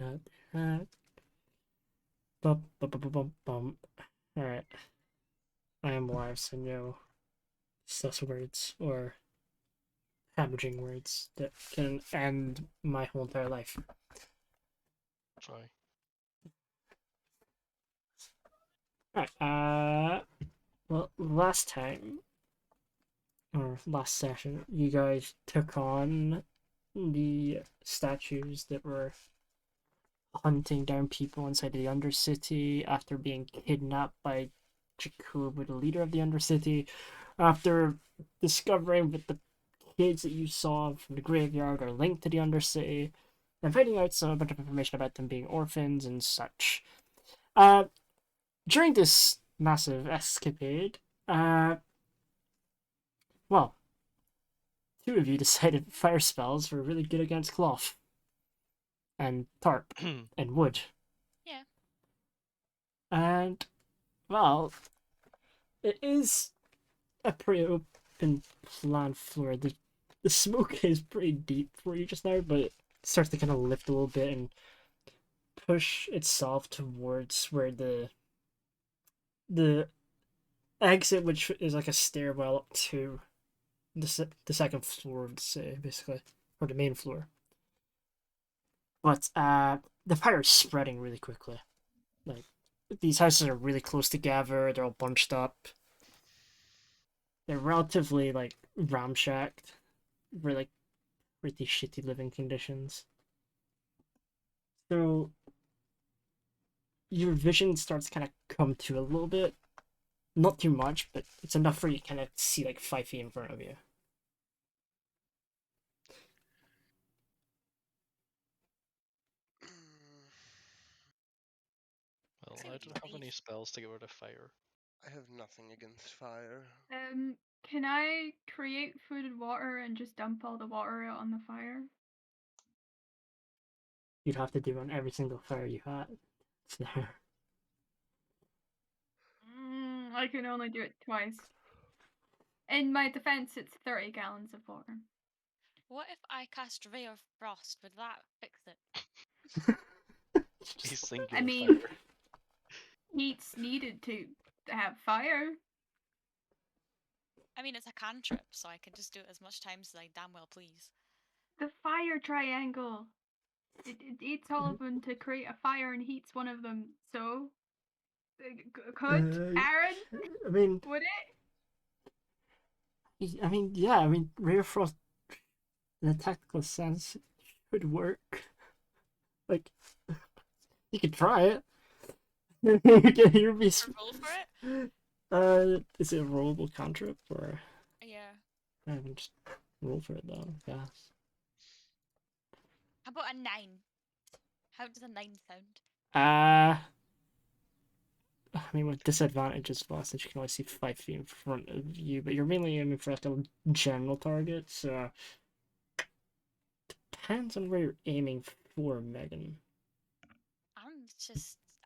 Alright. Bum, bum, bum, bum, bum, bum. Alright. I am live, so no sus words or hemorrhaging words that can end my whole entire life. Try. Alright, well, last time, or last session, you guys took on the statues that were hunting down people inside of the Undercity after being kidnapped by Jacob, the leader of the Undercity, after discovering that the kids that you saw from the graveyard are linked to the Undercity, and finding out a bunch of information about them being orphans and such. Uh, During this massive escapade, uh, well, two of you decided fire spells were really good against cloth and tarp and wood. Yeah. And, well, it is a pretty open plan floor. The smoke is pretty deep for you just now, but it starts to kind of lift a little bit and push itself towards where the exit, which is like a stairwell up to the second floor of the city, basically, or the main floor. But the fire is spreading really quickly. Like these houses are really close together. They're all bunched up. They're relatively like ramshacked. For like pretty shitty living conditions. So your vision starts kind of come to a little bit. Not too much, but it's enough for you to kind of see like 5 feet in front of you. Well, See I what you don't have see. any spells to get rid of fire. I have nothing against fire. Can I create food and water and just dump all the water out on the fire? You'd have to do on every single fire you had. So, I can only do it twice. In my defense, it's 30 gallons of water. What if I cast Ray of Frost? Would that fix it? He's singular I mean, fire. heat's needed to have fire. I mean, it's a cantrip, so I can just do it as much times as I damn well please. The fire triangle. It eats all of them to create a fire and heats one of them. So, could Aaron? I mean, Would yeah. I mean, Rare Frost, in a tactical sense, should work. Like, you could try it. You can hear me. Roll for it? Is it a rollable cantrip or? Yeah. I can just roll for it though. Yeah. How about a 9? How does a 9 sound? I mean, with disadvantages, since you can only see 5 feet in front of you, but you're mainly aiming for like a general target, so depends on where you're aiming for, Megan.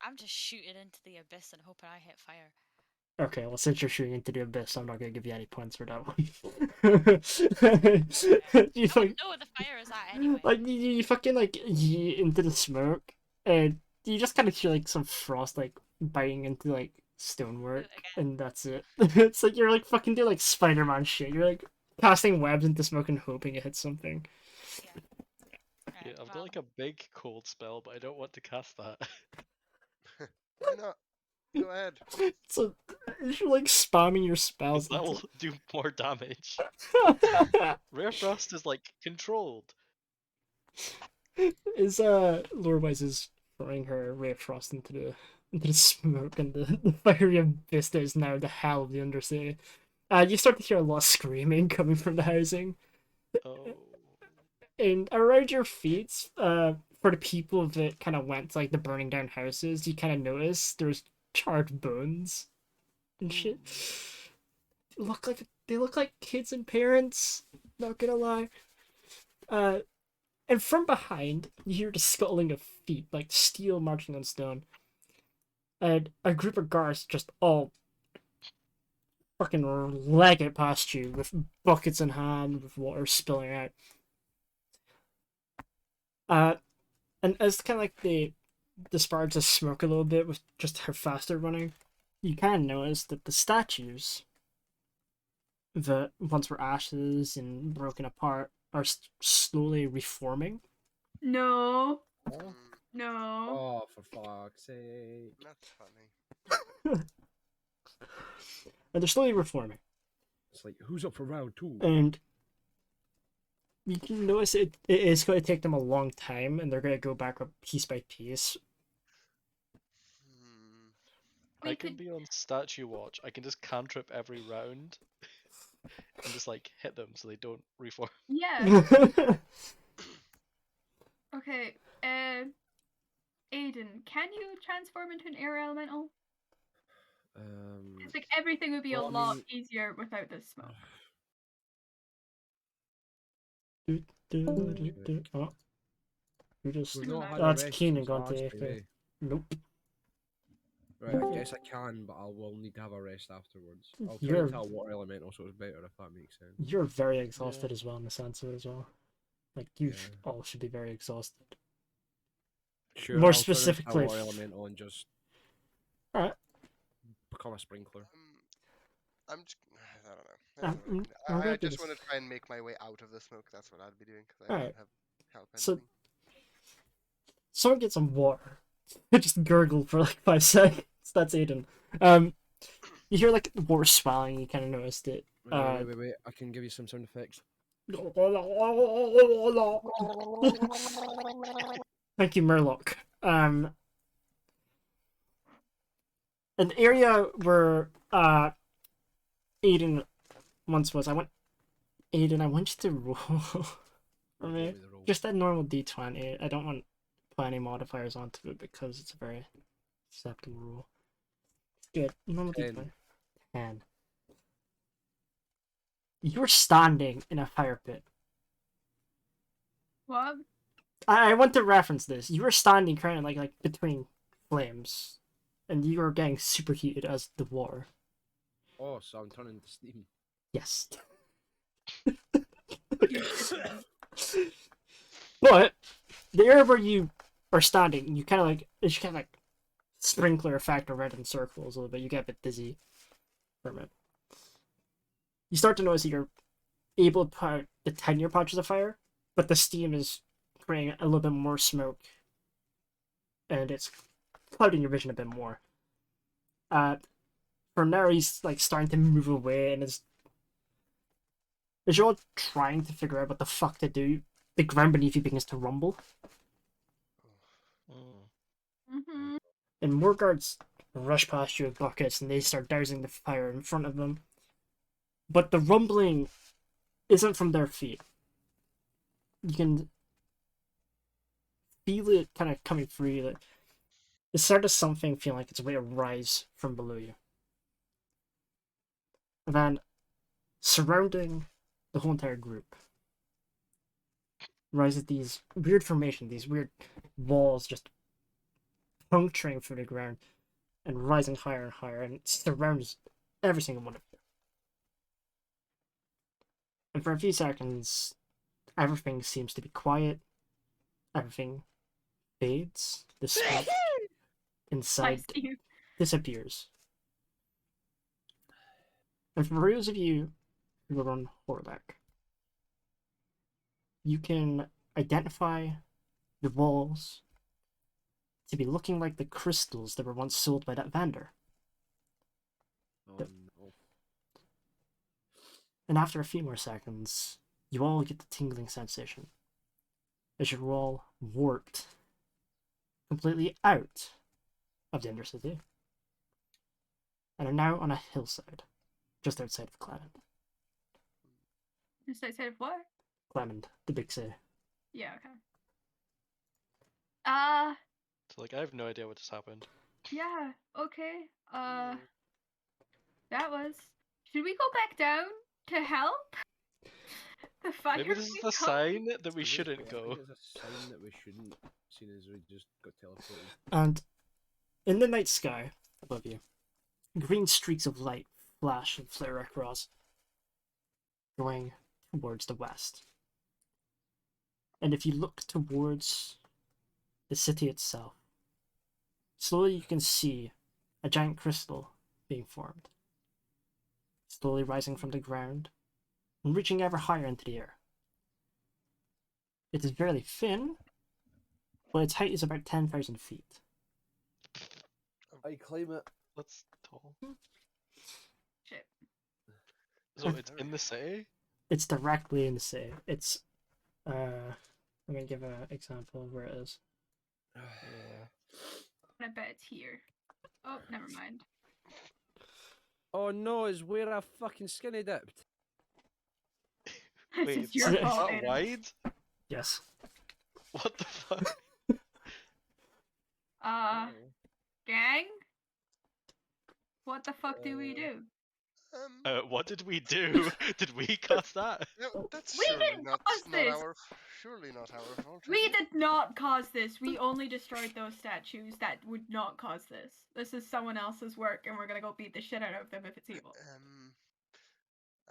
I'm just shooting into the abyss and hoping I hit fire. Okay, well, since you're shooting into the abyss, I'm not gonna give you any points for that one. You No, no, the fire is at anyway. like you fucking like yeet into the smoke, and you just kind of hear like some frost like biting into like stonework, and that's it. It's like you're like fucking doing like Spider-Man shit. You're like casting webs into smoke and hoping it hits something. Yeah. Yeah, I've got like a big cold spell, but I don't want to cast that. Why not? Go ahead. So you're like spamming your spells. That will do more damage. Rare Frost is like controlled. Is Lorewise is throwing her ray of frost into the smoke, and the fiery abyss that is now the hell of the Undercity. You start to hear a lot of screaming coming from the housing. Oh. And around your feet, for the people that kind of went to like the burning down houses, you kind of notice there's charred bones and shit. They look like kids and parents. Not gonna lie. And from behind, you hear the scuttling of feet, like steel marching on stone. And a group of guards just all fucking leg it past you with buckets in hand, with water spilling out. Uh, And as kind of like the sparks just smoke a little bit with just how fast they're running, you kind of notice that the statues that once were ashes and broken apart are slowly reforming. No. Mm, No. Oh, for fuck's sake. that's funny. And they're slowly reforming. It's like, who's up for round 2? And you can notice it is going to take them a long time, and they're going to go back up piece by piece. Hmm. I We can could- be on statue watch. I can just cantrip every round and just like hit them so they don't reform. Yeah. Okay. Aiden, can you transform into an air elemental? It's like everything would be well, a I lot mean- easier without this smoke. Oh. You just... We've not had That's a rest Keenan since gone last to time, AFK. eh? Nope. Right, I guess I can, but I will need to have a rest afterwards. I'll turn You're- into a water elemental, so it's better if that makes sense. You're very exhausted as well in the sense of it as well. Like, you Yeah. all should be very exhausted. Sure, More I'll turn into a specifically- water elemental and just Alright. become a sprinkler. I'm just. I don't know. That's what I'm I glad just this- want to try and make my way out of the smoke. That's what I'd be doing because I Alright. don't have help So- anything. Someone get some water. Just gurgle for like 5 seconds. That's Aiden. You hear like the water swelling. You kind of noticed it. Wait. I can give you some sound effects. Thank you, Murloc. An area where Aiden once was. I want you to roll for me. With the roll. Just that normal D20. I don't want to put any modifiers onto it because it's a very acceptable rule. Good. Normal 10. D20. 10. You're standing in a fire pit. What? I want to reference this. You are standing currently like between flames, and you are getting superheated as the water. Oh, so I'm turning to steam. Yes. But the area where you are standing, you kind of like it's kind of like sprinkler effect around in circles a little bit. You get a bit dizzy for a minute. You start to notice that you're able to put the tinier patches of fire, but the steam is creating a little bit more smoke, and it's clouding your vision a bit more. From now, he's like starting to move away, and as you're all trying to figure out what the fuck to do, the ground beneath you begins to rumble, Mm-hmm. and more guards rush past you with buckets, and they start dousing the fire in front of them. But the rumbling isn't from their feet. You can feel it kind of coming through you. That it started something feeling like it's a way to rise from below you. And then, surrounding the whole entire group, rises these weird formations, these weird walls just puncturing through the ground and rising higher and higher, and it surrounds every single one of you. And for a few seconds, everything seems to be quiet. Everything fades. The smoke I inside see you. disappears. And for those of you who are on Horlek, you can identify the walls to be looking like the crystals that were once sold by that vendor. Oh, Yep. no. And after a few more seconds, you all get the tingling sensation as you're all warped completely out of the Undercity and are now on a hillside just outside of Klemund. Just outside of what? Klemund, the big city. Yeah, okay. So like I have no idea what just happened. Yeah, okay. Mm, That was. Should we go back down to help? The fire. Maybe this is may the come? sign that we I think shouldn't it's go. a sign that we shouldn't, seeing as we just got teleported. And in the night sky above you, green streaks of light flash and flare across, going towards the west. And if you look towards the city itself. Slowly you can see a giant crystal being formed, slowly rising from the ground and reaching ever higher into the air. It is very thin, but its height is about 10,000 feet. I claim it. That's tall. Shit. So it's in the city? It's directly in the city. It's, let me give an example of where it is. Yeah. I bet it's here. Oh, never mind. Oh no, it's where I fucking skinny dipped. This Wait, is it's your that- fault, that Aiden. wide? Yes. What the fuck? Gang? What the fuck do we do? What did we do? Did we cast that? No, that's We surely didn't not cause this! surely not our fault. is We it? did not cause this. We only destroyed those statues that would not cause this. This is someone else's work, and we're gonna go beat the shit out of them if it's evil.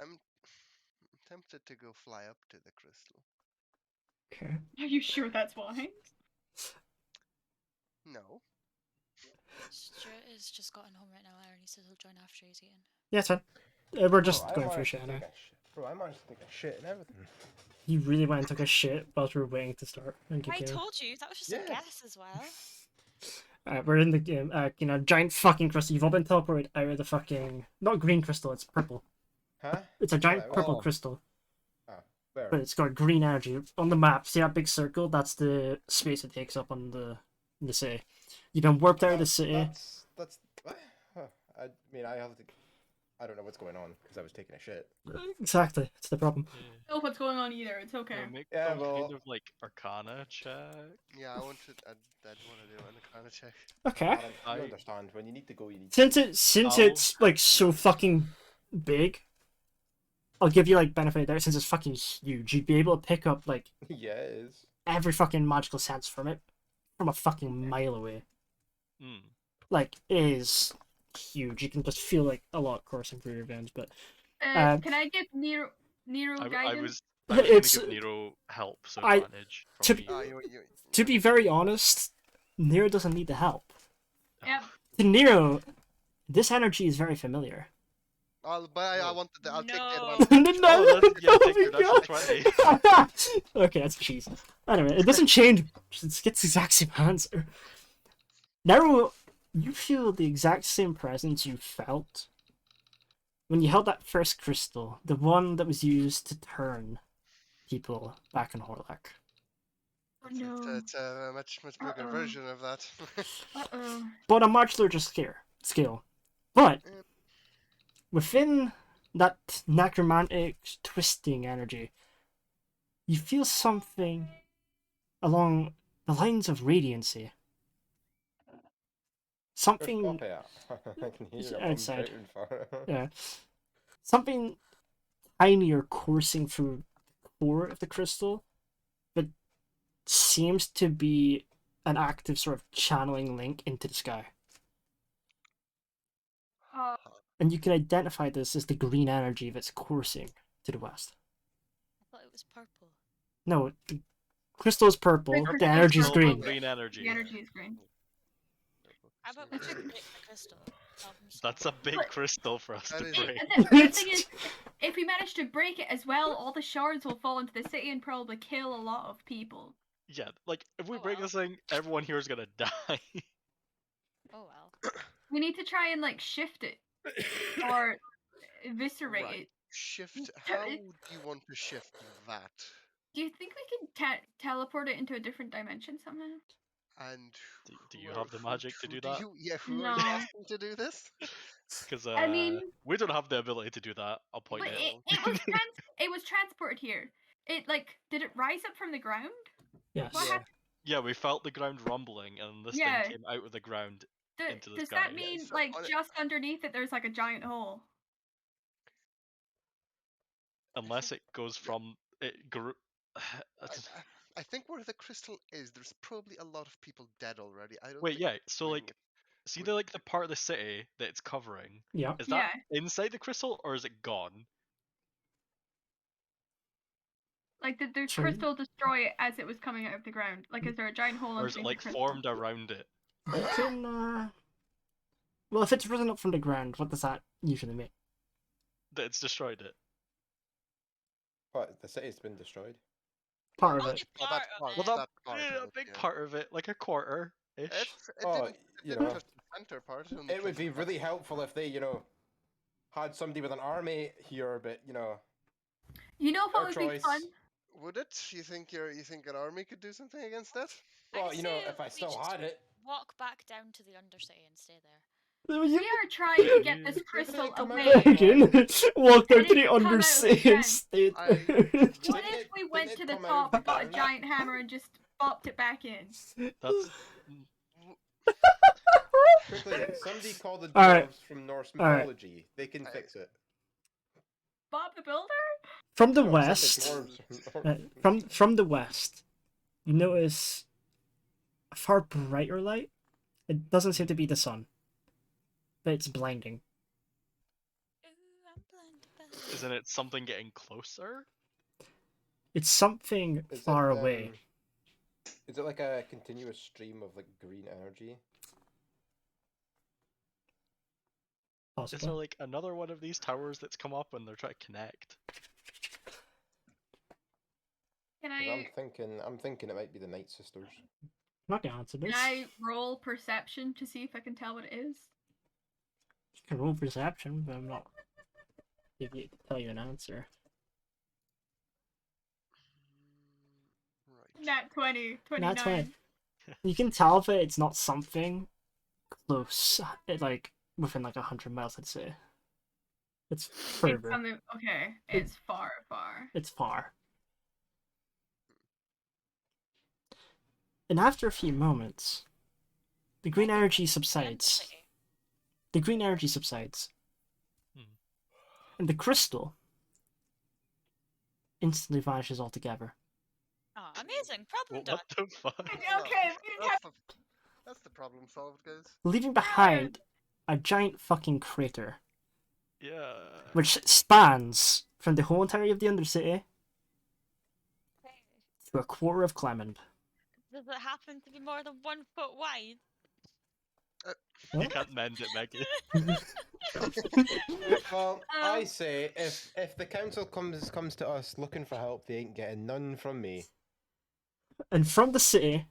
I'm tempted to go fly up to the crystal. Okay. Are you sure that's why? No. Stuart has just gotten home right now, Aaron. He says he'll join after he's eaten. Yeah, it's fine. We're just I going through managed shit to now. take a shit. Bro, I managed to take a shit and everything. You really went and took a shit whilst we were waiting to start. And I continue. told you, that was just a Yes. guess as well. We're in the game. Giant fucking crystal. You've all been teleported out of the fucking not green crystal. It's purple. Huh? It's a giant Whatever. purple Oh. crystal, Where? but it's got green energy on the map. See that big circle? That's the space it takes up on the city. You've been warped out of the city. That's. Huh. I mean, I don't know what's going on because I was taking a shit. Exactly. It's the problem. I don't know what's going on either. It's okay. Make Yeah, some well- kind of like Arcana check. Yeah, I'd want to do an kind of check. Okay. Adam, I- you understand when you need to go, you need. Since Oh. it's like so fucking big, I'll give you like benefit there. Since it's fucking huge, you'd be able to pick up like Yeah, it is. every fucking magical sense from it from a fucking mile away. Hmm. Like it is huge. You can just feel like a lot coursing through your veins. But Can I give Nero I guidance? was It's- gonna give Nero help, so I- advantage to from be- me. to be very honest, Nero doesn't need the help. Yep. To Nero, this energy is very familiar. I Oh. wanted the, I'll take the No. advantage. No, Oh, that's, yeah, oh take my your natural God. 20. Okay, that's cheese. Anyway, it doesn't change. It gets the exact same answer. Nero, you feel the exact same presence you felt when you held that first crystal, the one that was used to turn people back in Horlak. Oh no. It's a much bigger Uh-oh. version of that. Uh-oh. But on a much larger scale. But Yep. within that necromantic twisting energy, you feel something along the lines of radiancy. Something, Stop it. I can hear It's your mum outside. shouting for it. yeah, something tinier coursing through the core of the crystal, but seems to be an active sort of channeling link into the sky. And you can identify this as the green energy that's coursing to the west. I thought it was purple. No, the crystal is purple, crystal the is energy is purple. green. Green energy. The energy is green. How about we just break the crystal? Problem That's solved. a big But- crystal for us That to is- break. The thing is, if we manage to break it as well, all the shards will fall into the city and probably kill a lot of people. Yeah, like if we Oh, break well. this thing, everyone here is gonna die. Oh well. We need to try and like shift it or eviscerate Right. it. Shift. T- How do you want to shift that? Do you think we can teleport it into a different dimension somehow? And Do who you are- have the who- magic to who do that? Yeah, who are you No. asking to do this? Because I mean, we don't have the ability to do that. I'll point but it. it was transported here. It like did it rise up from the ground? Yes. What Yeah. happened? Yeah, we felt the ground rumbling, and this Yeah. thing came out of the ground. Into the Does sky. that mean so like on it- just underneath it there's like a giant hole? Unless it goes from it grew. I think where the crystal is, there's probably a lot of people dead already. I don't Wait, think yeah. So bringing like, it- see the part of the city that it's covering. Yeah. Is that inside the crystal or is it gone? Like, did the Sorry? crystal destroy it as it was coming out of the ground? Like, is there a giant hole Or is underneath it like the crystal? formed around it? You can, well, if it's risen up from the ground, what does that usually mean? That it's destroyed it. But the city's been destroyed. Part of Only it. Well, part that's of part, it. Well, that part yeah, of a it, big yeah. part of it, like a quarter-ish. It Oh, didn't, it you didn't know. touch the center part. It only It would touched be the really bottom. helpful if they, had somebody with an army here, but You know what their would choice. be fun? Would it? You think an army could do something against that? Well, I'd say if I we still just had it. walk back down to the Undercity and stay there. We are trying to get this They crystal come out away. of the Again, walk And down to it the come out of the undersea ground. and stay I- there. What Didn't if it- we went didn't to it the come out of top, the got a ground? giant hammer, and just bopped it back in? That's Quickly, somebody call the dwarves Alright. from Norse Alright. mythology. They can fix it. Bob the Builder? From the No, I said west, the dwarves from the west, you notice a far brighter light. It doesn't seem to be the sun, but it's blinding. Ooh, I'm blinded. isn't it something getting closer? It's something Is far it, away. Is it like a continuous stream of like green energy? Is there Possibly. like another one of these towers that's come up and they're trying to connect? Can 'Cause I I'm thinking it might be the Night Sisters. I'm not gonna answer this. can I roll perception to see if I can tell what it is? You can roll perception, but I'm not give you tell you an answer. Right. Nat 20, 29. Not 20. You can tell if it's not something close. It like within like 100 miles, I'd say. It's It's further. something, okay, it's far, far. It's far. And after a few moments, the green energy subsides. Undercity. The green energy subsides. Hmm. And the crystal instantly vanishes altogether. Oh, amazing! Problem Well, done. what the fuck? Okay, we didn't have That's the problem solved, guys. Leaving behind a giant fucking crater, Yeah. which spans from the whole entirety of the Undercity to a quarter of Klemund. Does it happen to be more than 1 foot wide? You can't mend it, Maggie. Well, I Um, say if the council comes to us looking for help, they ain't getting none from me. And from the city,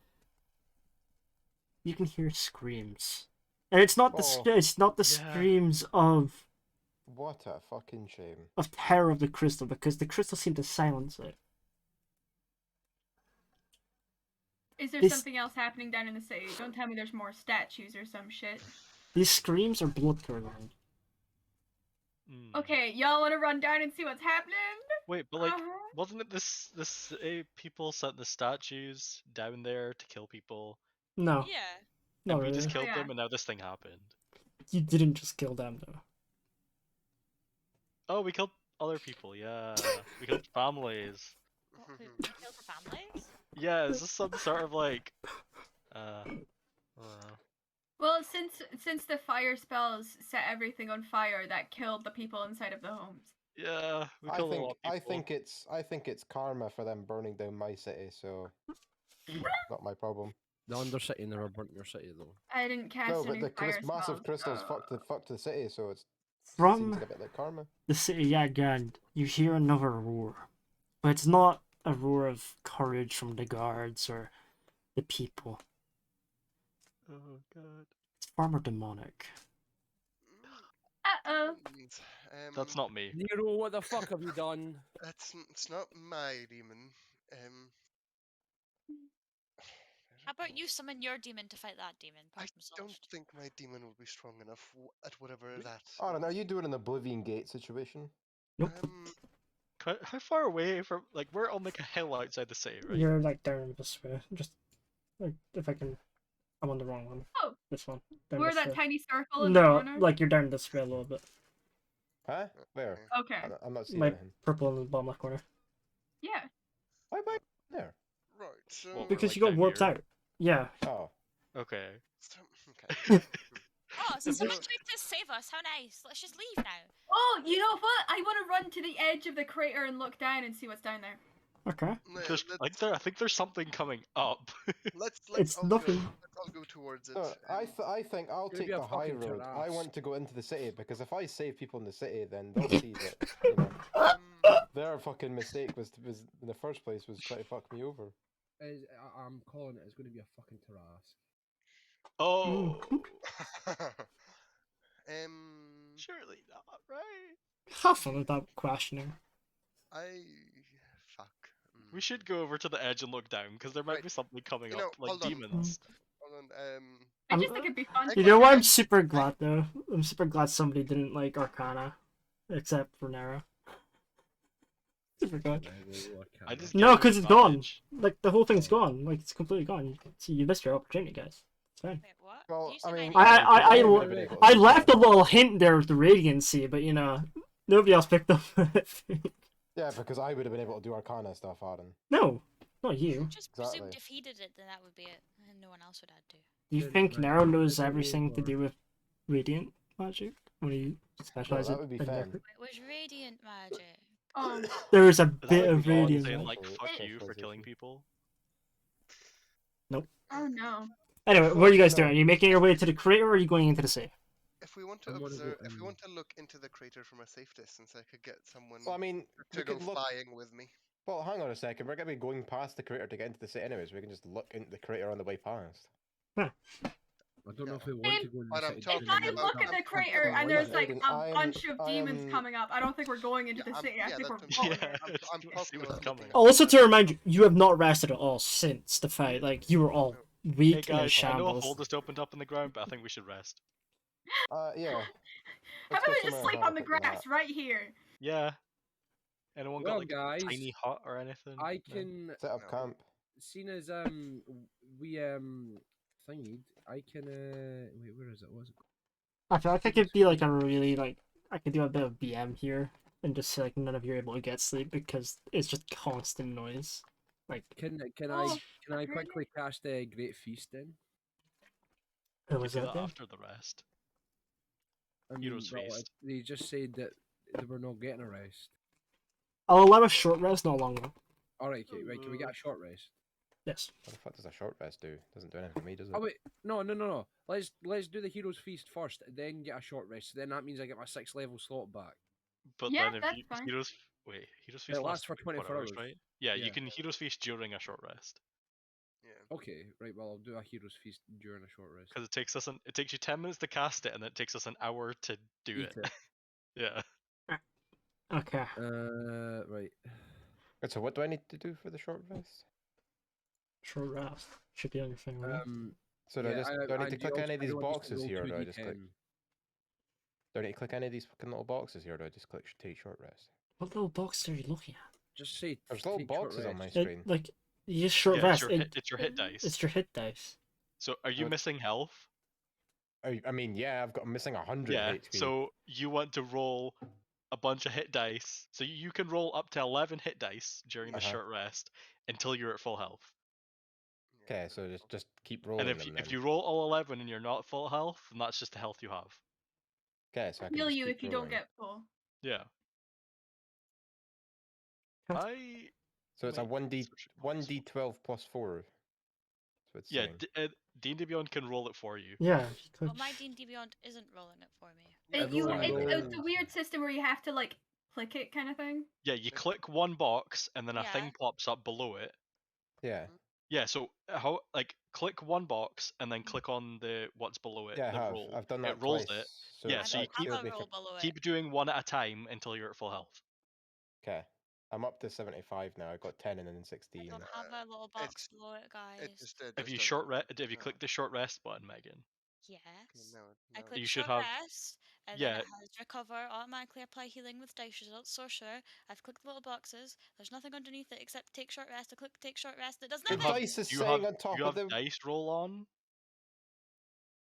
you can hear screams. And it's not the Oh. it's not the Yeah. screams of What a fucking shame. terror of the crystal, because the crystal seemed to silence it. Is there This- something else happening down in the city? Don't tell me there's more statues or some shit. These screams are blood curdling. Hmm. Okay, y'all want to run down and see what's happening? Wait, but like, Uh-huh. wasn't it this people sent the statues down there to kill people, No, Yeah. not and we really. just killed yeah. them, and now this thing happened? You didn't just kill them though. Oh, we killed other people. Yeah, we killed families. What, who killed the families? Yeah, is this some sort of like, uh, Well, since the fire spells set everything on fire, that killed the people inside of the homes. yeah, we I killed a lot of think people. I think it's karma for them burning down my city, so not my problem. The Undercity never burnt your city though. I didn't cast No, any but the fire massive spells. crystals fucked the city, so it seems From like a bit like karma. the city yet again, you hear another roar. But it's not a roar of courage from the guards or the people. Oh god, It's far more demonic. Uh-oh. that's not me. Nero, what the fuck have you done? It's not my demon. How about you summon your demon to fight that demon? I Problem don't solved. think my demon will be strong enough at whatever that. Aaron, are you doing an Oblivion Gate situation? Nope. How far away from, like, we're on like a hill outside the city, right? You're like down this way. Just like if I can, I'm on the wrong one. Oh. This one. Down Where this that way. tiny circle in the No, corner? like you're down this way a little bit. Huh? Where? Okay. I'm not seeing My anything. purple in the bottom left corner. Yeah. Why am I there? Right. So. Well, Because like you got down warped here. out. Yeah. Oh. Okay. Okay. Oh, so someone This- tried to save us. How nice. Let's just leave now. Oh, you know what? I want to run to the edge of the crater and look down and see what's down there. Okay. There's, I think there's something coming up. Let's It's all nothing. go. Let's all go towards it. No, I think I'll It's gonna take be a the high fucking road. I terrace. want to go into the city because if I save people in the city, then they'll see that um, their fucking mistake was in the first place was trying to fuck me over. I'm calling it. It's going to be a fucking terrace. Oh, surely not, right? Have fun with that questioning. I fuck. We should go over to the edge and look down because there might Right. be something coming You know, up, like hold on. demons. Hold on. I just I'm- think it'd be fun. I- to You know what? look I'm at. super glad though. I'm super glad somebody didn't like Arcana, except for Nero. Super glad. I just No, get because it's gone. advantage. Like the whole thing's gone. Like it's completely gone. See, you missed your opportunity, guys. It's fine. Wait, what? Well, You I said mean, I would have been able to I do left that. a little hint there with the Radiancy, but you know, nobody else picked up. Yeah, because I would have been able to do Arcana stuff, Aaron. No, not you. Just presume Exactly. if he did it, then that would be it, and no one else would have to. Do you Didn't think like Nero it. knows Didn't everything to over. do with Radiant magic when he specializes that would be in fine. necro- It was radiant magic. Oh, There is a Is bit that of like God Radiant saying magic. like Actually, fuck It- you for killing specialization. people? oh no. Anyway, what are you guys No. doing? Are you making your way to the crater or are you going into the sea? if we want to I wanna go observe, if we in. want to look into the crater from a safe distance, I could get someone Well, I mean, to we go could look. flying with me. Well, hang on a second. We're gonna be going past the crater to get into the city anyways. We can just look into the crater on the way past. I don't know if we want to go in But the I'm city. talking If I about- look in the I'm crater talking and there's about- like Aiden, a bunch of demons I am- coming up, I don't think we're going into the Yeah, city. I yeah, think we're that's falling Yeah, in. I'm just talking wanna see about what's looking coming. at Also, the to remind you, you have not rested at all since the fight. Like, you were all weak Hey and in guys, I know a shambles. hole just opened up in the ground, but I think we should rest. Yeah. How Let's about go we just somewhere sleep and have on a the quick grass nap. right here? Yeah. Anyone Well, got like guys, a tiny hut or anything? I No? can, Set up No. camp. seen as we thingied. I can wait. Where is it? Was it? I feel like I could be like a really like I could do a bit of BM here and just say like none of you are able to get sleep because it's just constant noise. Like Can Oh, I apparently- quickly cast a great feast in? who You was do that? that Then? after the rest. I mean, Heroes well, feast. they just said that they were not getting a rest. I'll allow a short rest, not a long one. All right, okay, right. Can we get a short rest? Yes. What the fuck does a short rest do? Doesn't do anything for me, does it? Oh wait, no. Let's do the heroes feast first, then get a short rest. Then that means I get my 6th level slot back. But Yeah, then if that's you fine. heroes heroes It feast lasts for 24 24 hours. right? Yeah, you Yeah. can heroes feast during a short rest Yeah. Okay, right. Well, I'll do a heroes feast during a short rest. because it takes you 10 minutes to cast it and then it takes us an hour to do Eat it. Yeah. Okay. Right. Good, so what do I need to do for the short rest? Short rest should be on your thing, right? So do I yeah, just do I need to and click you any of also- these I want you to boxes roll here, or do I just click? 2d10. Do I need to click any of these fucking little boxes here, or do I just click take short rest? What little box are you looking at? Just say There's little take short boxes on my rest. screen. Like you just short Yeah, rest. it's your hit dice. It's your hit dice. So are you What- missing health? I mean, yeah, I'm missing 100 Yeah. HP. So you want to roll a bunch of hit dice. So you can roll up to 11 hit dice during the Uh-huh. short rest until you're at full health. Okay, so just keep rolling And them if then. you roll all 11 and you're not full health, then that's just the health you have. Okay, so I can Heal just you keep if you don't rolling. get full. Yeah. Huh. So it's a Wait, 1d search it for this 1d12 plus 4. That's what it's Yeah, saying. D&D Beyond can roll it for you. Yeah. if you click- But my D&D Beyond isn't rolling it for me. Yeah, You, roll- it's a weird system where you have to like click it kind of thing. Yeah, you click one box and then a Yeah. thing pops up below it. Yeah, Yeah, so how click one box and then click on the what's below it. yeah, I the have. roll. I've done that It rolls twice. it. So Yeah, I so you don't have a make roll below it. Keep doing one at a time until you're at full health. Okay, I'm up to 75 now. I got 10 and then I 16. don't have a little box below it, guys. Have you doesn't- you clicked the short rest button, Megan? Yes. No, I no. click You should short have- rest, and yeah. then it has recover, automatically apply healing with dice results, sorcerer. I've clicked the little boxes. There's nothing underneath it except take short rest. I click take short rest. It does The nothing. dice is You saying have on top you of have the. dice roll on.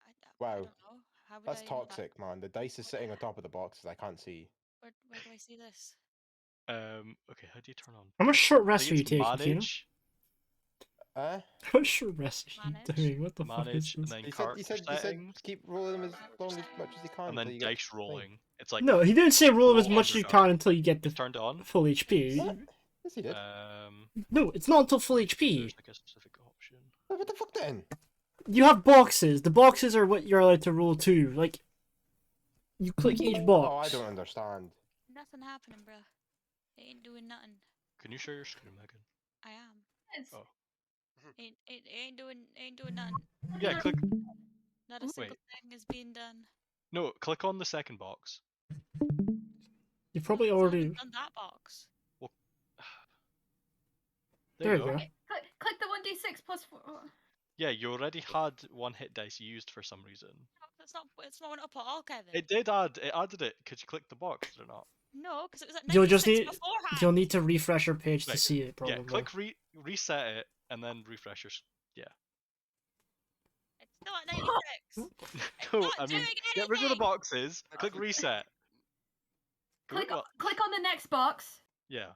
I Wow. don't know. How would That's I know that? toxic, man. The dice is sitting on top of the boxes. I can't see. Where do I see this? Okay, how do you turn on? How much short I rest are you think taking, it's Kino? manage, How much short rest are you Manage. doing? What the fuck is manage, and this? then You character said settings, keep rolling them as long as much as you can. and until then you get dice thing. rolling. It's like No, he didn't say roll as roll much as you underdog. can until you get it's the turned on. full HP. What? Yes, he did. No, it's not until full HP. There's like a specific option. What the fuck then? You have boxes. The boxes are what you're allowed to roll to. Like, you click each box. Oh, I don't understand. Nothing happening, bro. It ain't doing nothing. Can you share your screen, Megan? I am. Yes. Oh. It ain't doing nothing. Yeah, click. Not a single Wait. thing is being done. No, click on the second box. You probably It's already already. done that box. There you go. go. Okay, click the 1d6 plus 4. Yeah, you already had one hit dice you used for some reason. It's not went up at all, Kevin. It added it. Could you click the box or not? No, because it was at You'll 96 just need. beforehand. You'll need to refresh your page to Right, see it. Probably. Yeah, click reset it and then refresh your. It's still at 96. No, not I mean, doing get rid of the anything. boxes. Click reset. Click, Well, click on the next box. yeah.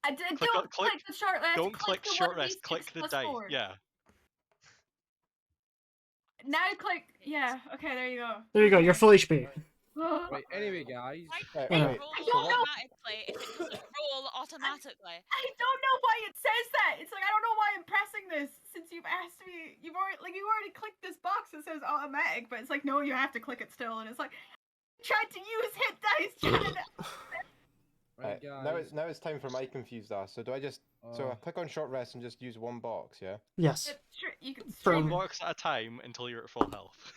I did, Click on- don't click the short rest. Don't click the short 1d6 rest. Click the plus dice. 4. Yeah. Now click. Yeah. Okay. There you go. There you go. You're full HP. Right, anyway, guys. Why Right, does wait, it roll I don't know. automatically if it doesn't roll automatically? I don't know why it says that. It's like I don't know why I'm pressing this since you've asked me. You've already clicked this box that says automatic, but it's like no, you have to click it still, and it's like tried to use hit dice. Right, guys. Now it's time for my confused ass. So do I just I click on short rest and just use one box, yeah? Yes. You can From- One box at a time until you're at full health.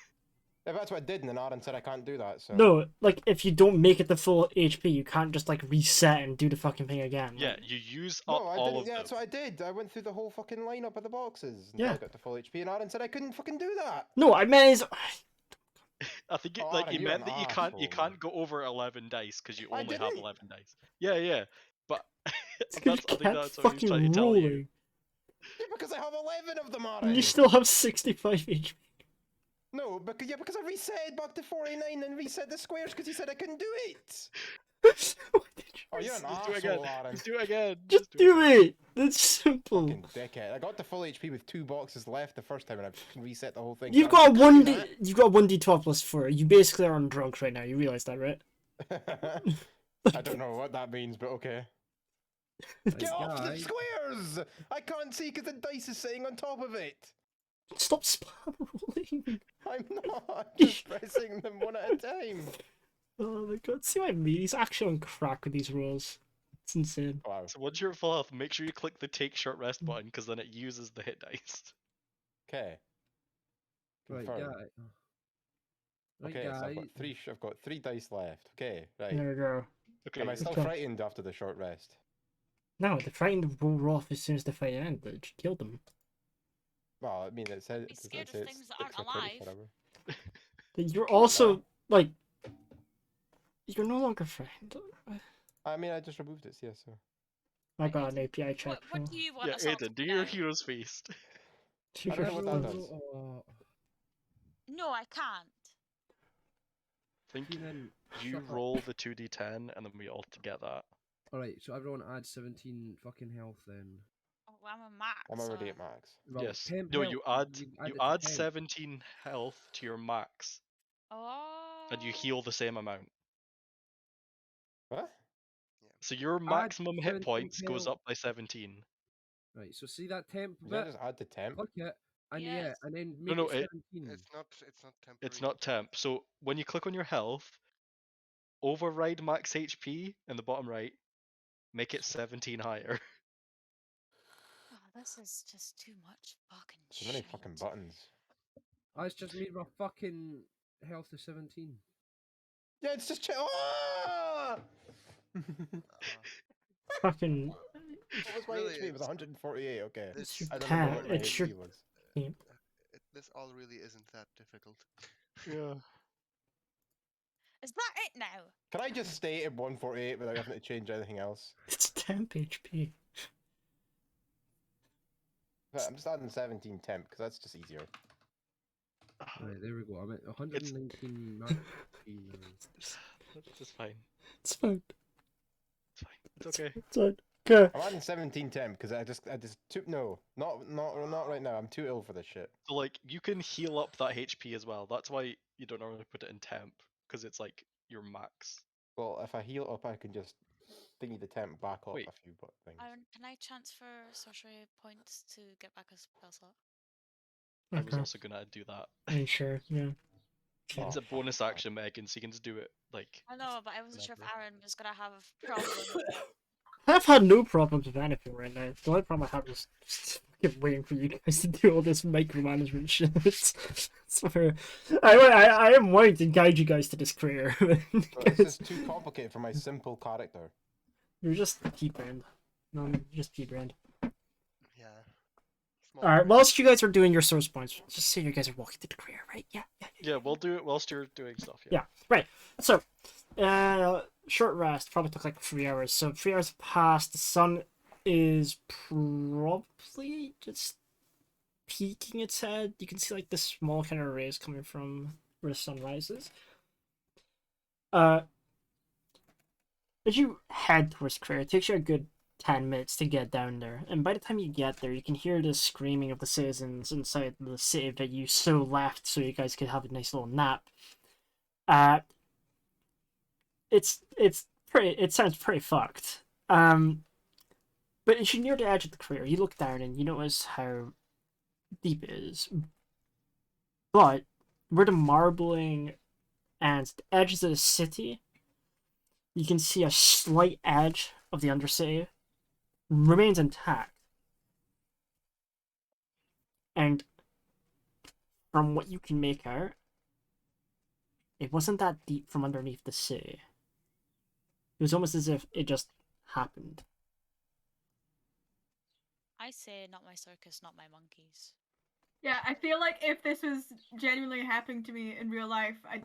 Yeah, that's what I did, and then Aaron said I can't do that. So No, like if you don't make it to full HP, you can't just like reset and do the fucking thing again. Yeah, Like, you use up No, I all didn't. of Yeah, them. that's what I did. I went through the whole fucking lineup of the boxes until Yeah. I got to full HP, and Aaron said I couldn't fucking do that. No, I meant is. I think it, Oh, like Aaron, it you're meant an that you asshole, can't man. go over 11 dice because you I only have didn't. 11 dice. Yeah, but It's because I you think kept that's what he's trying fucking to tell you. rolling. Yeah, because I have 11 of them, And Aaron. you still have 65 HP. No, because I reset back to 49 and reset the squares because he said I couldn't do it. Why did you- Oh, you're an Just do it again. asshole, Aaron. Just do it again. Just do it! That's simple. Fucking dickhead. I got to full HP with 2 boxes left the first time, and I fucking reset the whole thing. You've so I got can't do 1D. You've got 1d12 plus 4. You basically are on drugs right now. You realize that, right? that. I don't know what that means, but okay. Right, Get off the guys. squares! I can't see because the dice is sitting on top of it. Stop spam rolling. I'm not. I'm just pressing them one at a time. Oh my god. See what I mean? He's actually on crack with these rolls. It's insane. Wow. So once you're at full health, make sure you click the take short rest button because then it uses the hit dice. Okay. Right, Confirm. guys. Right, Okay, so guys. I've got 3 dice left. Okay, right. There we go. Okay. Am I still Okay. frightened after the short rest? No, they're trying to roll off as soon as the fight ended. They just killed them. Well, I mean, it said Be it scared doesn't of say things it's that aren't 6 or 20 alive. forever. You're also, like. You're no longer friend. I mean, I just removed it, yeah, so. I got an API check. What do you want Yeah, us all Aiden, to do do your now? hero's feast. I don't know what that does. No, I can't. Think Keenan, you shut up. roll the 2d10 and then we all get that. Alright, so everyone add 17 fucking health then. Oh, I'm a max. I'm already so- at max. Well, Yes. 10 No, health, you add it to add 10. 17 health to your max Oh. and you heal the same amount. What? So your maximum hit 17 points goes health. up by 17. Right, so see that temp Did I bit? just add the temp? Click it, and yeah, Yes. and then make no, it it- 17. It's not temporary. It's not temp. So when you click on your health, override max HP in the bottom right, make it 17 higher. Oh, this is just too much fucking So many shit. fucking buttons. I just made my fucking health to 17. Yeah, it's just Ah! Fucking. What was my Really, HP? It was 148, okay. This, your I don't remember tab. what my It's your- HP was. this all really isn't that difficult. Yeah. Is that it now? Can I just stay at 148 without having to change anything else? It's temp HP. I'm just adding 17 temp because that's just easier. Right, there we go. I'm at 119 max HP now. It's fine. It's fine. It's fine. It's okay. It's fine. Okay. I'm adding 17 temp because I just took not right now. I'm too ill for this shit. So like you can heal up that HP as well. That's why you don't normally put it in temp because it's like your max. Well, if I heal up, I can just thingy the temp back up Wait. a few things. Aaron, can I transfer sorcery points to get back a spell slot? I was Okay. also gonna do that. Are you sure? Yeah. Oh, It's a bonus fuck. action, Megan, so you can just do it like. I know, but I wasn't sure if whenever. Aaron was gonna have a problem. I've had no problems with anything right now. The only problem I have is just fucking waiting for you guys to do all this micromanagement shit. So I am wanting to guide you guys to this career. But this is too complicated for my simple character. You're just P-brand. No, you're just P-brand. Yeah. Small Alright, print. whilst you guys are doing your source points, just say you guys are walking to the career, right? Yeah. Yeah, we'll do it whilst you're doing stuff. Yeah, right. So, short rest probably took like 3 hours. So 3 hours passed. The sun is probably just peeking its head. You can see like the small kind of rays coming from where the sun rises. As you head towards the career, it takes you a good 10 minutes to get down there, and by the time you get there, you can hear the screaming of the citizens inside the city that you so left so you guys could have a nice little nap. It sounds pretty fucked. But as you near the edge of the crater, you look down and you notice how deep it is. But where the marbling and the edges of the city, you can see a slight edge of the undercity remains intact. And from what you can make out, it wasn't that deep from underneath the city. It was almost as if it just happened. I say, not my circus, not my monkeys. Yeah, I feel like if this was genuinely happening to me in real life, I'd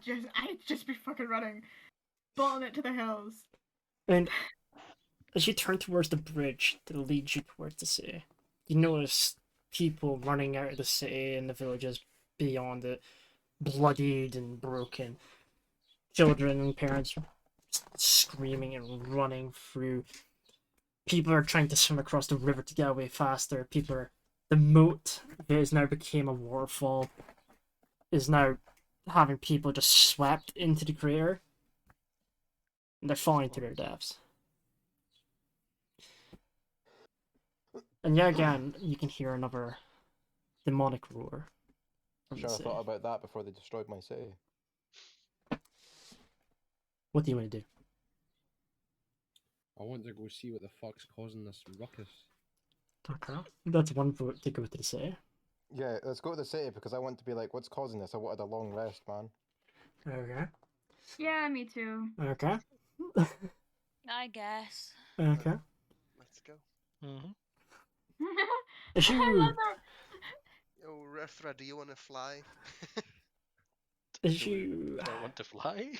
just be fucking running, bolting it to the hills. And as you turn towards the bridge that leads you towards the city, you notice people running out of the city and the villages beyond it, bloodied and broken. Children and parents screaming and running through. People are trying to swim across the river to get away faster. The moat that has now become a waterfall is now having people just swept into the crater. And they're falling to their deaths. And yet again, you can hear another demonic roar from Should the have city. thought about that before they destroyed my city. What do you want to do? I want to go see what the fuck's causing this ruckus. Okay. That's one vote to go to the city. Yeah, let's go to the city because I want to be like, what's causing this? I wanted a long rest, man. Okay. Yeah, me too. Okay. I guess. Okay. Let's go. Mm-hmm. As I you, love that. Yo, Rethra, do you want to fly? as Do you, I want to fly?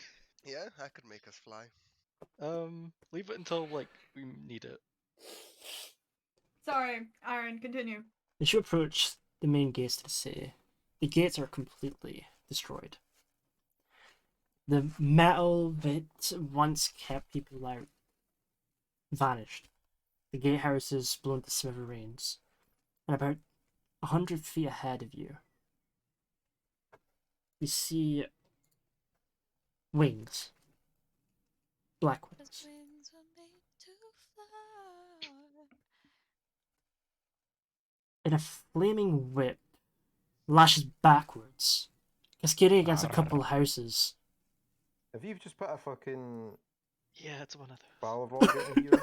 Yeah, I could make us fly. Leave it until like we need it. Sorry, Aaron, continue. as you approach the main gates to the city, the gates are completely destroyed. The metal that once kept people out vanished. The gatehouses blown to smithereens. And about 100 feet ahead of you, you see wings. Black His wings. wings were made to fly. And a flaming whip lashes backwards, cascading against a couple of houses. Have you just put a fucking Yeah, it's one of those. barrel roll in here?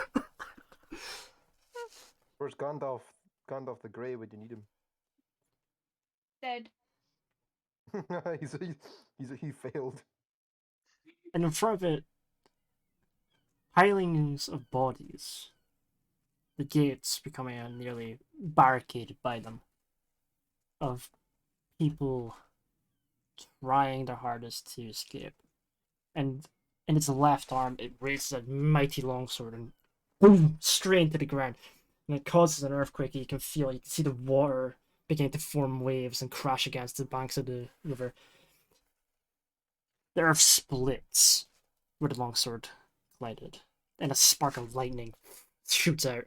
Where's Gandalf? Gandalf the Grey when you need him. Dead. He failed. And in front of it, pilings of bodies. The gates becoming nearly barricaded by them. Of people trying their hardest to escape. And in its left arm, it raises a mighty longsword and boom, straight into the ground. And it causes an earthquake. You can feel it. You can see the water beginning to form waves and crash against the banks of the river. The earth splits where the longsword collided, and a spark of lightning shoots out.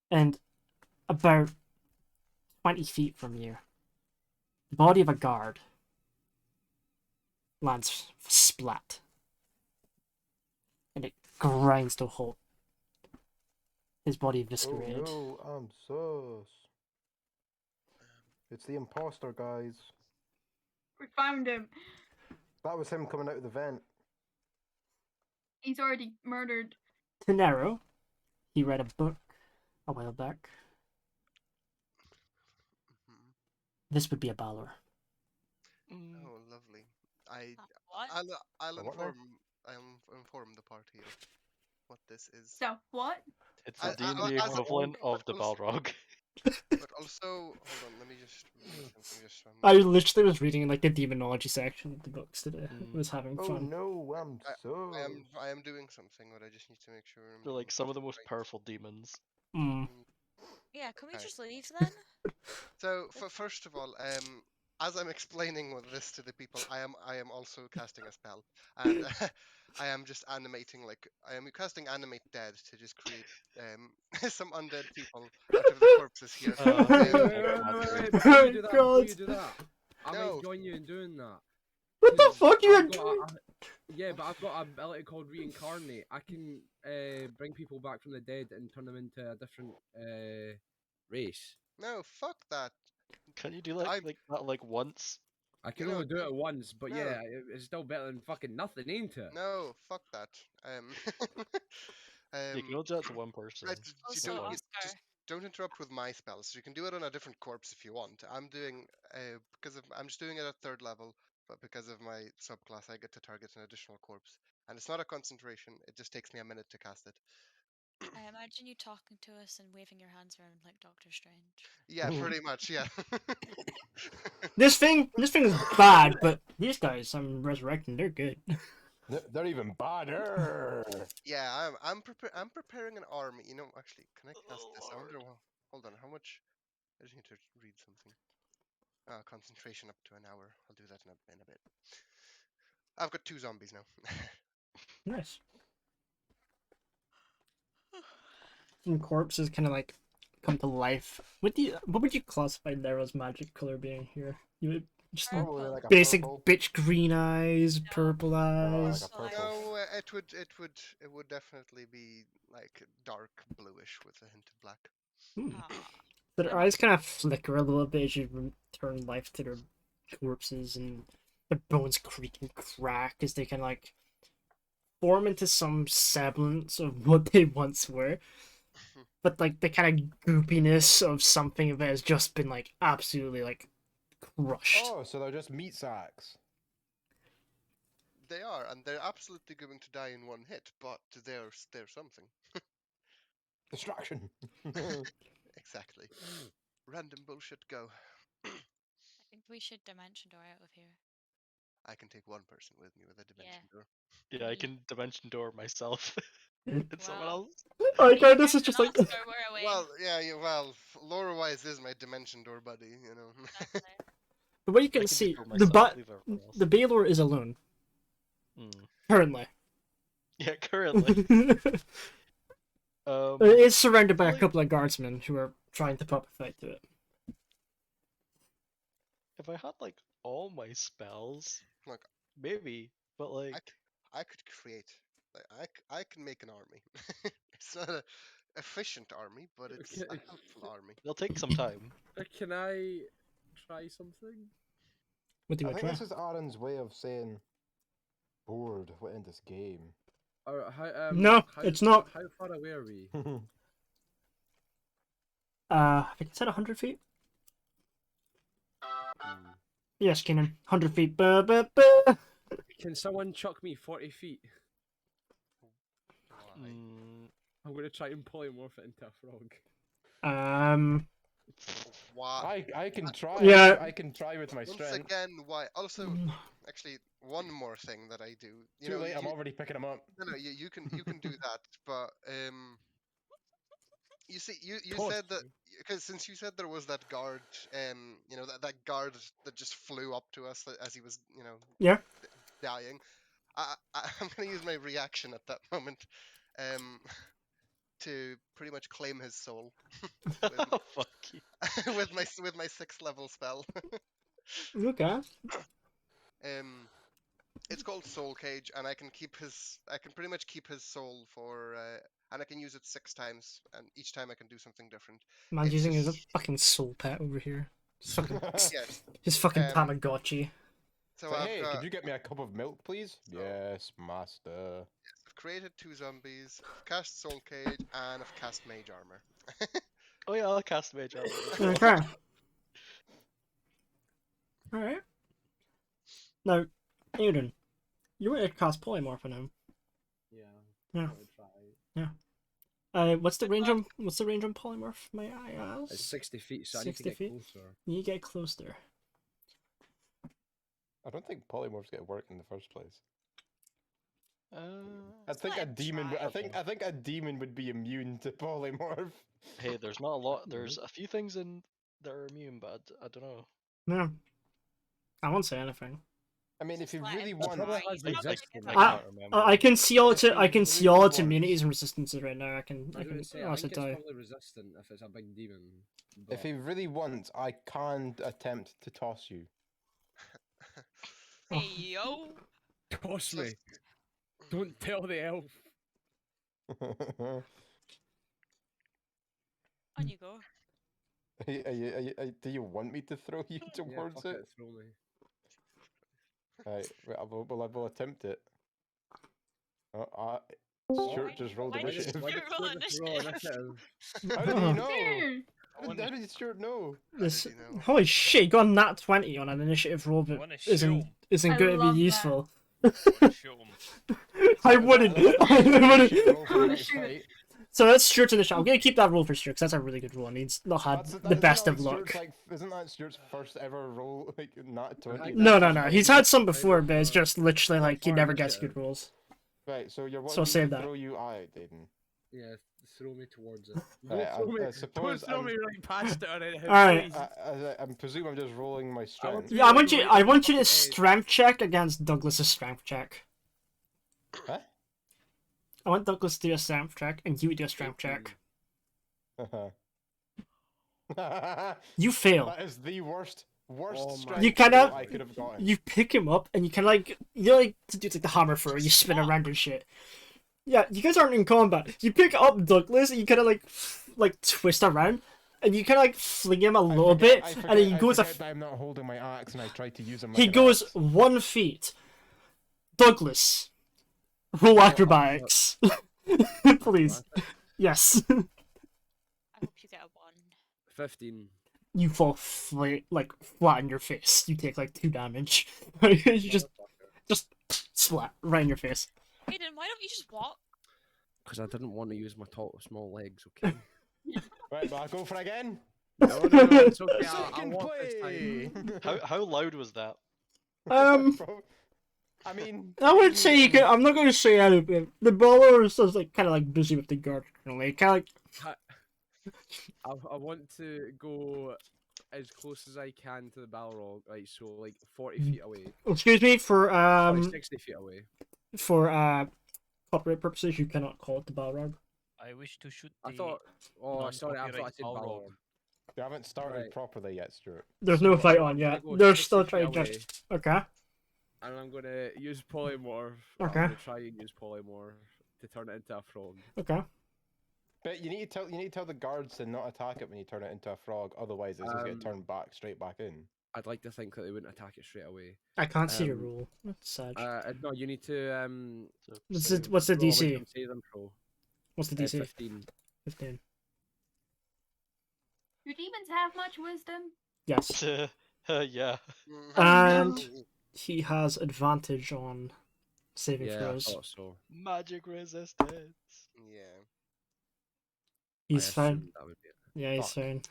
And about 20 feet from you, the body of a guard lands splat. grinds to a halt. His body Oh eviscerated. no, I'm sus. It's the imposter, guys. We found him. That was him coming out of the vent. He's already murdered. To Nero, he read a book a while back. Mhm. This would be a Balor. Mm. Oh, lovely. I What? I'll A what now? inform the party of what this is. So what? It's I- the I- D&D as a- equivalent of the but also- Balrog. But also, hold on, let me just read something just so I literally was reading like the demonology section of the books today. Mm. Was having Oh fun. no, I'm sus. I am doing something, but I just need to make sure. They're like some of the most right. powerful demons. Mm. Yeah, can we Okay. just leave then? So, first of all, as I'm explaining this to the people, I am also casting a spell, and I am just animating I am casting animate dead to just create some undead people out of the corpses here. Wait, Oh wait, my wait, God, wait, dude. before Oh you do that, God. I No. might join you in doing that. What the 'cause fuck you I've are got doing? yeah, but I've got an ability called reincarnate. I can bring people back from the dead and turn them into a different race. No, fuck that. Can you do I'm- that once? I can No, only do it once, but no. yeah, it's still better than fucking nothing, ain't it? No, fuck that. You can only do that to one person. Right, That's Also, fine. Oscar. just don't interrupt with my spells. You can do it on a different corpse if you want. I'm doing I'm just doing it at 3rd level, but because of my subclass, I get to target an additional corpse, and it's not a concentration. It just takes me a minute to cast it. I imagine you talking to us and waving your hands around like Doctor Strange. Yeah, pretty much. Yeah. This thing is bad, but these guys I'm resurrecting, they're good. They're even badder. Yeah, I'm preparing an army. You know, actually, can I cast this? I wonder. Hold on, how much? I just need to read something. Concentration up to an hour. I'll do that in a bit. I've got 2 zombies now. Nice. Some corpses kind of like come to life. What would you classify Nero's magic color being here? You would just Probably like a basic purple. bitch green eyes, No. purple Oh, eyes. like a Like- purple. No, it would definitely be like dark bluish with a hint of black. Hmm. Aw. Their eyes kind of flicker a little bit as you return life to their corpses, and their bones creak and crack as they kind of like form into some semblance of what they once were. But like the kind of goopiness of something of it has just been like absolutely like crushed. Oh, so they're just meat sacks. They are, and they're absolutely going to die in one hit, but they're something. Distraction. Exactly. Random bullshit go. I think we should dimension door out of here. I can take one person with me with a dimension door. Yeah, I Me. can dimension door myself and someone Wow. else. I Me, know this is Klemund, just and like Oscar were away. Well, well, lore-wise is my dimension door buddy, you know. Exactly. the way you I can can just see go the myself, leave everyone else. the Baylor is alone Mm. currently. Yeah, currently. It Um, is surrounded by a like- couple of guardsmen who are trying to pop a fight to it. if I had all my spells, Look, maybe, but I could create, I can make an army. It's not an efficient army, but it's a Okay. helpful army. it'll take some time. Can I try something? What do I I think try? this is Aaron's way of saying bored. What in this game? Or No, it's not. How far away are we? I think it said 100 feet. Yes, Keenan, 100 feet. Buh, buh, buh. Can someone chuck me 40 feet? Why? Mm, I'm gonna try and polymorph it into a frog. Why? I can try. Yeah. I can try with my Once strength. again, why? Also, actually, one more thing that I do. You Too know, late. I'm you, already picking him up. no, you can do that, but you see, you Toss said that me. because since you said there was that guard, you know that guard that just flew up to us as he was, you know, Yeah. dying. I'm gonna use my reaction at that moment, to pretty much claim his soul fuck you. with my 6th level spell. Okay. It's called Soul Cage, and I can pretty much keep his soul for, and I can use it 6 times, and each time I can do something different. Man's It's using his just- fucking soul pet over here. Just fucking, Yes. his fucking Um, Tamagotchi. So It's like, I've hey, got, could you get me a cup of milk, please? So- Yes, master. I've created 2 zombies, I've cast Soul Cage, and I've cast Mage Armor. Oh yeah, I'll cast Mage Armor. Okay. Alright. Now, Aiden, you were to cast Polymorph on him. Yeah. Yeah. I would try. What's the range on Polymorph? May I ask? It's 60 feet, so I need to 60 get feet? closer. You get closer. I don't think polymorphs get work in the first place. I Uh, think let a him demon. try. I think a demon would be immune to polymorph. hey, there's not a lot. There's a few things in that are immune, but I don't know. No. I won't say anything. I mean, if Just you let really him want, probably try. has He's not gonna resistance. give I up. can't remember. I can see all its If I you can see really all its want- immunities and resistances right now. I can I was gonna say, I honestly think tell it's you. probably resistant if it's a big demon. if he really wants, I can attempt to toss you. Oh. Hey yo. Toss me. Don't tell the elf. On you go. Do you want me to throw you Yeah, towards fuck it? it, throw me. Right, well, I will attempt it. Stuart just rolled Why did initiative. Stuart roll Roll initiative? How did he know? Weird. How did Stuart know? This, did you know? holy shit! You got a nat 20 on an initiative roll, but Wanna shoot isn't 'em. isn't I going to love be that. useful. Wanna shoot 'em. I wouldn't. I wouldn't. Roll for the Wanna next shoot it. fight. So that's Stuart's initiative. I'm gonna keep that roll for Stuart 'cause that's a really good roll. And he's not had That's- the isn't best that of like luck. Stuart's, isn't that Stuart's first ever roll, like, nat 20? No. He's had some before, but it's just literally like he never gets good rolls. Right, so you're So wanting save me to that. throw you out, Aiden. Yeah, throw me towards it. Right, Don't throw me, I suppose don't throw I'm, me right past it or anything, Alright. please. I presume I'm just rolling my strength. to- Yeah, I want you. Right I on want you the to fucking edge. strength check against Douglas's strength check. Huh? I want Douglas to do a strength check, and you do a strength check. You fail. That is the worst Oh my strength You kinda- roll I could have gotten. You pick him up, and you kind of like to do like the hammer throw. You spin around and shit. Yeah, you guys aren't in combat. You pick up Douglas, and you kind of like twist around, and you kind of like fling him a little bit, and then he goes that I'm not holding my axe and I tried to use him. he like an goes axe. 1 feet. Douglas, roll acrobatics, please. Yes. I hope you get a 1. 15. You fall flat on your face. You take like 2 damage. You just splat right in your face. Aiden, why don't you just walk? Because I didn't want to use my small legs, okay? Right, but I'll go for it again. no, it's okay. I'll Second walk this time. play. How loud was that? I mean, I would say you could. I'm not going to say anything. The bowler is like kind of like busy with the guard. Like kind of like I want to go as close as I can to the Balrog, right? So like 40 feet away. excuse me for 60 feet away. copyright purposes. You cannot call it the Balrog. I wish to shoot the I thought. Oh, sorry, I thought I said non-copyright Balrog. we haven't started Right. properly yet, Stuart. There's no So fight I'm on gonna yet. go They're 60 still feet trying away, to. Okay. And I'm gonna use polymorph. Okay. I'm gonna try and use polymorph to turn it into a frog. Okay. But you need to tell the guards to not attack it when you turn it into a frog. Otherwise, it's just gonna turn straight back in. I'd like to think that they wouldn't attack it straight away. I can't see your Um, rule. That's sad. No, you need to So, What's the roll a DC? wisdom saving throw. What's the DC? 15. 15. Do demons have much wisdom? Yes. yeah. And he has advantage on saving Yeah, I throws. thought so. Magic resistance. Yeah. He's I fine. assumed that would be it. Yeah, he's Fuck. fine.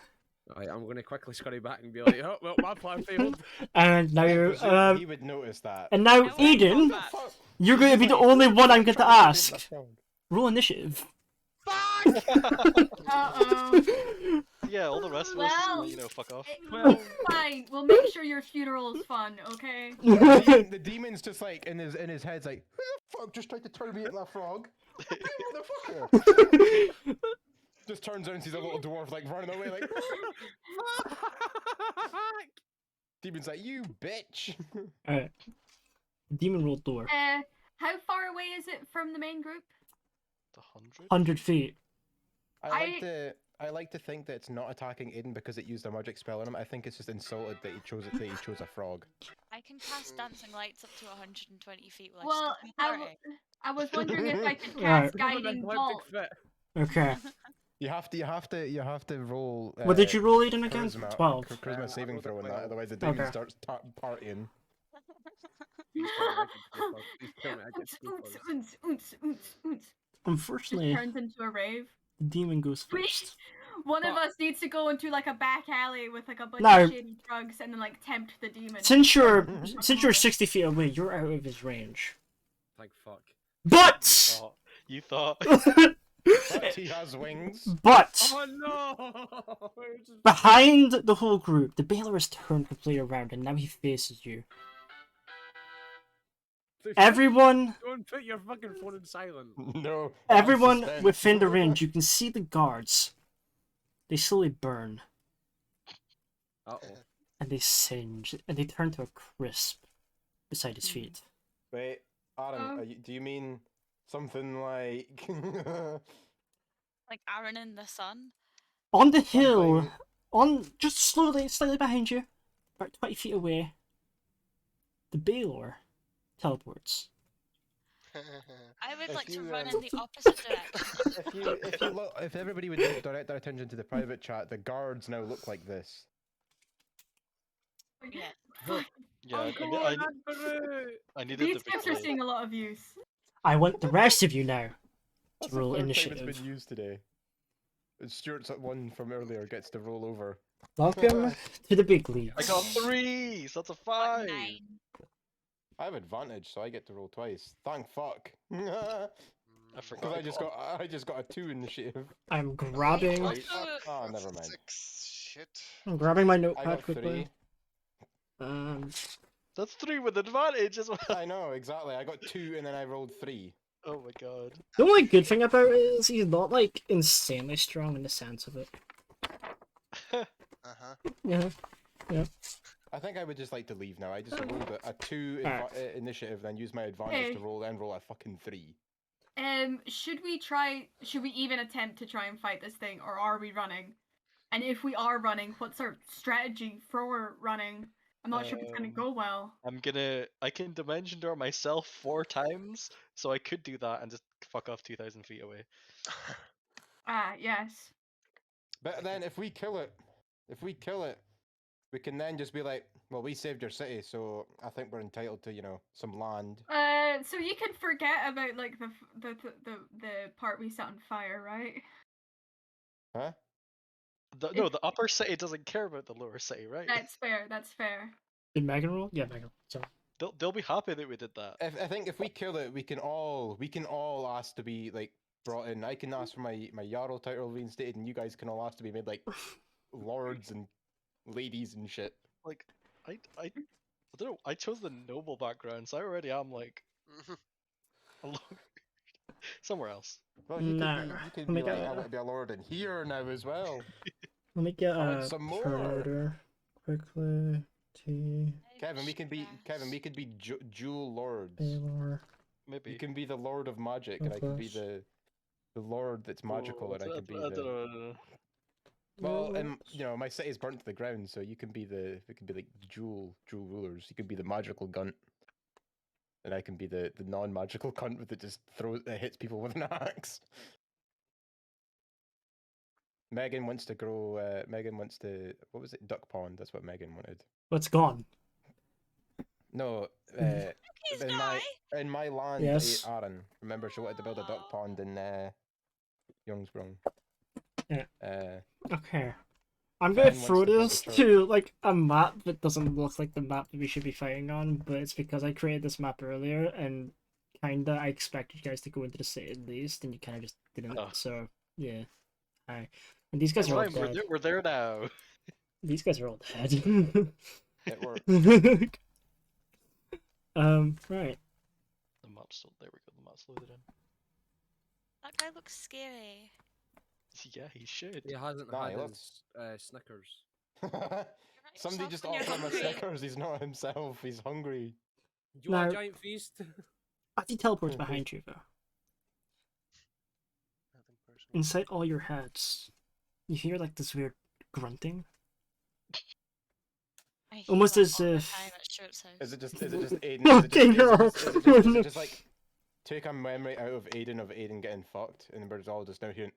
Right, I'm gonna quickly scurry back and be like, oh well, my plan failed. And now I you're presume he would notice that. and now I won't Eden, come back. you're going to be the only one I'm going to ask. Roll initiative. Uh-oh. Yeah, all the rest of us, Well, fuck off. It's fine. We'll make sure your funeral is fun, okay? The demon's just like in his head's like, who the fuck just tried to turn me into a frog? You motherfucker! Just turns out and sees a little dwarf like running away like. Demon's like, you bitch. Alright. Demon rolled door. How far away is it from the main group? The 100? 100 feet. I like to think that it's not attacking Aiden because it used a magic spell on him. I think it's just insulted that he chose a frog. I can cast dancing lights up to 120 feet. Will Well, I still be 30? I was wondering if I could Right. cast guiding bolt. Okay. You have to roll. What did you roll, Aiden, again? Charisma, 12. Charisma I saving rolled a throw in that, 12. otherwise the demon Okay. starts partying. Unfortunately, Just turns into a rave. the demon goes We- first. One of us needs to go into like a back alley with like a bunch No. of shady drugs and then like tempt the demon. Since you're 60 feet away, you're out of his range. Like fuck. But You thought. But he has wings. but Oh no! behind the whole group, the Baylor has turned completely around and now he faces you. Everyone, Don't put your fucking phone in silent. No. everyone suspense. within the range, you can see the guards. They slowly burn Uh oh. and they singe and they turn to a crisp beside his feet. Wait, Aaron, do you mean something like? Like Aaron in the sun. On the hill, Something- just slowly, slightly behind you, about 20 feet away, the Baylor teleports. I would If like to you, run um, in the opposite direction. if everybody would direct their attention to the private chat, the guards now look like this. Yeah. Yeah, Come I, on, I, Andrew! I needed These the tips big are roll. seeing a lot of use. I want the rest of you now That's to roll the third time initiative. it's been used today. And Stuart's one from earlier gets to roll over. Welcome to the big leagues. I got 3, so that's a 5. 9. I have advantage, so I get to roll twice. Thank fuck. I Because forgot. I just got a 2 initiative. I'm grabbing. Right. Oh, never mind. 6. Shit. I'm grabbing my I notepad got quickly. 3. That's 3 with advantage as well. I know, exactly. I got 2 and then I rolled 3. Oh my god. The only good thing about it is he's not like insanely strong in the sense of it. Uh-huh. Yeah. I think I would just like to leave now. I just rolled a 2 Alright. initiative, then used my advantage to Hey. roll a fucking 3. Should we even attempt to try and fight this thing, or are we running? And if we are running, what's our strategy for running? I'm not sure if it's gonna go well. I can dimension door myself 4 times, so I could do that and just fuck off 2,000 feet away. Ah, yes. But then if we kill it, we can then just be like, well, we saved your city, so I think we're entitled to, some land. So you can forget about like the part we set on fire, right? Huh? No, the upper city doesn't care about the lower city, right? That's fair. That's fair. Did Megan roll? Yeah, Megan. So They'll be happy that we did that. I think if we kill it, we can all ask to be like brought in. I can ask for my Jarl title reinstated, and you guys can all ask to be made like lords and ladies and shit. Like, I don't know. I chose the noble background, so I already am like a somewhere else. Well, you No. could Let me be like, get I want to be a lord in here now as well. let me get I want a some more. turn order quickly. T Kevin, we could be dual lords. Baylor. Maybe. You can be the lord of magic, and I can be Plus. the lord that's magical, and I can be I the. don't know. Well, my city's burnt to the ground, so we can be like dual rulers. You can be the magical gunt, and I can be the non-magical cunt that just hits people with an axe. Megan wants to grow. What was it? Duck pond. That's what Megan wanted. What's gone? No, Please die. in my land, Yes. Aaron. Remember, she wanted to build a duck pond in Youngsprung. Yeah. Okay. I'm gonna Ben throw wants to build a this church. to like a map that doesn't look like the map that we should be fighting on, but it's because I created this map earlier and kinda I expected you guys to go into the city at least, and you kinda just didn't. Oh. So yeah. Hi. And these guys It's are all fine, dead. we're there now. These guys are all dead. It worked. Right. The map's still there. We go. The map's loaded in. That guy looks scary. Yeah, he should. He hasn't Nah, had he his Snickers. Somebody yourself just when you're offered him a hungry. Snickers. He's not himself. He's hungry. Do you want No. a giant feast? As he teleports behind you, though, Nothing personal. inside all your heads, you hear like this weird grunting. I hear Almost that as all the if- time at Stuart's house. Is it just Aiden? Okay, Is no. it just like take a memory out of Aiden getting fucked, and we're all just now hearing.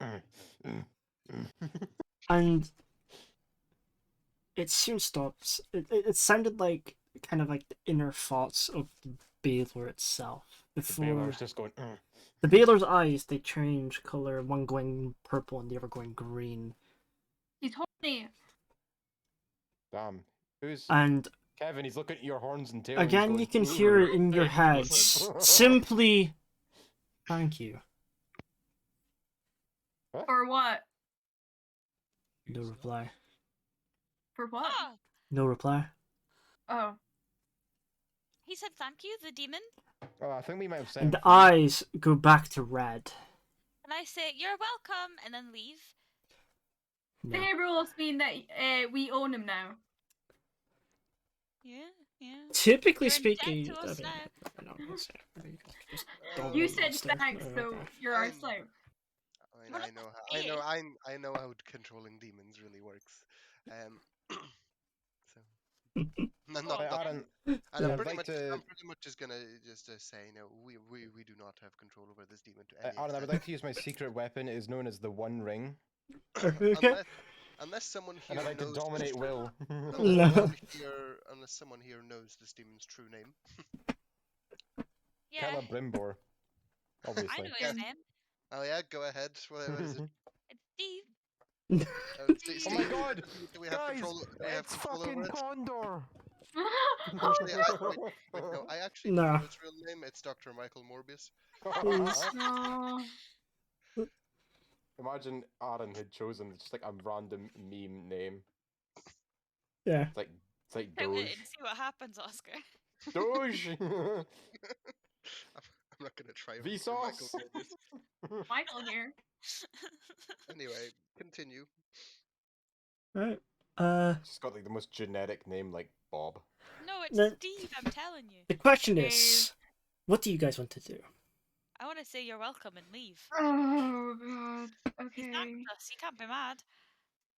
And it soon stops. It sounded like kind of like the inner thoughts of the Baylor itself. The Before Baylor's just going. the Baylor's eyes, they change color, one going purple and the other going green. He's horny. Damn. Who's And Kevin? He's looking at your horns and tail. and he's again, going, you can "Ooh." hear it in your Hey, heads. listen. Simply, thank you. For what? No reply. For what? Ah, No reply. Oh. he said thank you, the demon. Oh, I think we might have said. And the eyes go back to red. And I say, you're welcome, and then leave. No. The rules mean that we own him now. Yeah, yeah. Typically You're in debt speaking, to us now. I know, that's it. Just don't You know said that stuff. thanks, so Okay. you're our I'm- slave. We're I not know the how same. I know how controlling demons really works. So I'm not, Hey, not- Aaron, and Yeah. I'm pretty I'd much just gonna say no. We do not have control over this demon to any Aaron, I would extent. like to use my secret weapon. It is known as the One Ring, Okay. unless someone here and I'd like to knows dominate Will. No. unless someone here knows this demon's true name. Yeah, Killer Brimbor, I obviously. know his name. Oh yeah, go ahead. What is it? It's Steve. Oh my God, Do we have guys, control? Do we have it's control fucking over it? Condor. Actually, wait, no. I actually No. know its real name. It's Dr. Michael Morbius. No. Imagine Aaron had chosen just like a random meme name. Yeah. It's like Count it Doge. and see what happens, Oscar. Doge. I'm not gonna try. for Vsauce. Michael Morbius. Michael here. Anyway, continue. Right. She's got like the most generic name, like Bob. No, it's No. Steve, I'm telling you. The question is, what do you guys want to do? I want to say you're welcome and leave. Oh god. He Okay. thanked us, he can't be mad.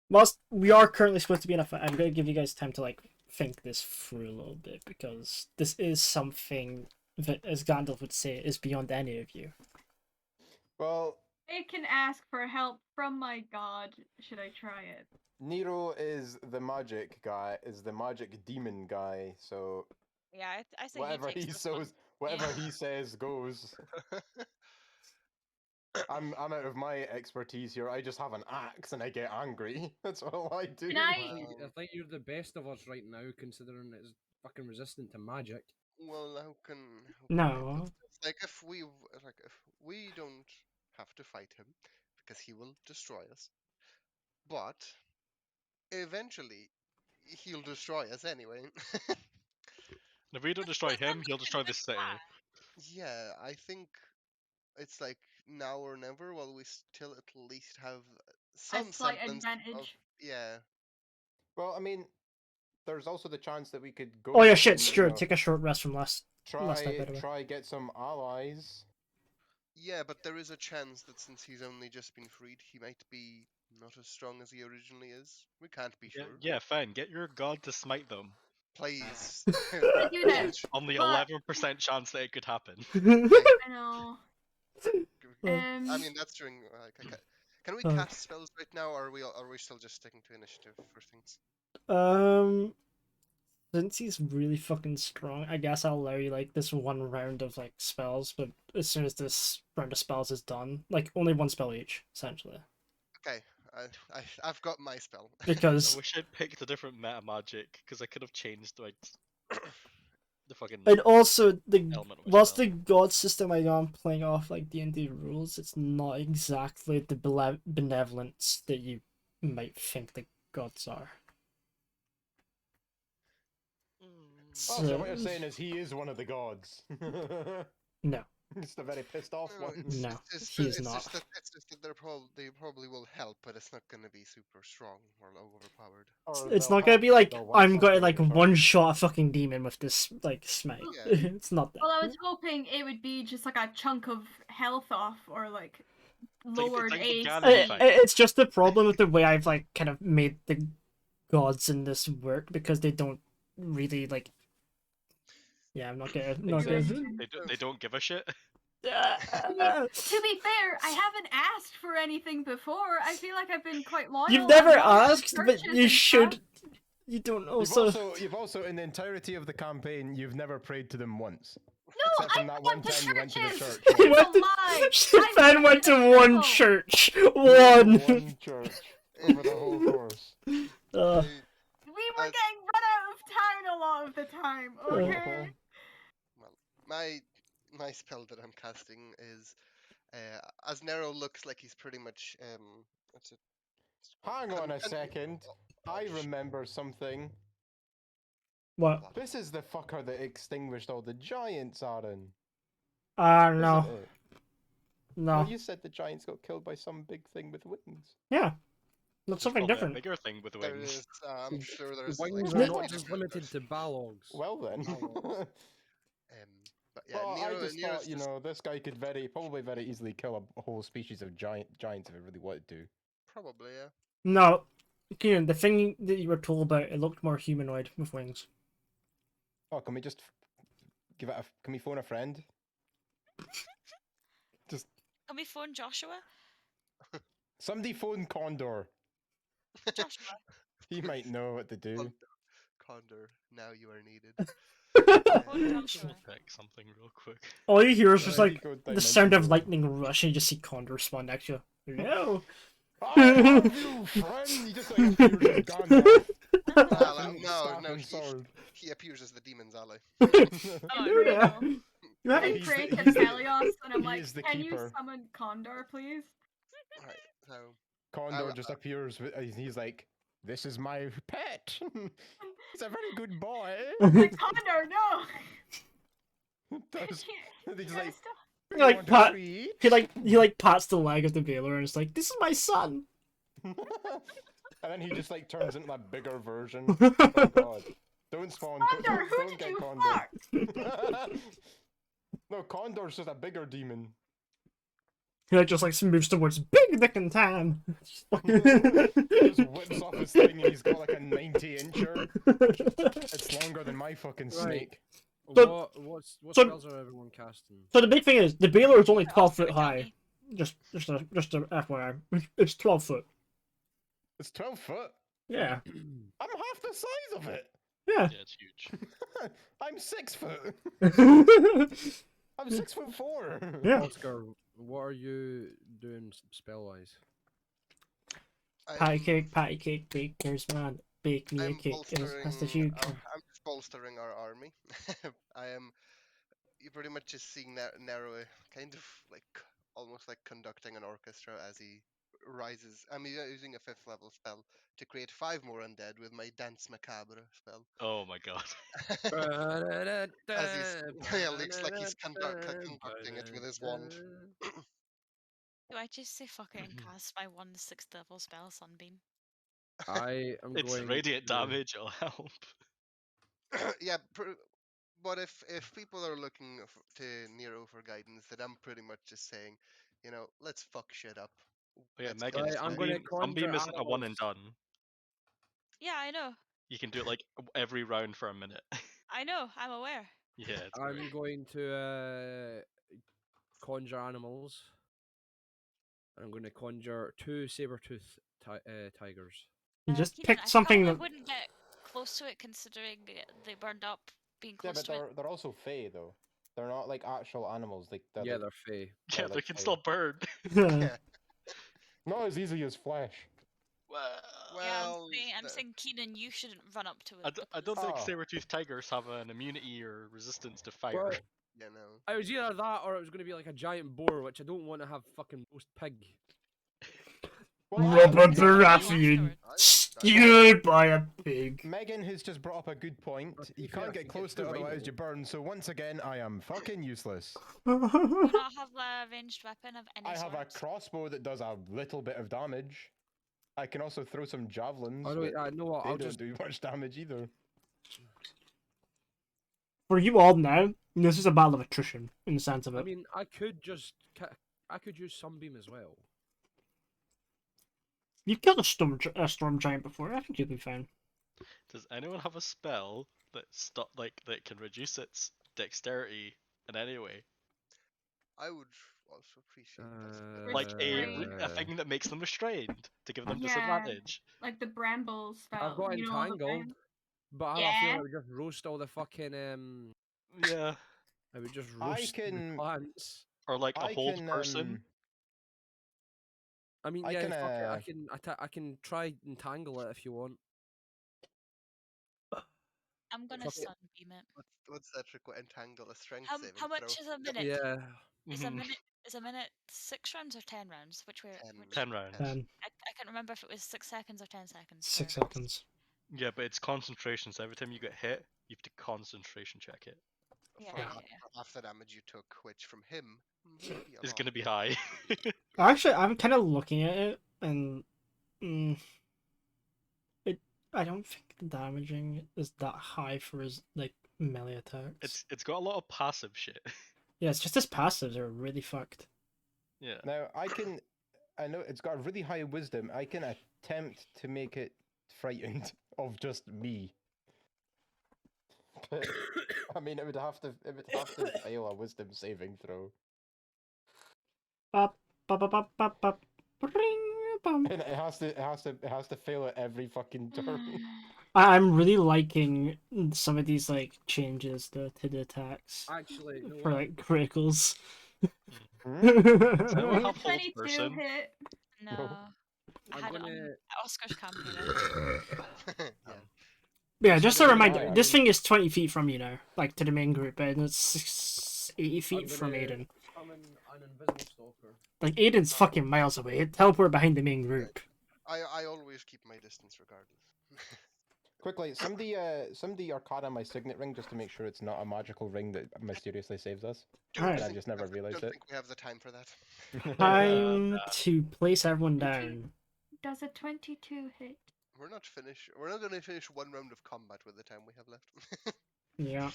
Whilst we are currently supposed to be in a fight, I'm going to give you guys time to like think this through a little bit because this is something that, as Gandalf would say, is beyond any of you. Well, I can ask for help from my god. Should I try it? Nero is the magic guy, is the magic demon guy. So Yeah, I say whatever he he takes this one. says, whatever Yeah. he says goes. I'm out of my expertise here. I just have an axe and I get angry. That's all I do. Can I think you're the best of us right now, considering it's fucking resistant to magic. Well, how can No. it's like if we don't have to fight him because he will destroy us, but eventually he'll destroy us anyway. And if we don't destroy him, he'll destroy this city. Yeah, I think it's like now or never. While we still at least have some A slight semblance of advantage. yeah. Well, I mean, there's also the chance that we could go. Oh yeah, and, shit, you sure. know, Take a short rest from last night, try by the way. try get some allies. Yeah, but there is a chance that since he's only just been freed, he might be not as strong as he originally is. We can't be Yeah, sure. yeah, fine. Get your god to smite them. Please. I do that. On the But- 11% chance that it could happen. I know. I mean, that's during. Can we Oh. cast spells right now, or are we still just sticking to initiative for things? Since he's really fucking strong, I guess I'll allow you like this one round of like spells, but as soon as this round of spells is done, like only one spell each, essentially. Okay, I've got my spell. I Because wish I'd picked a different meta magic, because I could have changed like the fucking and also the element of my whilst spell. the god system I am playing off like D&D rules, it's not exactly the benevolence that you might think the gods are. Oh, so what you're saying is he is one of the gods. No. Just a very pissed off No, one. No, just he's it's not. Just that, it's just that they probably will help, but it's not gonna be super strong or overpowered. Or It's they'll not gonna help, be but like they'll one I'm going to shot like you, sure. one shot a fucking demon with this like smite. Yeah. It's not that. Well, I was hoping it would be just like a chunk of health off, or like lowered like AC. uncanny thing. It's just the problem with the way I've like kind of made the gods in this work because they don't really like. Yeah, I'm not gonna. Not Exist. gonna. They don't give a shit. To be fair, I haven't asked for anything before. I feel like I've been quite loyal. You've never I've gone to asked, but churches you and should. stuff. You don't You've also in the entirety of the campaign, you've never prayed to them once. No, Except from I've that gone one to time you went to the churches. church. It's He a went to- lie. Ben went to one church. One. One church over the whole course. Uh, We were getting run out of town a lot of the time. Okay. Well, my spell that I'm casting is, as Nero looks like he's pretty much what's it? Hang on a Con- second. I remember something. what? This is the fucker that extinguished all the giants, Aaron. No. Isn't it? No. Well, you said the giants got killed by some big thing with wings. Yeah. That's There's something probably a different. bigger thing with There wings. is, I'm sure there's Wings like are not just limited to Ballogs. Well then. But yeah, Well, Nero, I just Nero's thought, you know, this guy could probably very easily kill a whole species of giants if it really wanted to. probably yeah. No. Kieran, the thing that you were told about, it looked more humanoid with wings. Oh, can we just give it can we phone a friend? Just Can we phone Joshua? somebody phone Condor. Joshua. He might know what to do. Condor, now you are needed. Phone Joshua. Check something real quick. All you hear is just Yeah, like he goes the sound of dimensional. lightning rush, and you just see Condor spawn next to you. Hello. I love you, friend. He just like appears as Gandalf. No, Sword. he appears as the demon's ally. Oh, Hello there. no. You have I He's the- pray to he's the- Helios, and I'm he like, is the can you keeper. summon Condor, please? Right, so Condor I- just appears. He's like, "This is my pet. He's a very good boy." Like, Condor, no! Does- You He's gotta like, stop. "You like, want a pat- treat?" he like pats the leg of the Baylor and is like, "This is my son." And then he just like turns into that bigger version. Oh god. Don't spawn. Condor, who don't did get you Condor. fuck? No, Condor's just a bigger demon. He like just like moves towards Big Dick and Tam. He just whips off his thing and he's got like a 90-incher. It's longer than my fucking snake. So- What so- spells are everyone casting? So the big thing is the Baylor is only Off 12 to the foot high. county. Just a FYI. It's 12 foot. It's 12 foot. Yeah. I'm half the size of it. Yeah. Yeah, it's huge. I'm 6 foot. I'm 6'4". Yeah. Oskar, what are you doing spell-wise? Patty cake, bakers, man. Bake me a I'm cake as fast as you can. I'm just bolstering our army. I am. You pretty much just seeing Nero kind of like almost like conducting an orchestra as he rises. I'm using a 5th level spell to create 5 more undead with my Dance Macabre spell. Oh my god. As he's looks like he's conducting it with his wand. Do I just say fuck it and cast my 6th level spell, Sunbeam? I am It's going radiant to- damage, it'll help. Yeah, but if people are looking to Nero for guidance, then I'm pretty much just saying, you know, let's fuck shit up. Oh, yeah, Let's Megan, Right, I'm gonna Sunbeam conjure isn't a one and animals. done. Yeah, I know. You can do it like every round for a minute. I know. I'm aware. Yeah, it's I'm great. going to conjure animals. I'm going to conjure 2 saber-tooth tigers. You just Keenan, picked I something probably that. wouldn't get close to it considering they burned up being Yeah, close but to it. they're also fey though. They're not like actual animals. Like they're Yeah, like, they're fey. Yeah, they're they like can fey. still burn. Yeah. Not as easy as flesh. Well, Yeah, Well, I'm saying, Keenan, you shouldn't run up to it. I don't think Oh. saber-toothed tigers have an immunity or resistance to fire. Well, you know. I was either that or it was going to be like a giant boar, which I don't want to have fucking roast pig. Well, Robert Afterwards. Baratheon. Afterwards. You'd buy a pig. Megan has just brought up a good point. Well, to You be fair, can't I get could close get to it, two otherwise rifles. you burn. So once again, I am fucking useless. Do you not have a ranged weapon of any I sort? have a crossbow that does a little bit of damage. I can also throw some javelins, Oh, no, but I know what. they I'll don't just. do much damage either. For you all now, this is a battle of attrition in the sense of I it. mean, I could just. I could use sunbeam as well. You've killed a storm giant before. I think you'll be fine. Does anyone have a spell that that can reduce its dexterity in any way? I would also appreciate that. Like Restrain. a thing that makes them restrained to give them Yeah. disadvantage. Like the bramble spell. I've got you know, all the entangled, bram- but I have a feeling I would just roast all the fucking Yeah. I would just I roast the can- plants. Or like a I hold can, person. I mean, I yeah, can, fuck it. I can try entangle it if you want. I'm gonna Fuck it. sunbeam it. What's that require? Entangle a strength How saving much throw? is a minute? Yeah. Is a Mhm. minute 6 rounds or 10 rounds? Which way? 10 rounds. I can't remember if it was 6 seconds or 10 seconds. 6 for- seconds. Yeah, but it's concentration, so every time you get hit, you have to concentration check it. Yeah, For yeah, half, yeah. for half the damage you took, which from him would be a It's lot. gonna be high. Actually, I'm kind of looking at it, and I don't think the damaging is that high for his like melee attacks. It's got a lot of passive shit. Yeah, it's just his passives are really fucked. Yeah. Now I know it's got a really high wisdom. I can attempt to make it frightened of just me. But, I mean, it would have to fail a wisdom saving throw, Bop, bop, bop, bop, bop, bop. Bring, bum. and it has to fail at every fucking turn. I'm really liking some of these like changes to the attacks Actually, no for what? like criticals. Does anyone Is have a hold 22 person? hit? No. I I'm had it gonna. on Oscar's campaign. Yeah. Yeah, just a Somebody reminder, die, I this mean- thing is 20 feet from you now, like to the main group, and it's 80 feet I'm from gonna Aiden. summon an invisible stalker. Like, Aiden's fucking miles away. Teleport behind the main group. I always keep my distance regardless. Quickly, somebody arcana my signet ring just to make sure it's not a magical ring that mysteriously saves us. Alright. And I just never realized don't it. think we have the time for that. Time to place everyone down. Does a 22 hit? We're not finished. We're not going to finish one round of combat with the time we have left. Yeah.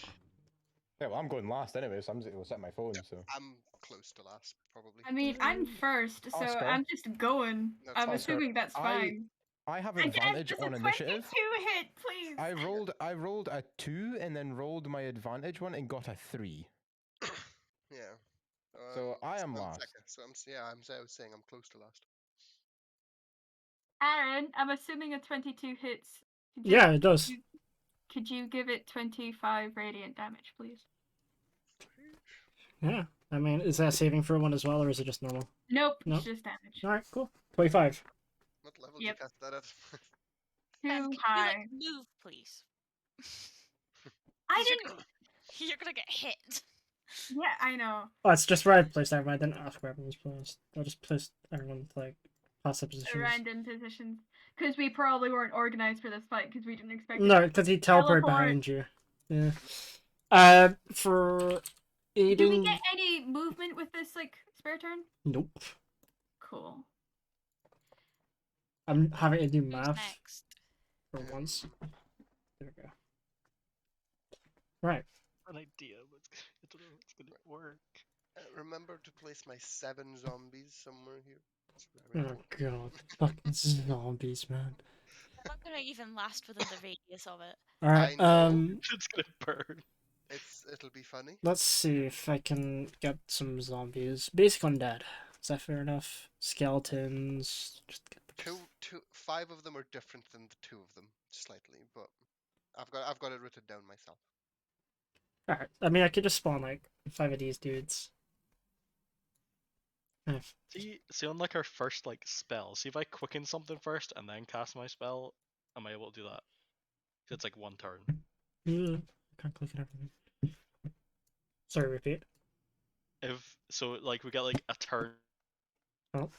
Yeah, well, I'm going last anyway, so I'm just gonna set my phone. So I'm close to last, probably. I mean, I'm first, so Oscar? I'm just going. That's I'm Oscar. assuming that's fine. I have Again, advantage does a on 22 initiative. hit, please? I rolled a 2 and then rolled my advantage one and got a 3. Yeah. So I am I'm last. second, so I was saying I'm close to last. Aaron, I'm assuming a 22 hits. Yeah, it does. Could you give it 25 radiant damage, please? Yeah. I mean, is that saving for one as well, or is it just normal? Nope, No? it's just damage. Alright, cool. 25. What level Yep. did you cast that at? Too Can you, high. like, move, please? I 'Cause didn't. You're gonna get hit. Yeah, I know. Oh, it's just where I placed everyone. I didn't ask where everyone was placed. I just placed everyone with, like, passive positions. Random positions. Because we probably weren't organized for this fight, because we didn't expect No, it. because he teleported Teleport. behind you. Yeah. For Aiden... Do we get any movement with this, like, spare turn? Nope. Cool. I'm having to do Who's math next? for once. There we go. Right. An idea, but I don't know if it's gonna work. Remember to place my 7 zombies somewhere here. It's very Oh important. god. Fucking zombies, man. I'm not gonna even last within the radius of it. Alright, I know. It's gonna burn. It'll be funny. let's see if I can get some zombies. Basic undead. Is that fair enough? Skeletons. Just get the... 5 of them are different than the 2 of them, slightly, but I've got it written down myself. Alright, I mean, I could just spawn, like, 5 of these dudes. See on like our first like spell. See if I quicken something first and then cast my spell. Am I able to do that? 'Cause it's like one turn. I can't click on everything. Sorry, repeat. If so, like we get like a turn Oh.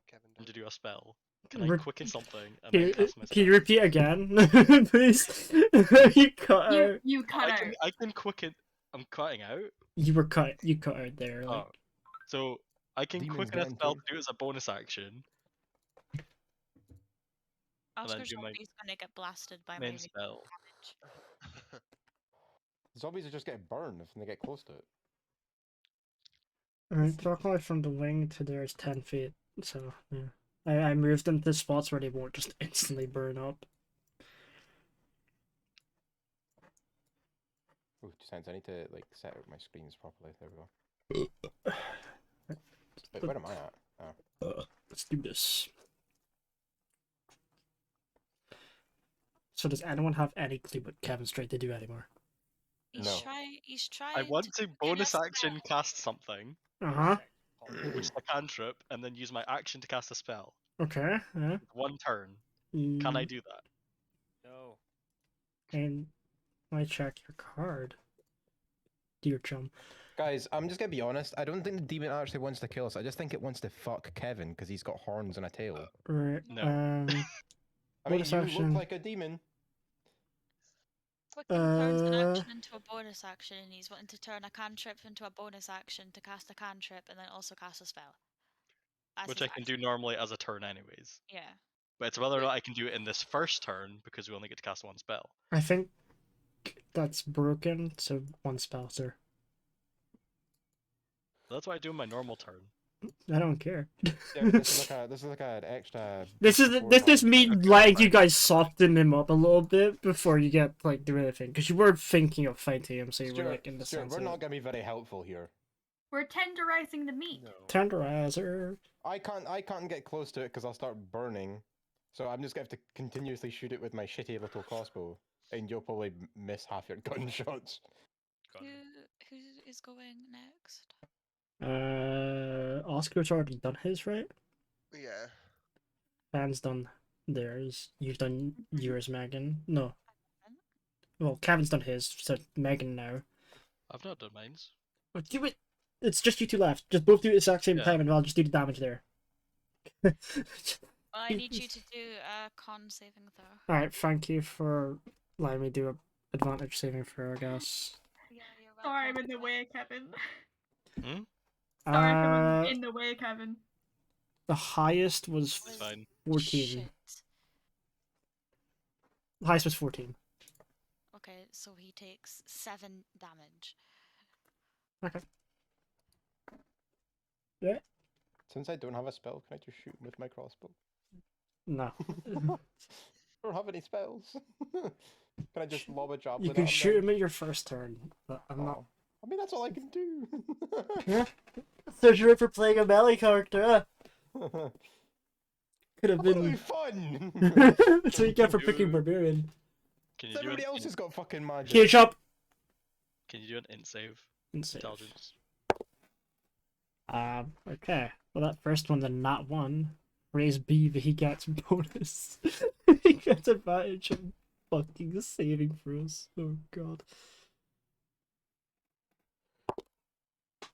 Kevin to did. do a spell. Can I Re- quicken something and Can then you, cast my can you spell? repeat again, please? You cut out. You cut out. I can quicken. I'm cutting out. You were cut. You cut out there. Like, Oh, so I can Demons quicken a getting spell too. to do it as a bonus action, and then Oscar's do my always gonna get blasted by my main spell. damage. Zombies will just get burned if they get close to it. Alright, clockwise from the wing to there is 10 feet. So yeah, I moved them to spots where they won't just instantly burn up. Oh, sounds. I need to like set out my screens properly. There we go. Wait, where am I at? Oh. Let's do this. So does anyone have any clue what Kevin's trying to do anymore? He's No. He's trying. I want to get bonus us action cast something, Uh-huh. which is a cantrip, and then use my action to cast a spell. Okay, yeah. One turn. Can I do that? No. And I check your card. Dear chum. Guys, I'm just gonna be honest. I don't think the demon actually wants to kill us. I just think it wants to fuck Kevin because he's got horns and a tail. Right. No. I mean, Bonus you action. look like a demon. Quicken turns an action into a bonus action, and he's wanting to turn a cantrip into a bonus action to cast a cantrip and then also cast a spell. As Which his I can do action. normally as a turn, anyways. Yeah. But it's whether or not I can do it in this first turn because we only get to cast one spell. I think that's broken, so one spell, sir. That's what I do in my normal turn. I don't care. Yeah, this is like an extra. This is me Okay, letting you fine. guys soften him up a little bit before you get like do anything, because you were thinking of fighting him, so you were like in the Stuart, sense we're of not gonna be very helpful here. We're tenderizing the meat. tenderizer. I can't get close to it because I'll start burning. So I'm just gonna have to continuously shoot it with my shitty little crossbow, and you'll probably miss half your gunshots. Who is going next? Oscar's already done his, right? Yeah. Van's done theirs. You've done yours, Megan. No. Well, Kevin's done his, so Megan now. I've not done mines. But do it. It's just you two left. Just both do it at the exact same Yeah. time, and I'll just do the damage there. Well, I need you to do a con saving throw. All right. Thank you for letting me do a advantage saving throw, I guess. Yeah, you're Sorry, I'm welcome. in the way, Kevin. Hmm? Sorry if I'm Uh, in the way, Kevin. the highest was It's fine. 14. Shit. The highest was 14. Okay, so he takes 7 damage. Okay. Yeah. Since I don't have a spell, can I just shoot with my crossbow? No. I don't have any spells. Can I just lob a javelin? You can at shoot them? him at your first turn, but I'm not. Oh. I mean, that's all I can do. Yeah. There's your for playing a melee character. Could have That'll be been. fun. That's what you get for picking You- barbarian. Can you do Everybody an else int- has got fucking magic. Cage up. Can you do an int save? Insane. Intelligence. Okay. Well, that first one, the nat 1, raise B, but he gets bonus. He gets advantage on fucking saving throws. Oh god.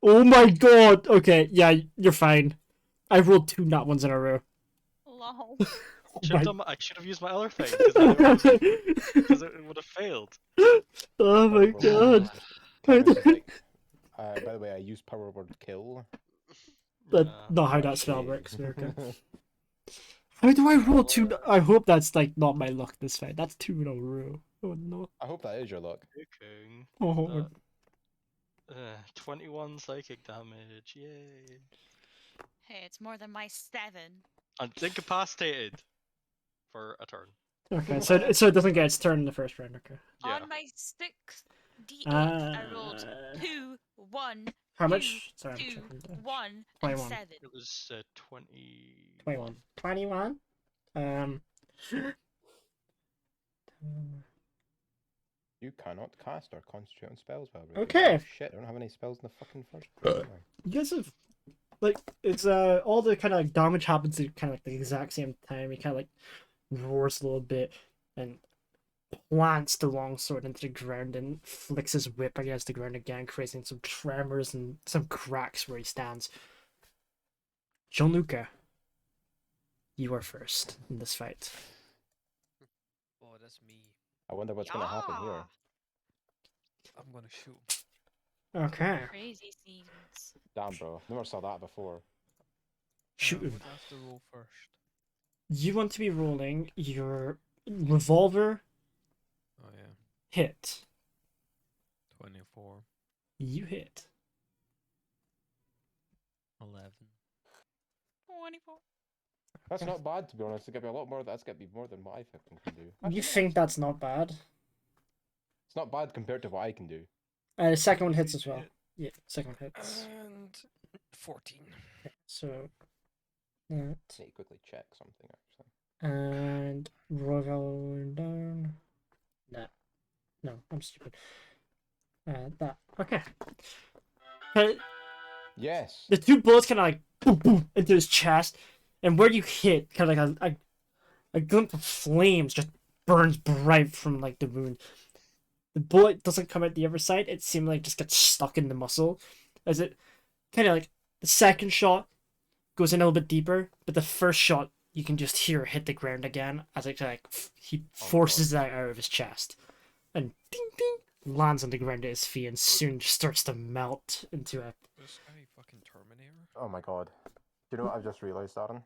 Oh my god! Okay, yeah, you're fine. I rolled 2 nat 1s in a row. Lol. I should have used my other thing because it would have failed. Oh my god. Kevin's just like, by the way, I used power word kill. That's Nah. not how that spell works, America. How do I roll 2? I hope that's like not my luck this fight. That's 2 in a row. Oh no. I hope that is your luck. Okay. Oh, 21 psychic damage. Yay. Hey, it's more than my 7. I'm incapacitated for a turn. okay. So it doesn't get its turn in the first round. Okay. Yeah. On my 6th d8, I rolled 2, 1, How Two, much? Sorry, I'm 2, checking that. 1, and 21. 7. It was 20. 21. 21? You cannot cast or concentrate on spells while Okay. Oh, shit, I don't have any spells in the fucking first place. You guys have like it's all the kind of like damage happens at kind of like the exact same time. He kind of like roars a little bit and plants the longsword into the ground and flicks his whip against the ground again, creating some tremors and some cracks where he stands. Gianluca, You are first in this fight. Oh, that's me. I wonder what's going to happen here. I'm gonna shoot. Okay. Crazy scenes. Damn, bro. Never saw that before. Shoot him. What do I have to roll first? You want to be rolling your revolver Oh yeah, hit. 24, You hit. 11. 24. That's not bad, to be honest. It's going to be a lot more. That's going to be more than what I fucking can do. You Actually, think that's not bad? it's not bad compared to what I can do. The second one hits Easy as well. hit. Yeah, second one hits. And 14. So that Need to quickly check something, actually. and rolling down. That. No, I'm stupid. That. Okay. Yes. The two bullets kind of like boom, boom into his chest, and where you hit, kind of like a glint of flames just burns bright from like the wound. The bullet doesn't come out the other side. It seems like it just gets stuck in the muscle, as it kind of like the second shot goes in a little bit deeper, but the first shot you can just hear it hit the ground again as it like he forces that out of his chest, and ding ding lands on the ground at his feet, and soon just starts to melt into a. This guy fucking Terminator. Oh my god. Do you know what I've just realised, Aaron?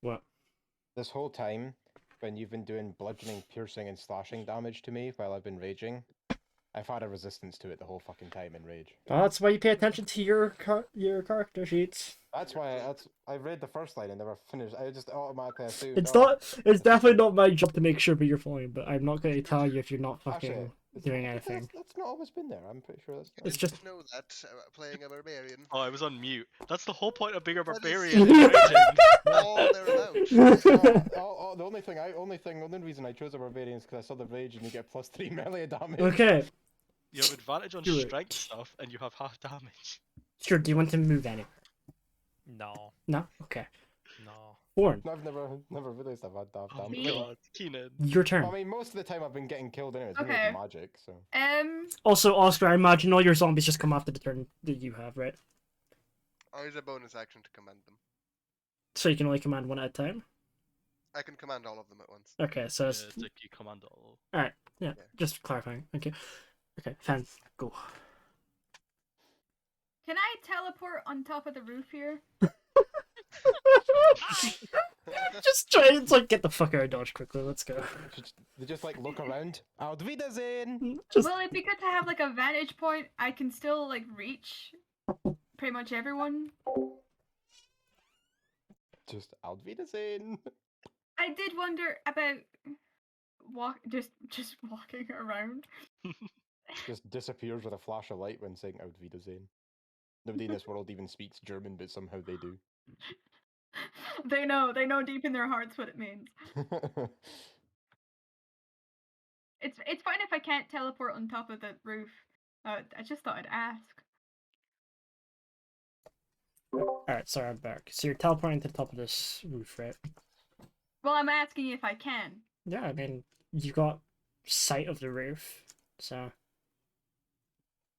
What? This whole time, when you've been doing bludgeoning, piercing, and slashing damage to me while I've been raging, I've had a resistance to it the whole fucking time in rage. Well, that's why you pay attention to your character sheets. That's why I read the first line and never finished. I just automatically assumed. It's oh, not. It's definitely not my job to make sure that you're following, but I'm not going to tell you if you're not fucking Actually, doing anything. That's not always been there. I'm pretty sure that's. You It's didn't just- know that playing a barbarian. Oh, I was on mute. That's the whole point of being a That is- barbarian. is raging. All thereabouts. The only reason I chose a barbarian is because I saw the rage and you get +3 melee damage. Okay, You have advantage on Do it. strength stuff, and you have half damage. sure. Do you want to move anywhere? No, No. Okay. no. Thorn, I've never realized I've had that Oh damage. my god, Keenan. your turn. I mean, most of the time I've been getting killed anyway. It's Okay. with magic, so. Also, Oscar, I imagine all your zombies just come after the turn that you have, right? Or is a bonus action to command them? So you can only command one at a time. I can command all of them at once. Okay, so Yeah, it's it's like you command all. alright. Yeah, Yeah. just clarifying. Okay. Okay, fan, go. Can I teleport on top of the roof here? Just try and like get the fuck out of Dodge quickly. Let's go. They just like look around. Auf Wiedersehen! Just Well, it'd be good to have like a vantage point. I can still like reach pretty much everyone. Just Auf Wiedersehen! I did wonder about just walking around. Just disappears with a flash of light when saying Auf Wiedersehen. Nobody in this world even speaks German, but somehow they do. They know deep in their hearts what it means. It's fine if I can't teleport on top of the roof. I just thought I'd ask. alright. Sorry, I'm back. So you're teleporting to the top of this roof, right? Well, I'm asking if I can. Yeah, I mean, you got sight of the roof, so.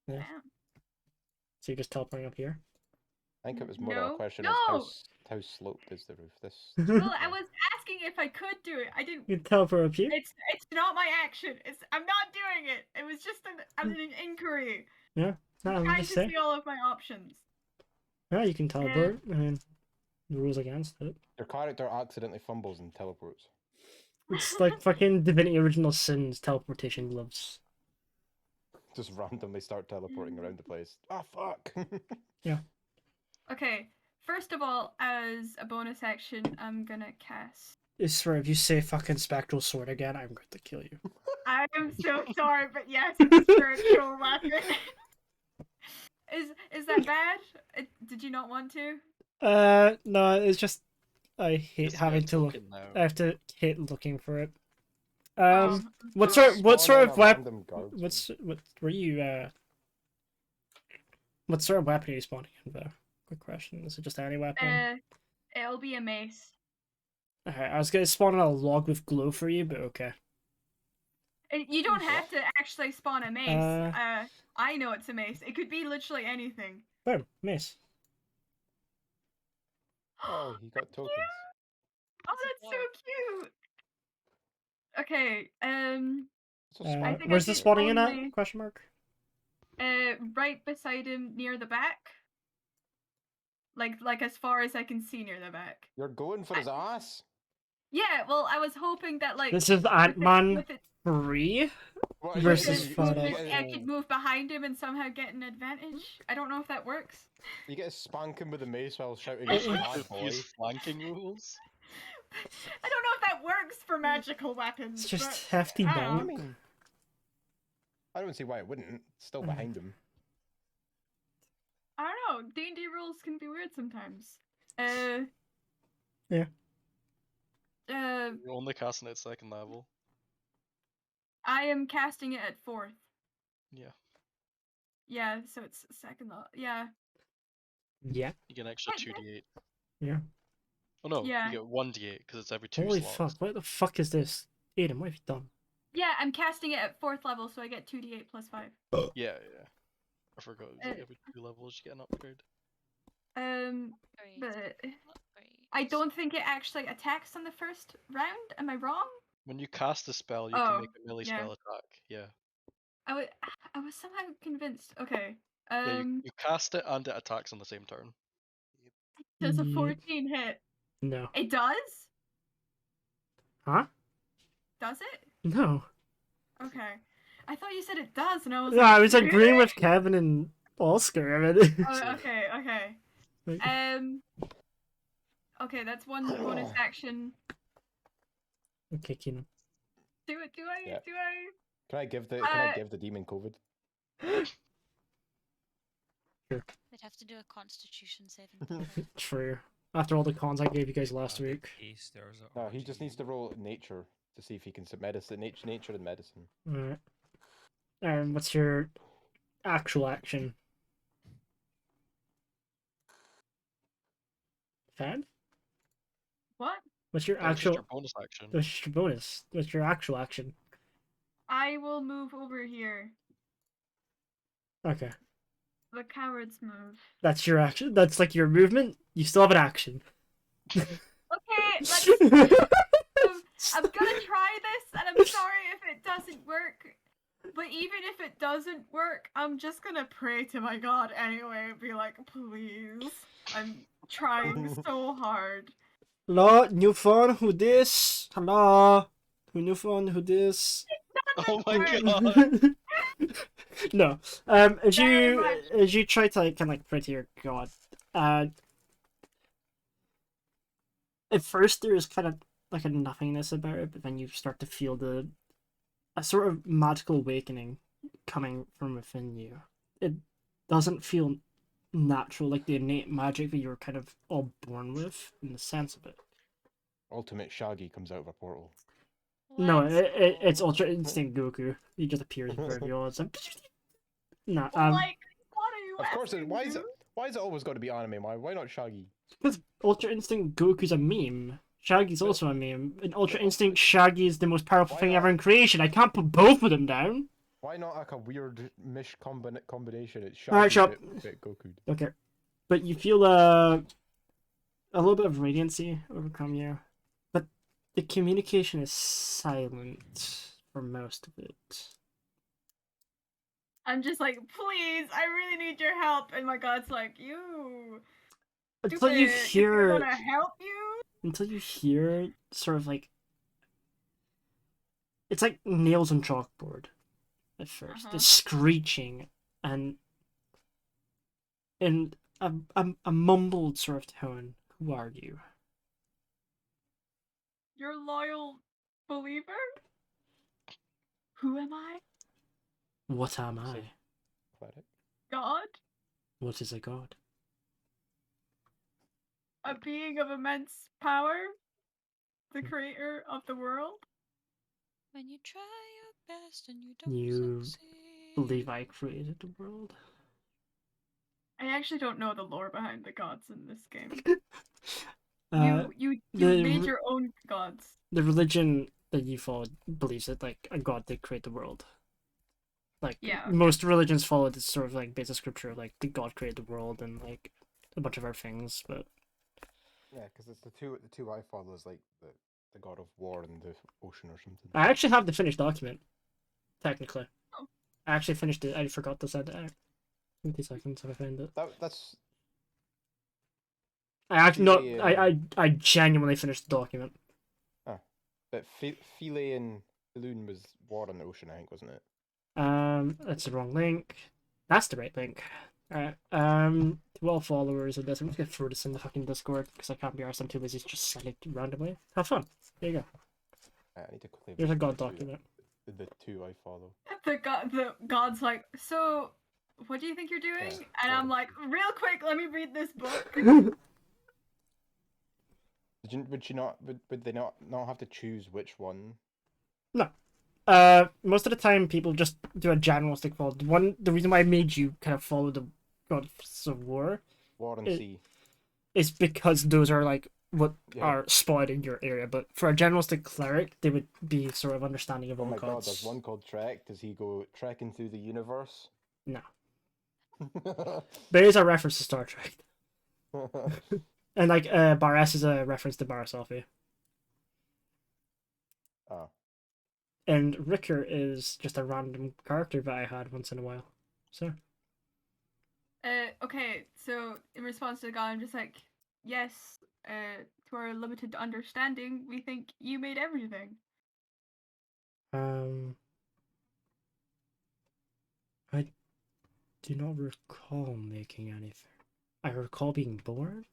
Yeah. Damn. So you're just teleporting up here? I think it was more of a No. question of No! how sloped is the roof. This. Well, I was asking if I could do it. I didn't. You can teleport up here? It's not my action. I'm not doing it. It was just an inquiry. No, I'm Trying just to saying. see all of my options. Yeah, you can teleport. I mean, the rules against it. Your character accidentally fumbles and teleports. It's like fucking Divinity Original Sin's teleportation gloves. Just randomly start teleporting around the place. Ah, fuck! Okay. First of all, as a bonus action, I'm gonna cast. I swear, if you say fucking Spectral Sword again, I'm going to kill you. I am so sorry, but yes, it's a spiritual weapon. Is that bad? Did you not want to? No, it's just I hate Just having get to look. token now. I have to hate looking for it. Oh, What Just sort spawn of in a weapon? random guardsman. What were you What sort of weapon are you spawning in though? Quick question. Is it just any weapon? It'll be a mace. Alright, I was gonna spawn in a log with glow for you, but okay. You don't have to actually spawn a mace. Uh, I know it's a mace. It could be literally anything. Boom, mace. Oh, he got tokens. that's so cute. Okay, So I smart. think Where's I the could spawning in only- at? Question mark. right beside him near the back. Like as far as I can see near the back. You're going for his ass. Yeah, well, I was hoping that like This is Ant-Man with it 3 What, you versus get- Friday. you I get- could move behind him and somehow get an advantage. I don't know if that works. You get to spank him with a mace while shouting, Eh, "It's eh. bad boy." Use flanking rules. I don't know if that works for magical weapons. It's just but hefty I don't I know. bonk. mean, I don't see why it wouldn't. It's still Mm. behind him. I don't know. D&D rules can be weird sometimes. Uh. Yeah. Uh, You're only casting it at 2nd level. I am casting it at 4th. Yeah. Yeah, so it's second level. Yeah. Yeah. You get an extra Wait, 2d8. Yeah. Oh no, Yeah. you get 1d8 because it's every 2 Holy slots. fuck! What the fuck is this? Aiden, what have you done? Yeah, I'm casting it at 4th level, so I get 2d8 plus 5. Yeah. I forgot. It was like every 2 levels you get an upgrade. But Upgrades. I don't think it actually attacks on the first round. Am I wrong? When you cast a spell, you Oh, can make a melee yeah. spell attack. Yeah. I was somehow convinced. Okay. Yeah, you cast it and it attacks on the same turn. Does a Ye- 14 hit? No. It does? Huh? Does it? No. Okay. I thought you said it does, and I was Yeah, like, I was agreeing really? with Kevin and Oskar. I mean, Oh, okay. like, Okay, that's one bonus action. okay, Keenan. Do it. Do I? Yeah. Do I? Can I give the demon COVID? They'd have to do a Constitution saving throw. True. After all the cons I gave you guys last week. Case, there's a No, he just needs to roll nature to see if he can set medicine. Nature and medicine. Alright. What's your actual action? Fab? What? What's your That was just actual? your bonus action. What's your bonus? What's your actual action? I will move over here. Okay. The coward's move. That's your action. That's like your movement. You still have an action. Okay, let's. I'm gonna try this, and I'm sorry if it doesn't work. But even if it doesn't work, I'm just gonna pray to my god anyway and be like, please. I'm trying so hard. Hello, new phone. Who this? Hello, new phone. Who this? Oh my Alright. god. No. As Very you much. try to like, kind of like pray to your god, at first there is kind of like a nothingness about it, but then you start to feel a sort of magical awakening coming from within you. It doesn't feel natural, like the innate magic that you were kind of all born with, in the sense of it. Ultimate Shaggy comes out of a portal. No, Let's it's go. Ultra Instinct Goku. He just appears in front of you all. It's like, nah, Like, what are you Of course, asking, why is it? dude? Why is it always got to be anime? Why not Shaggy? because Ultra Instinct Goku's a meme. Shaggy's also a meme. And Ultra Instinct Shaggy is the most powerful Why thing not? ever in creation. I can't put both of them down. Why not like a weird mish combination? It's Shaggy Alright, shut up. bit Goku. Okay. But you feel a little bit of radiancy overcome you. But the communication is silent for most of it. I'm just like, please, I really need your help. And my god's like, you. Until you stupid, if hear you're gonna help you? until you hear sort of like it's like nails on chalkboard at 1st. The screeching and in a mumbled sort of tone. Who are you? Your loyal believer? Who am I? What am I? Say- Cleric. God? What is a god? A being of immense power? The creator of the world? When you try your best and you don't You succeed. believe I created the world? I actually don't know the lore behind the gods in this game. Uh, You the made re- your own gods. the religion that you follow believes that like a god did create the world. Like Yeah. most religions follow this sort of like basic scripture, like the god created the world and like a bunch of other things, but Yeah, because it's the two I follow is like the god of war and the ocean or something. I actually have the finished document, technically. Oh. I actually finished it. I forgot to send it out. 20 seconds if I find it. That's I actually no. Filet, I genuinely finished the document. but Filet and Elyon was war on the ocean, I think, wasn't it? That's the wrong link. That's the right link. Alright. To all followers of this, I'm just gonna throw this in the fucking Discord because I can't be arsed. I'm too busy to just select randomly. Have fun. There you go. I need to quickly. Here's a look god at the two- document. The two I follow. The god's like, so what do you think you're doing? Yeah, And I'm Thorn. like, real quick, let me read this book. Would they not have to choose which one? Most of the time people just do a generalistic follow. The reason why I made you kind of follow the gods of war War and It- sea. is because those are like what Yeah. are spotted in your area. But for a generalistic cleric, they would be sort of understanding of Oh all my god, gods. there's one called Trek. Does he go trekking through the universe? No. There is a reference to Star Trek. And like Baras is a reference to Barasofi. Ah. And Ricker is just a random character that I had once in a while. So Okay, so in response to the god, I'm just like, yes, to our limited understanding, we think you made everything. I do not recall making anything. I recall being born.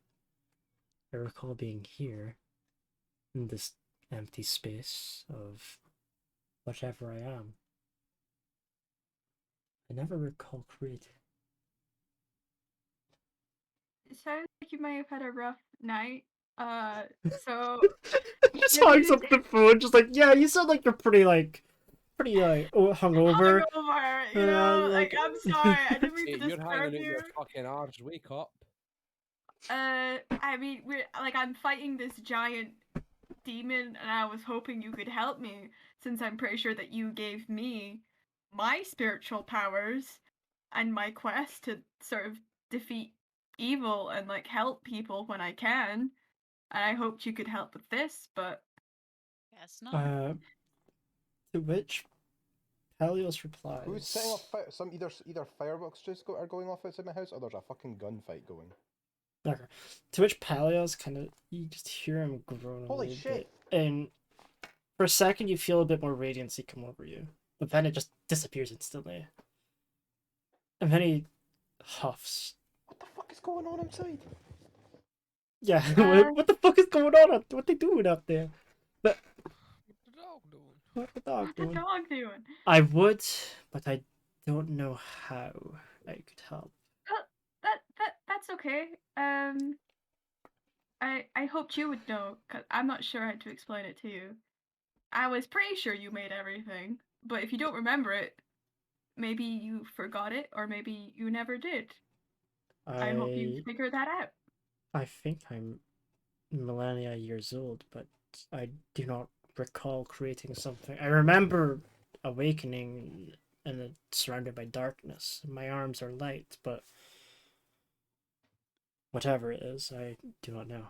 I recall being here in this empty space of whatever I am. I never recall creating. It sounds like you may have had a rough night. So Just Yeah, hangs you up the phone, just like, yeah, you sound like you're pretty hungover. hungover, you know, like I'm sorry, I didn't mean Hey, to you're hanging disturb out you. your fucking arse. Wake up. I mean, I'm fighting this giant demon, and I was hoping you could help me, since I'm pretty sure that you gave me my spiritual powers and my quest to sort of defeat evil and like help people when I can. And I hoped you could help with this, but Guess not. To which Pelios replies. Who's setting off some either fireworks are going off outside my house, or there's a fucking gunfight going. Okay. To which Pelios you just hear him groan a Holy little shit! bit, and for a second you feel a bit more radiancy come over you, but then it just disappears instantly. And then he huffs. What the fuck is going on outside? Yeah, Uh, what the fuck is going on? What they doing out there? What the dog doing? What the dog what's the doing? dog doing? I would, but I don't know how I could help. That's okay. I hoped you would know, cause I'm not sure how to explain it to you. I was pretty sure you made everything, but if you don't remember it, maybe you forgot it, or maybe you never did. I hope you figure that out. I think I'm millennia years old, but I do not recall creating something. I remember awakening and it's surrounded by darkness. My arms are light, but whatever it is, I do not know.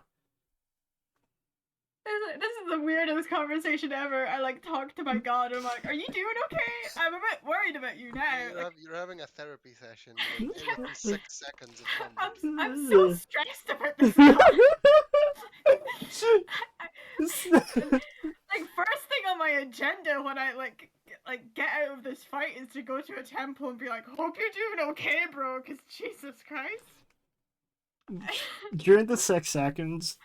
This is the weirdest conversation ever. I like talk to my god. I'm like, "Are you doing okay? I'm a bit worried about you now." Like, You're having a therapy session like, every 6 seconds of combat. I'm so stressed about this. God. Like first thing on my agenda when I like get out of this fight is to go to a temple and be like, "Hope you're doing okay, bro," because Jesus Christ. During the 6 seconds,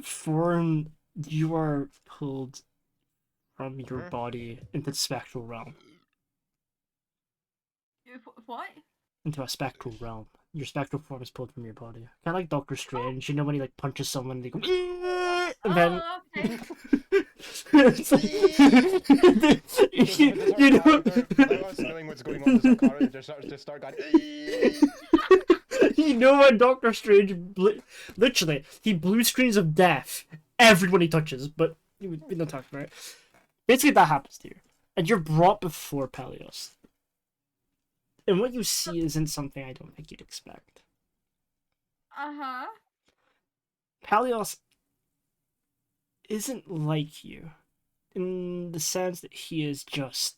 Thorn, you are pulled from your body into the spectral realm. What? Into a spectral realm. Your spectral form is pulled from your body. Kind of like Doctor Strange. You know when he like punches someone, they go, and then Oh, okay. it's like, you know, Without knowing what's going on, there's a car just start going. you know when Doctor Strange literally he blue screens of death everyone he touches, but we don't talk about it. Basically, that happens to you, and you're brought before Pelios. And what you see isn't something I don't think you'd expect. Uh-huh. Palios isn't like you, in the sense that he is just.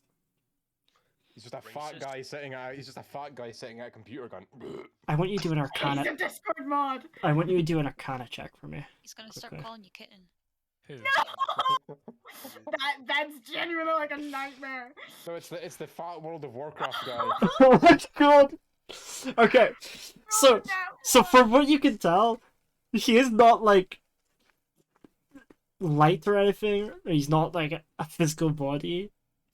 He's just a fat Racist. guy sitting at. He's just a fat guy sitting at a computer going. I want you to do an He's Arcana. a Discord mod. I want you to do an Arcana check for me. He's gonna start Quickly. calling you kitten. Who? That's genuinely like a nightmare. So it's the fat World of Warcraft guy. Oh my god! Okay, so Oh, no. so from what you can tell, he is not like light or anything. Or he's not like a physical body.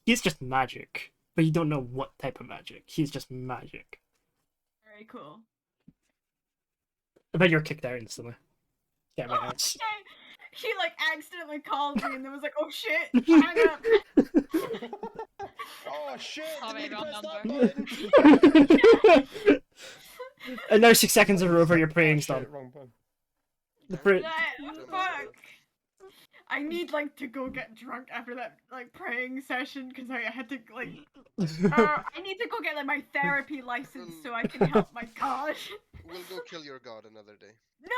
He's just magic, but you don't know what type of magic. He's just magic. Very cool. But you're kicked out instantly. Yeah, my house. Okay. He like accidentally called me and then was like, "Oh shit, hang up." Oh shit! Sorry, Did we wrong press that button? And now 6 seconds are over. Your praying's Oh, done. shit, wrong button. The pray- Fuck. I need like to go get drunk after that like praying session because I had to like. I need to go get like my therapy license so I can help my god. We'll go kill your god another day.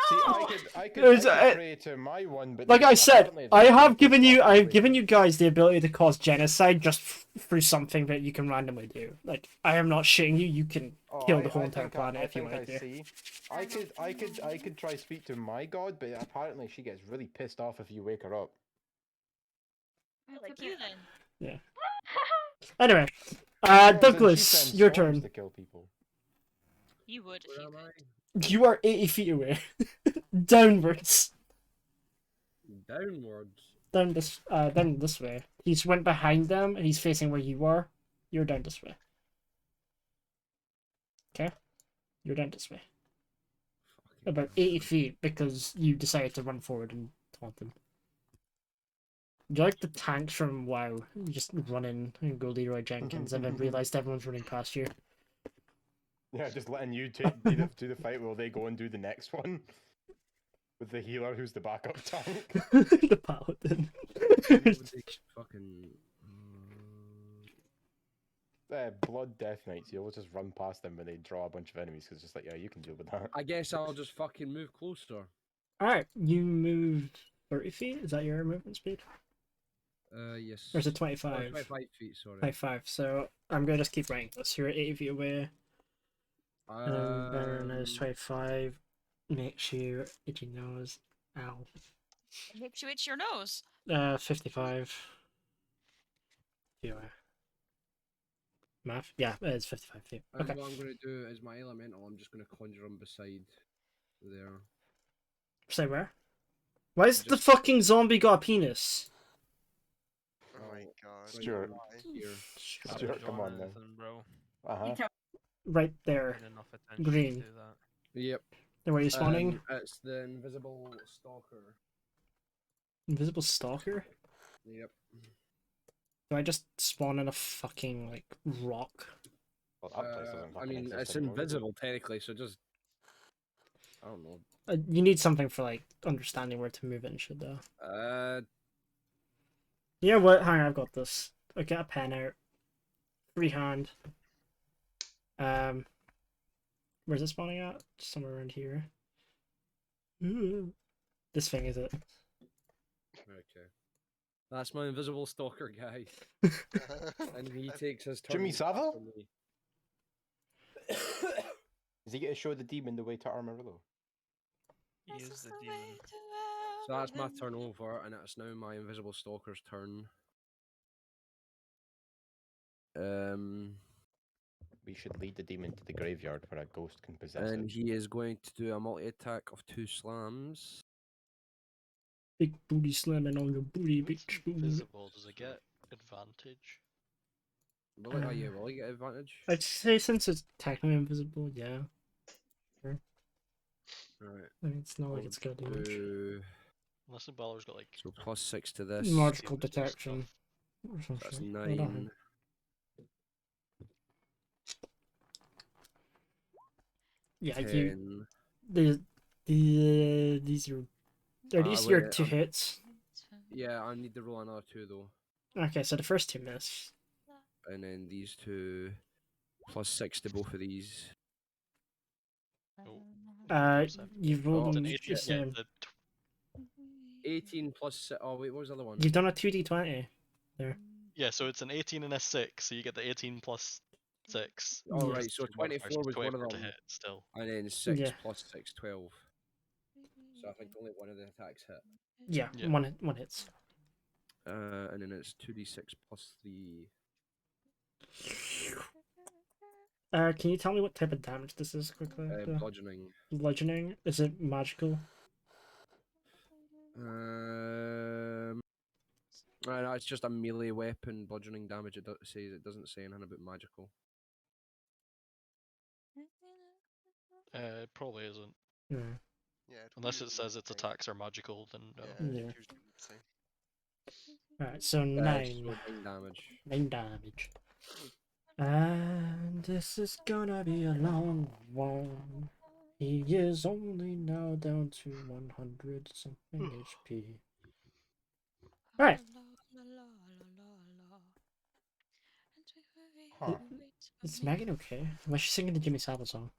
See, No. I could There's pray to my one, but Like then I said, apparently I there's have no given you, fucking I've way given to- you guys the ability to cause genocide just through something that you can randomly do. Like I am not shitting you. You can Oh, kill I- the whole I entire think planet I if you think want I to. see. I could try speak to my god, but apparently she gets really pissed off if you wake her up. Like you then. Anyway, As in, she Douglas, sends your storms turn. to kill people. You would if Where you am could. I? You are 80 feet away, downwards, Downwards. down this way. He's went behind them and he's facing where you are. You're down this way. Okay, you're down this way. Fucking About 80 feet because you decided to run forward and taunt them. You're like the tanks from WoW. You just run in and go Leroy Jenkins and then realised everyone's running past you. Yeah, just letting you do the fight while they go and do the next one. With the healer who's the backup tank. The paladin. Fucking. Blood Death Knights, you always just run past them when they draw a bunch of enemies, because it's just like, yeah, you can deal with that. I guess I'll just fucking move closer. Alright, you moved 30 feet? Is that your movement speed? Yes. Or is it Oh, 25? 25 feet, sorry. 25, so I'm gonna just keep writing this. You're 80 feet away, and then there's 25. Makes you itch your nose. Ow. It makes you itch your nose. 55. Feet away. Math? Yeah, it's 55 feet. And Okay. what I'm going to do is my elemental, I'm just going to conjure him beside there. Say where? Why is the Just- fucking zombie got a penis? Oh my god. Right Stuart. Why? Here. Stuart, come on now. bro. Uh-huh. Right there. Paying enough attention Green. to do that. Yep. Where are you spawning? It's the invisible stalker. Invisible stalker? Yep. Do I just spawn in a fucking, like, rock? Well, that place doesn't I fucking mean, exist it's anymore, does it? invisible technically, so just. I don't know. You need something for, like, understanding where to move it and shit, though. You know what? Hang on, I've got this. I get a pen out. Freehand. Where's it spawning at? Somewhere around here. Ooh. This thing, is it? Okay. That's my invisible stalker guy. And he takes his turn. Jimmy Savile? after me. Is he going to show the demon the way to Armadillo? He This is the way demon. to So that's my heaven. turn over, and it's now my invisible stalker's turn. We should lead the demon to the graveyard where a ghost can possess And it. he is going to do a multi attack of 2 slams. Big booty slamming on your booty, If it's bitch. Booty. invisible, does it get advantage? Will it, yeah, will he get advantage? I'd say since it's technically invisible, yeah. Right. I mean, it's not like it's got damage. Unless the Balor's got like So plus 6 to this. Magical skills and detection. Or some That's shit. I don't 9. know. Yeah, you. 10. These are these your wait, 2 hits? Yeah, I need to roll another 2 though. Okay, so the first 2 miss. And then these 2 plus 6 to both of these. Oh. You've rolled Oh, them An the 18, yeah, same. the 18 plus. Oh wait, what was the other one? You've done a 2d20 there. Yeah, so it's an 18 and a 6, so you get the 18 plus 6. All Yeah. right, so Your modifier, 24 was one of 24 to them, hit still. and then 6 Yeah. plus 6, 12. So I think only one of the attacks hit. Yeah, Yeah. one hits. And then it's 2d6 plus 3. Can you tell me what type of damage this is quickly? Bludgeoning. Bludgeoning? Is it magical? No, it's just a melee weapon, bludgeoning damage. It doesn't say anything about magical. It probably isn't. Yeah. Yeah, it Unless it usually says would its say. attacks are magical, then no. Yeah, Yeah. it usually would say. Alright, so So 9. 9 damage. 9 damage. And this is gonna be a long one. He is only now down to 100 something HP. Right. Huh. Is Megan okay? Why is she singing the Jimmy Savile song?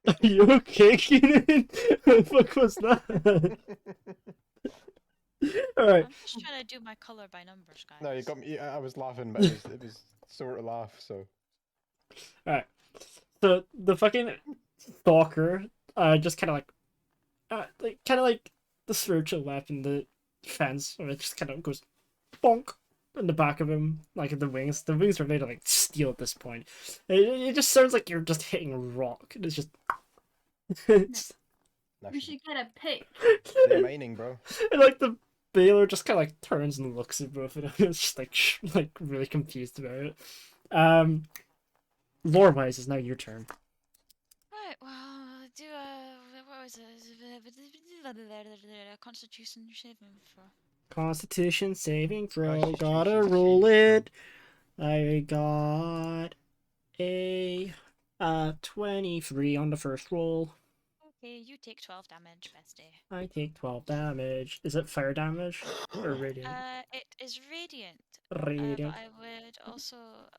Are you okay, Keenan? What the fuck was that? Alright. I'm just trying to do my color by numbers, guys. No, you got me. I was laughing, but it was sort of laugh. So Alright. So the fucking stalker just kind of like the spiritual weapon, the fence, or it just kind of goes bonk in the back of him, like the wings. The wings are made of like steel at this point. It just sounds like you're just hitting rock. It's just. It's, We should get a pick. they're mining, bro. and, like the Baylor just kind of like turns and looks at both of them. It's just like really confused about it. Lore-wise, it's now your turn. Right, well, do what was it? Constitution saving throw. Constitution saving throw. Constitution Gotta saving roll throw. it. I got a 23 on the first roll. Okay, you take 12 damage, bestie. I take 12 damage. Is it fire damage or radiant? It is radiant. Radiant. But I would also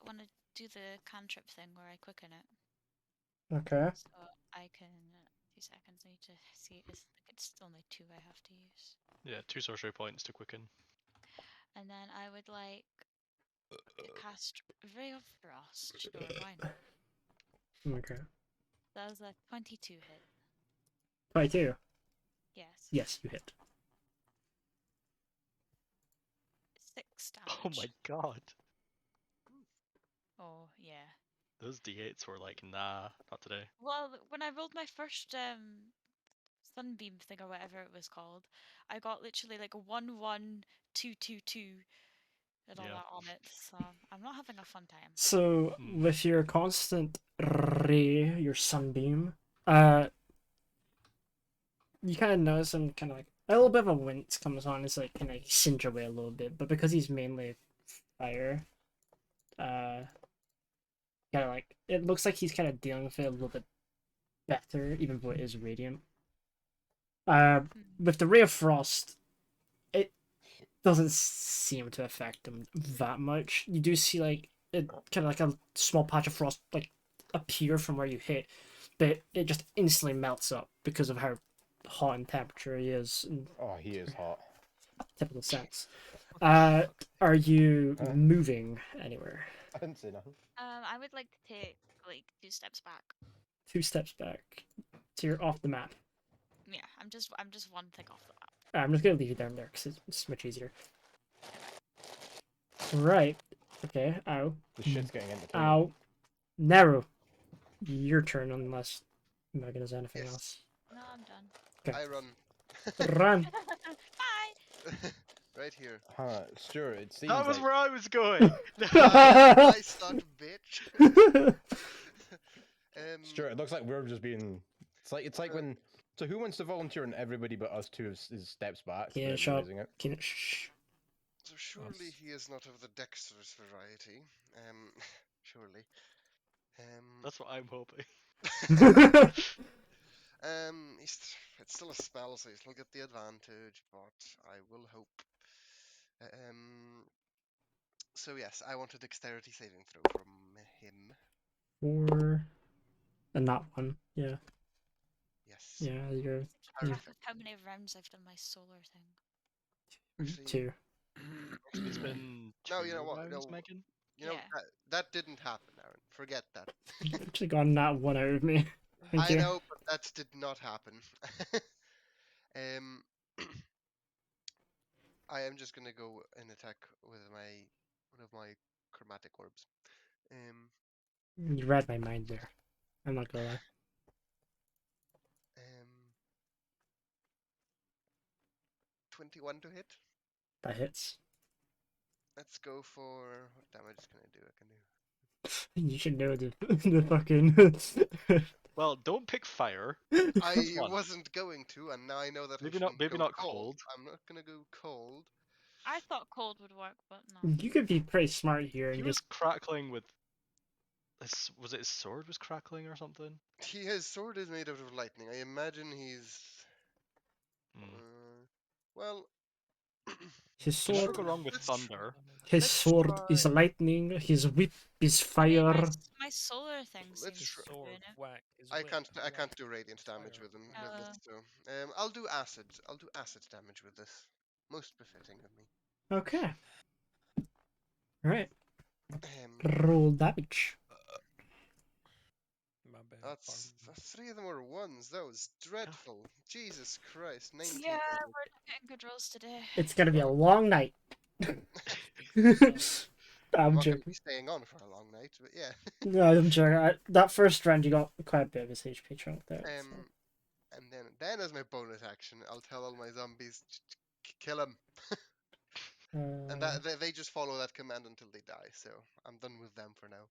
want to do the cantrip thing where I quicken it. Okay. So I can. 2 seconds. I need to see. It's only 2 I have to use. Yeah, 2 sorcery points to quicken. And then I would like to cast Ray of Frost. Sure, why not? Okay. That was a 22 hit. 22. Yes. Yes, you hit. 6 damage. Oh my god. Oh, yeah. Those d8s were like, nah, not today. Well, when I rolled my first sunbeam thing or whatever it was called, I got literally like 11222 and all Yeah. that on it. So I'm not having a fun time. So, Hmm. with your constant ray, your sunbeam, you kind of notice him kind of like a little bit of a wince comes on. It's like kind of singe away a little bit, but because he's mainly fire, kind of like it looks like he's kind of dealing with it a little bit better, even though it is radiant. With the ray of frost, it doesn't seem to affect him that much. You do see like it kind of like a small patch of frost like appear from where you hit, but it just instantly melts up because of how hot in temperature he is in Oh, he is hot. typical sense. Are you moving anywhere? I didn't say nothing. I would like to take like 2 steps back. 2 steps back. So you're off the map. Yeah, I'm just one thing off the map. I'm just gonna leave you down there because it's much easier. Right. Okay. Ow. The shit's getting into play. Ow. Nero. Your turn unless Megan has anything Yes. else. No, I'm done. Okay. I run. Run. Bye. Right here. Huh, Stuart, it seems That was like... where I was going! I start, bitch. Stuart, it looks like we're just being... It's like when... So who wants to volunteer and everybody but us two is steps back? Yeah, without shut up. realising it? Can it shh. So surely he is not of the dexterous variety. Surely. That's what I'm hoping. It's still a spell, so he'll get the advantage, but I will hope. So yes, I want a dexterity saving throw from him. And that one. Yeah. Yes. Yeah, you're Keep Yeah. track of how many rounds I've done my solar thing. Actually, 2. It's been No, 2 you know what? rounds, No, Megan. you know Yeah. that didn't happen, Aaron. Forget that. You've actually gotten that one out of me. Thank I you. know, but that did not happen. um, I am just gonna go and attack with one of my chromatic orbs. Um, You read my mind there. I'm not gonna lie. um, 21 to hit. That hits. Let's go for what damage can I do? I can do. You should know the fucking. Well, don't pick fire. I One. wasn't going to, and now I know that Maybe I not. shouldn't Maybe go not cold. cold. I'm not gonna go cold. I thought cold would work, but no. You could be pretty smart here He and was just. crackling with. Was it his sword was crackling or something? His sword is made out of lightning. I imagine he's. Hmm. Well. His Can never sword. go wrong with Let's thunder. His let's sword is try. lightning. His whip is I mean, fire. my solar thing Let's seems tr- to be doing it. Whack. His I whip, can't. I whack, can't do radiant his damage fire, with them. whack. With this, so I'll do acid. I'll do acid damage with this. Most befitting of me. Okay. Alright. Um, Roll damage. My bad. that's pardon. 3 of them were ones. That was dreadful. Jesus Christ, 19 Yeah, damage. we're not getting good rolls today. It's gonna be a long night. I'm I'm not going to joking. be staying on for a long night, but yeah. No, I'm joking. That first round, you got quite a bit of his HP chunk there. So. And then as my bonus action, I'll tell all my zombies kill him, and that they just follow that command until they die. So I'm done with them for now.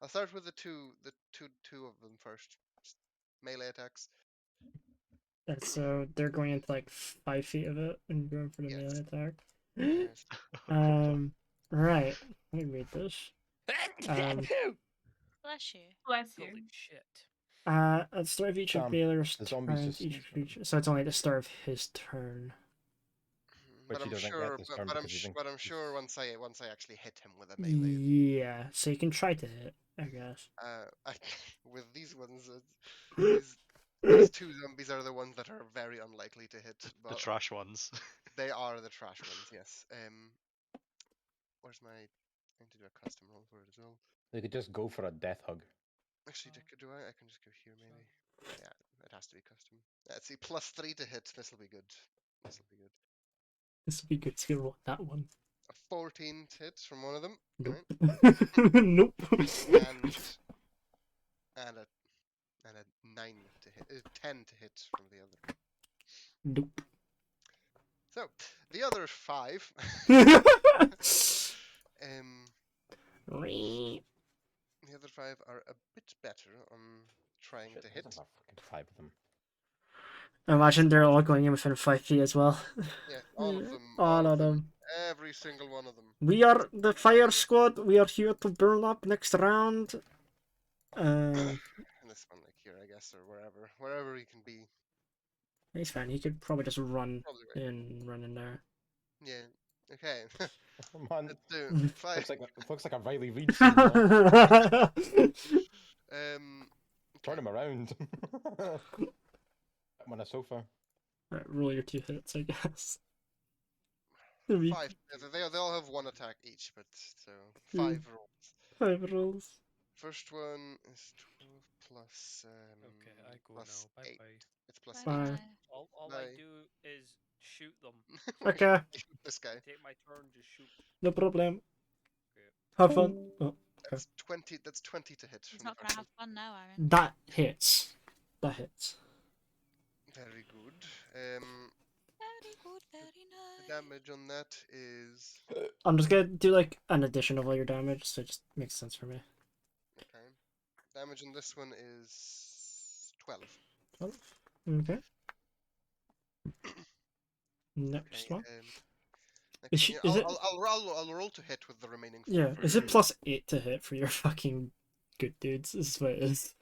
I'll start with the two of them first. Just melee attacks. And so they're going into like 5 feet of it and going for the Yes. melee attack. Yes. Right. Let me read this. Bless you. Bless you. Holy shit. At the start of each of Damn, Baylor's the zombies turns, just each sneaked creature. So it's only the start of his turn. Which But he I'm doesn't sure. get this turn But because he's in. I'm sure once I actually hit him with a melee. Yeah, so you can try to hit, I guess. With these ones, these two zombies are the ones that are very unlikely to hit. The But trash ones. they are the trash ones, yes. Where's my? I need to do a custom roll for it as well. They could just go for a death hug. Actually, do I? I can just go here maybe. Yeah, it has to be custom. Let's see, +3 to hit. This will be good. This will be good. This would be good to roll that one. A 14 to hit from one of them. Nope. Right? Nope. And a 9 to hit. 10 to hit from the other. Nope. So the other 5. The other 5 are a bit better on trying Shit, to there's hit. about fucking 5 of them. Imagine they're all going in within 5 feet as well. Yeah, all of them. All of them. Every single one of them. We are the fire Anyway. squad. We are here to burn up next round. And this one, like here, I guess, or wherever he can be. He's fine. He could probably just run Probably right. run in there. Yeah. Okay. Oh, man, Let's do 5. looks like a Riley Reid scene. There. Turn him around. I'm on a sofa. Alright, roll your 2 hits, I guess. 5. They all have 1 attack each, but so 5 rolls. 5 rolls. First one is 12 plus Okay, I go plus now. Bye 8. bye. It's plus Bye 8. Bye. bye. All Bye. I do is shoot them. Okay, I shoot this guy. Take my turn, just shoot. no problem. Okay. Have fun. Oh, That's 20. That's 20 to hit He's from the not first gonna one. have fun now, Aaron. that hits. That hits. Very good. Very good, very The nice. damage on that is I'm just gonna do like an addition of all your damage, so it just makes sense for me. okay. Damage on this one is 12. 12. Okay. Next Okay. one. Okay. Is, Yeah, is it? I'll roll to hit with the remaining 4. Yeah. Is it first. +8 to hit for your fucking good dudes? This is what it is.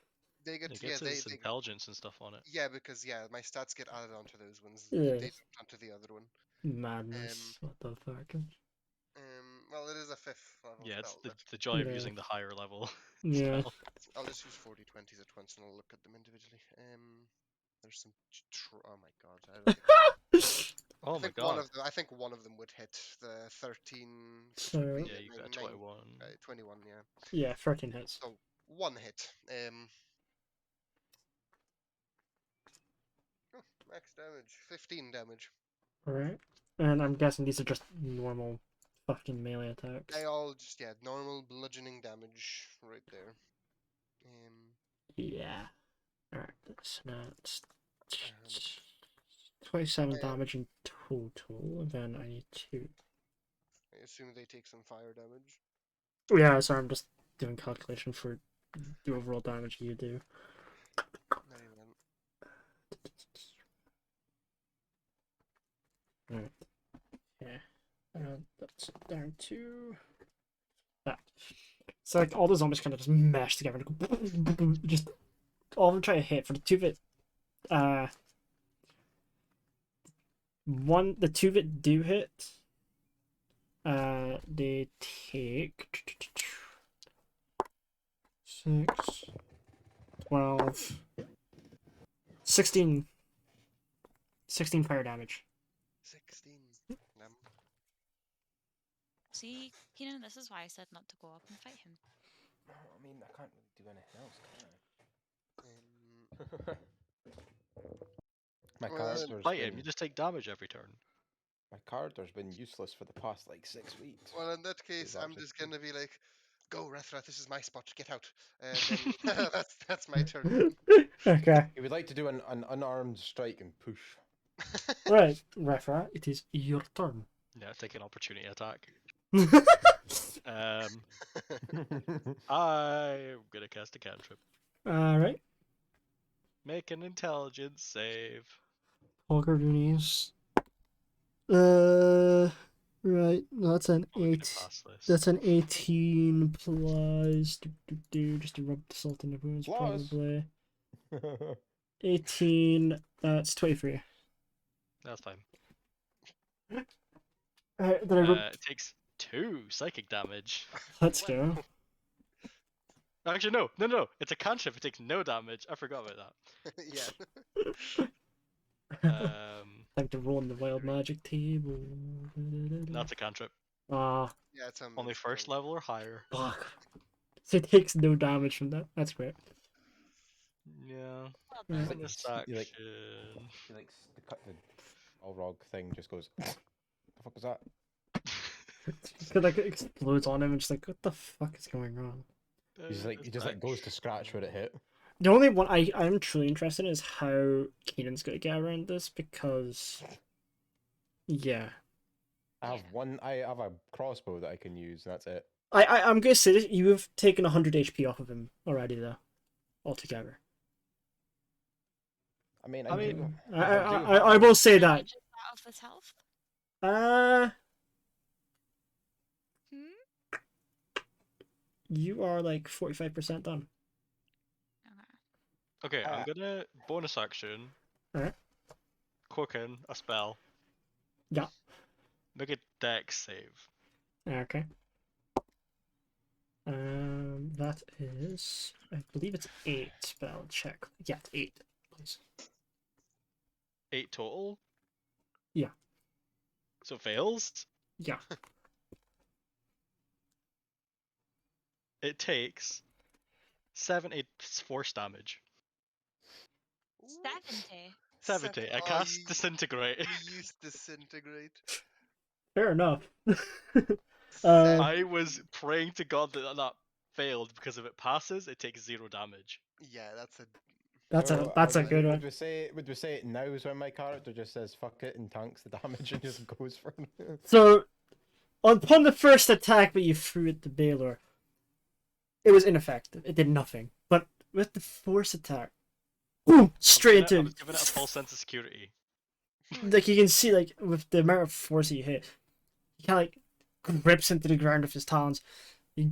They get It gets his intelligence and stuff on it. yeah, because my stats get added onto those ones. Yeah. They don't onto the other one. Madness. What the fuck? Well, it is a 5th level Yeah, it's spell. the joy of Yeah. using the higher level Yeah. spell. I'll just use 40/20s at once and I'll look at them individually. There's some. Oh my god! I don't think. Oh I my think one god. of them. I think one of them would hit the 13. So- Should be Yeah, you got a 21. 21. Yeah. Yeah, 13 hits. So one hit. Oh, max damage. 15 damage. Alright. And I'm guessing these are just normal fucking melee attacks. They all just normal bludgeoning damage right there. Yeah. Alright, so now it's Um, 27 yeah. damage in total, and then I need to... I assume they take some fire damage. Yeah, sorry, I'm just doing calculation for the overall damage you do. Very well. Alright. Yeah. And that's down to that. So like all the zombies kind of just mesh together and go just all of them try to hit for the two that the two that do hit they take 6 12 16 fire damage. 16. See, Keenan, this is why I said not to go up and fight him. I mean, I can't really do anything else, can I? My Well, character's Fight him, been, you just take damage every turn. my character's been useless for the past like 6 weeks. Well, in that case, Is I'm actually just gonna be like, "Go, Rethra! This is my spot. Get out." Then that's my turn. Okay. He would like to do an unarmed strike and push. Right, Rethra, it is your turn. Yeah, take an opportunity attack. Alright. I'm gonna cast a cantrip. Make an intelligence save. Holger Doonies. Right, that's an I'm gonna 8. pass this. That's an 18 plus just to rub the salt in the wounds, Plus. probably. 18, that's 23. That's fine. Alright, then I rub... It takes 2 psychic damage. Let's go. Actually, no. It's a cantrip. It takes no damage. I forgot about Yeah. that. Time to roll on the wild magic table. That's a cantrip. Ah, Yeah, it's Only first level or higher. fuck. So it takes no damage from that. That's great. Yeah. Well Yeah. done. Bonus You like- action. He likes to cut the Balrog thing, just goes, the fuck was that? It like it explodes on him and just like, what the fuck is going on? He's like, he just like goes to scratch where it hit. The only one I'm truly interested in is how Keenan's gonna get around this because, yeah, I have a crossbow that I can use, and that's it. I'm gonna say that you have taken 100 HP off of him already though, altogether. I mean, I mean, do- I will say How that. much is that of this health? Hmm? You are like 45% done. Okay. Okay, I'm gonna bonus action. Alright. Quicken a spell. Yeah. Make a dex save. Okay. That is, I believe it's 8 spell check. Yeah, it's 8, please. 8 total. Yeah. So it fails. Yeah. It takes 70 force damage. 70. 70. I Oh, cast you- disintegrate. You used disintegrate. Fair enough. I was praying to God that that failed because if it passes, it takes 0 damage. Yeah, that's a. That's a would- good one. Would we say it now is when my character just says fuck it and tanks the damage and just goes for it? So, upon the first attack that you threw at the Baylor, it was ineffective. It did nothing. But with the force attack, boom, straight I into. was giving it a false sense of security. Like you can see, like with the amount of force that you hit, he kind of like grips into the ground with his talons. He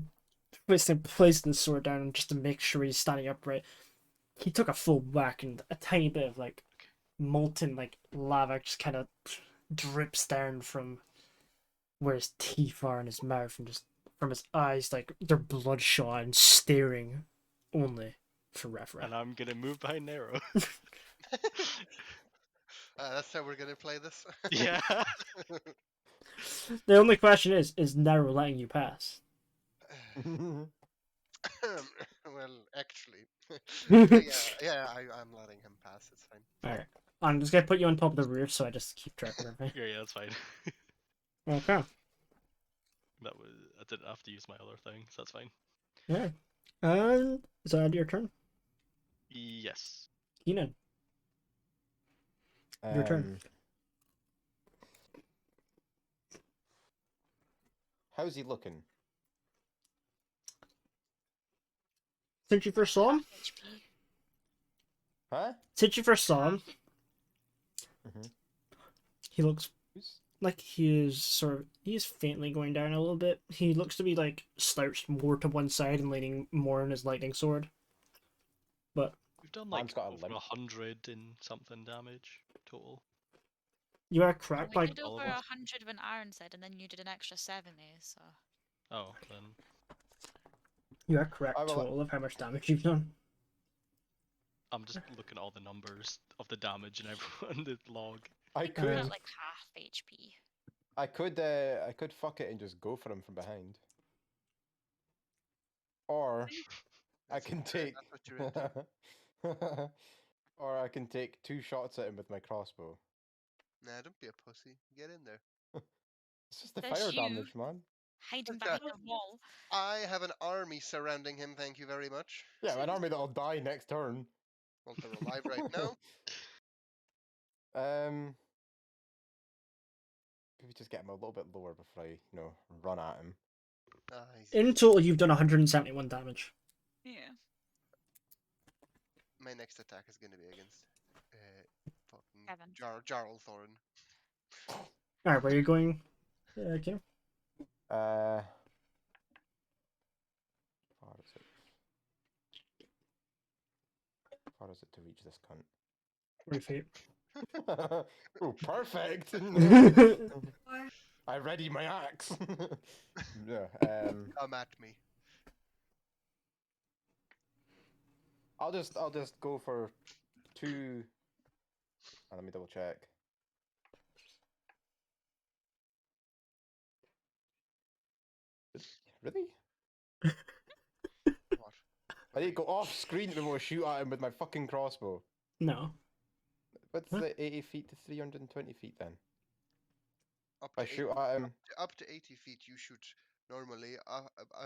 twists and places the sword down just to make sure he's standing upright. He took a full whack, and a tiny bit of like molten like lava just kind of drips down from where his teeth are in his mouth and just from his eyes, like they're bloodshot and staring only for Rethra. And I'm gonna move behind Nero. That's how we're gonna play this. Yeah. The only question is Nero letting you pass? Well, actually, I'm letting him pass. It's fine. Alright. I'm just gonna put you on top of the roof so I just keep track of everything. Yeah, that's fine. Okay. That was I didn't have to use my other thing, so that's fine. Yeah. And is that your turn? Yes. Keenan. Your turn. How's he looking? Since you first saw him? Half HP. Huh? Since you first saw him, Mhm. he looks Who's- like he is faintly going down a little bit. He looks to be like slouched more to one side and leaning more on his lightning sword. But We've done Man's like got a over limp. 100 and something damage total. you are correct. We Like did all over of us. 100 when Aaron said, and then you did an extra 70, so. Oh, then you are correct. I will- Total of how much damage you've done. I'm just looking at all the numbers of the damage and everyone the log. I We're could, at like half HP. I could fuck it and just go for him from behind. Or I That's can what take, you're into. or I can take 2 shots at him with my crossbow. Nah, don't be a pussy. Get in there. It's just the There's fire you. damage, man. Hiding What's behind a wall. I have an army surrounding him. Thank you very much. Yeah, an army that'll die next turn. Well, they're alive right now. Maybe just get him a little bit lower before I, run at him. In total, you've done 171 damage. Yeah. My next attack is gonna be against fucking Seven. Jarl Thorn. All right, where are you going? Okay. Far is it? Far is it to reach this cunt? 40 feet. Oh, perfect! I ready my axe. Yeah. Come at me. I'll just go for 2. Let me double check. Really? What? I need to go off screen to be able to shoot at him with my fucking crossbow. No. What's Huh? the 80 feet to 320 feet then? Up I to shoot 80 at him. up to 80 feet, you shoot normally.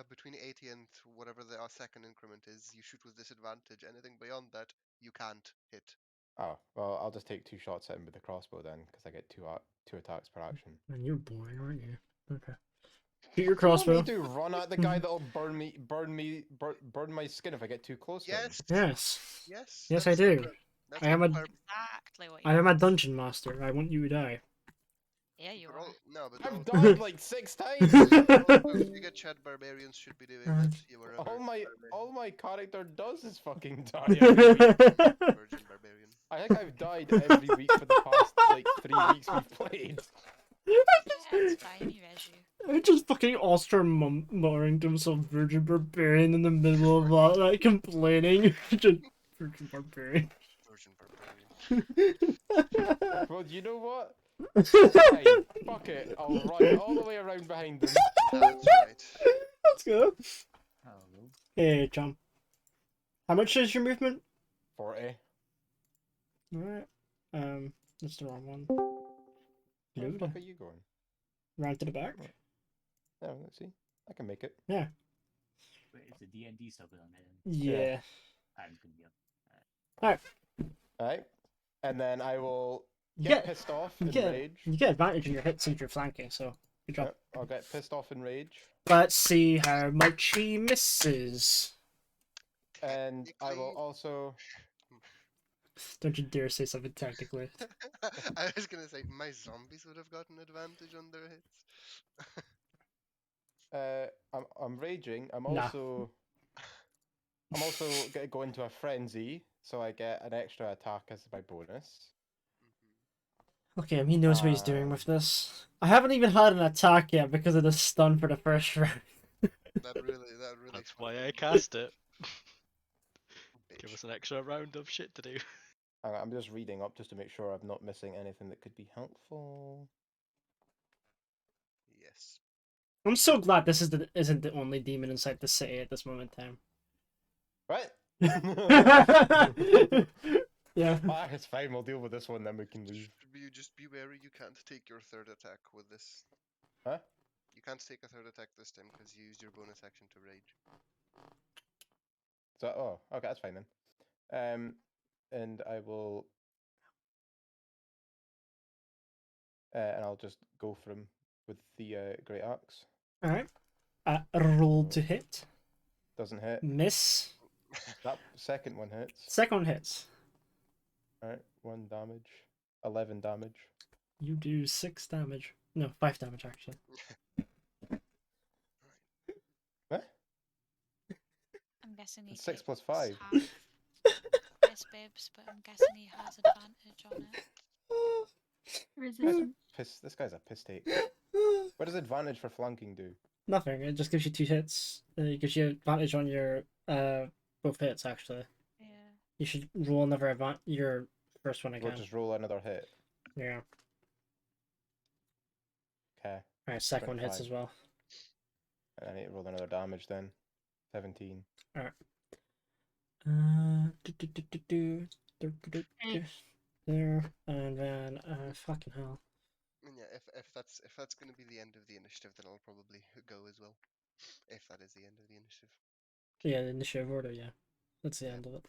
Between 80 and whatever the second increment is, you shoot with disadvantage. Anything beyond that, you can't hit. Oh, well, I'll just take 2 shots at him with the crossbow then, because I get 2 attacks per action. Man, you're boring, aren't you? Okay. Shoot your What do you crossbow. want me to do? Run at the guy that'll burn my skin if I get too close to him? Yes. Yes. Yes. Yes, I that's do. what- that's I am what a- we're- Exactly what you I am a want. dungeon master. I want you to die. Yeah, you we're are. all- No, but I've all died like 6 times! you get Chad barbarians should be doing that. You were a all my character does is fucking die I every week. virgin barbarian. I think I've died every week for the past like 3 weeks we've played. Yeah, it's fine, he res you. just fucking Oskar muttering to himself, Virgin Barbarian in the middle of all that, complaining. Just Virgin Barbarian. Virgin barbarian. Well, you know what? Fine, fuck it. I'll run all the way around behind them. That's right. Let's go. Hello. Hey, John. How much is your movement? 40. Alright. That's the wrong one. Where the Load. fuck are you going? Round to the back. Yeah, let's see. I can make it. Yeah. Wait, it's the D&D stuff on it. Yeah. I'm gonna be up. Alright. And then I will You get get pissed off you and get rage. you get advantage in your hits since you're flanking, so good job. Yep, I'll get pissed off and rage. Let's see how much he misses. And I will Technically- also. Don't you dare say something technically. I was gonna say my zombies would have gotten advantage on their hits. I'm raging. I'm Nah. also gonna go into a frenzy, so I get an extra attack as my bonus. Okay, he knows what he's doing with this. I haven't even had an attack yet because of the stun for the first round. That really That's fucked why me. I cast it. Give Bitch. us an extra round of shit to do. I'm just reading up just to make sure I'm not missing anything that could be helpful. Yes. I'm so glad this isn't the only demon inside the city at this moment in time. Right? Yeah. Ah, it's fine. We'll deal with this one, then we can leave. Just be wary. You can't take your third attack with this. Huh? You can't take a third attack this time because you used your bonus action to rage. So, oh, okay, that's fine then. And I will, and I'll just go for him with the great axe. All right. Roll to hit. Doesn't hit. Miss. That second one hits. Second one hits. All right, 1 damage, 11 damage. You do 6 damage. No, 5 damage actually. What? I'm guessing he It's 6 takes plus 5. half. Yes, babes, but I'm guessing he has advantage on it. Resistance. This guy's a piss take. What does advantage for flanking do? Nothing. It just gives you 2 hits. It gives you advantage on your both hits actually. Yeah. You should roll another your first one Or again. just roll another hit. Yeah. Okay. Alright, second one hits 25. as well. And I need to roll another damage then. 17. Alright. There and then fucking hell. And yeah, if that's gonna be the end of the initiative, then I'll probably go as well. If that is the end of the initiative. Yeah, the initiative order, yeah. That's the Yeah. end of it.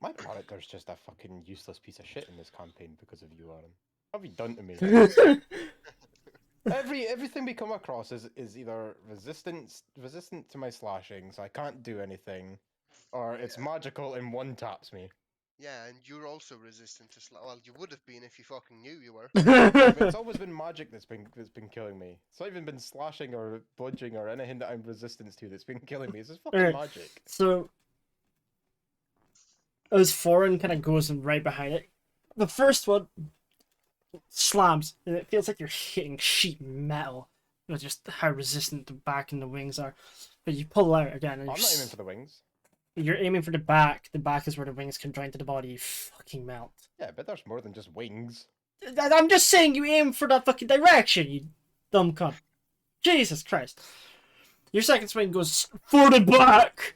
My character's just a fucking useless piece of shit in this campaign because of you, Aaron. What have you done to me? Everything we come across is either resistant to my slashing, so I can't do anything, or it's Yeah. magical and one taps me. Yeah, and you're also resistant to well, you would have been if you fucking knew you were. But it's always been magic that's been killing me. It's not even been slashing or bludgeoning or anything that I'm resistant to that's been killing me. It's just fucking Alright. magic. So as Thorn kind of goes right behind it, the first one slams, and it feels like you're hitting sheet metal. You know, just how resistant the back and the wings are. But you pull out again, and I'm not aiming for the wings. you're aiming for the back. The back is where the wings can join to the body. You fucking melt. Yeah, but there's more than just wings. I'm just saying you aim for that fucking direction, you dumb cunt. Jesus Christ. Your second swing goes for the back.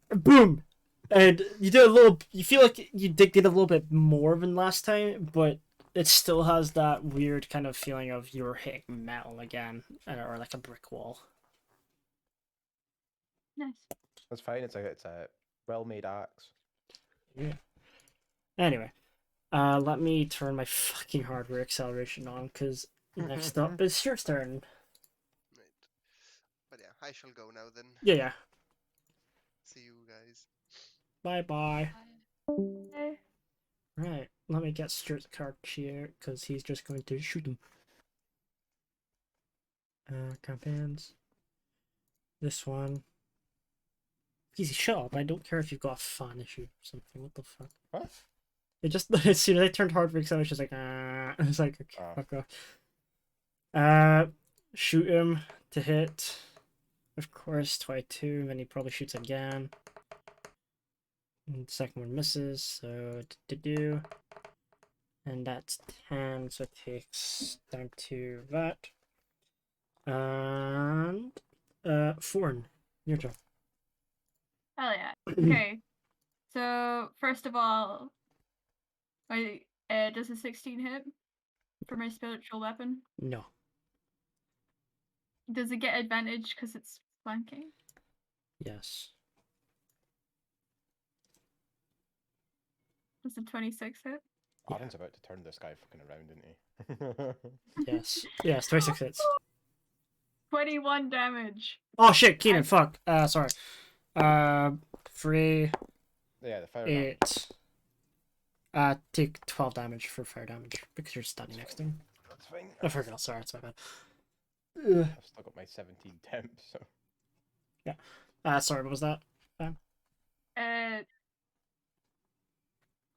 Boom. And you do a little. You feel like you did a little bit more than last time, but it still has that weird kind of feeling of you're hitting metal again, or like a brick wall. Nice. That's fine. It's a well-made axe. Yeah. Anyway, let me turn my fucking hardware acceleration on, because next up is your turn. Right. But yeah, I shall go now then. Yeah. See you guys. Bye. Okay. Right, let me get Stuart's card here, because he's just going to shoot him. Campaigns. This one. Easy, shut up. I don't care if you've got a fan issue or something. What the fuck? What? It just, as soon as I turned hard for acceleration, it's like, I was like, okay, Oh. fuck off. Shoot him to hit. Of course, 22, and then he probably shoots again. And the second one misses, so do. And that's 10, so it takes down to that. And Thorn, your turn. Hell yeah. Okay. So first of all, does a 16 hit for my spiritual weapon? No. Does it get advantage because it's flanking? Yes. Does a 26 hit? Yeah. Aaron's about to turn this guy fucking around, isn't he? Yes. Yes, 26 hits. 21 damage. Oh shit, Keenan, fuck. Sorry. 3, Yeah, the fire damage. 8. Take 12 damage for fire damage because you're standing next to him. That's fine. I forgot, sorry, it's my bad. I've still got my 17 temp, so. Sorry, what was that?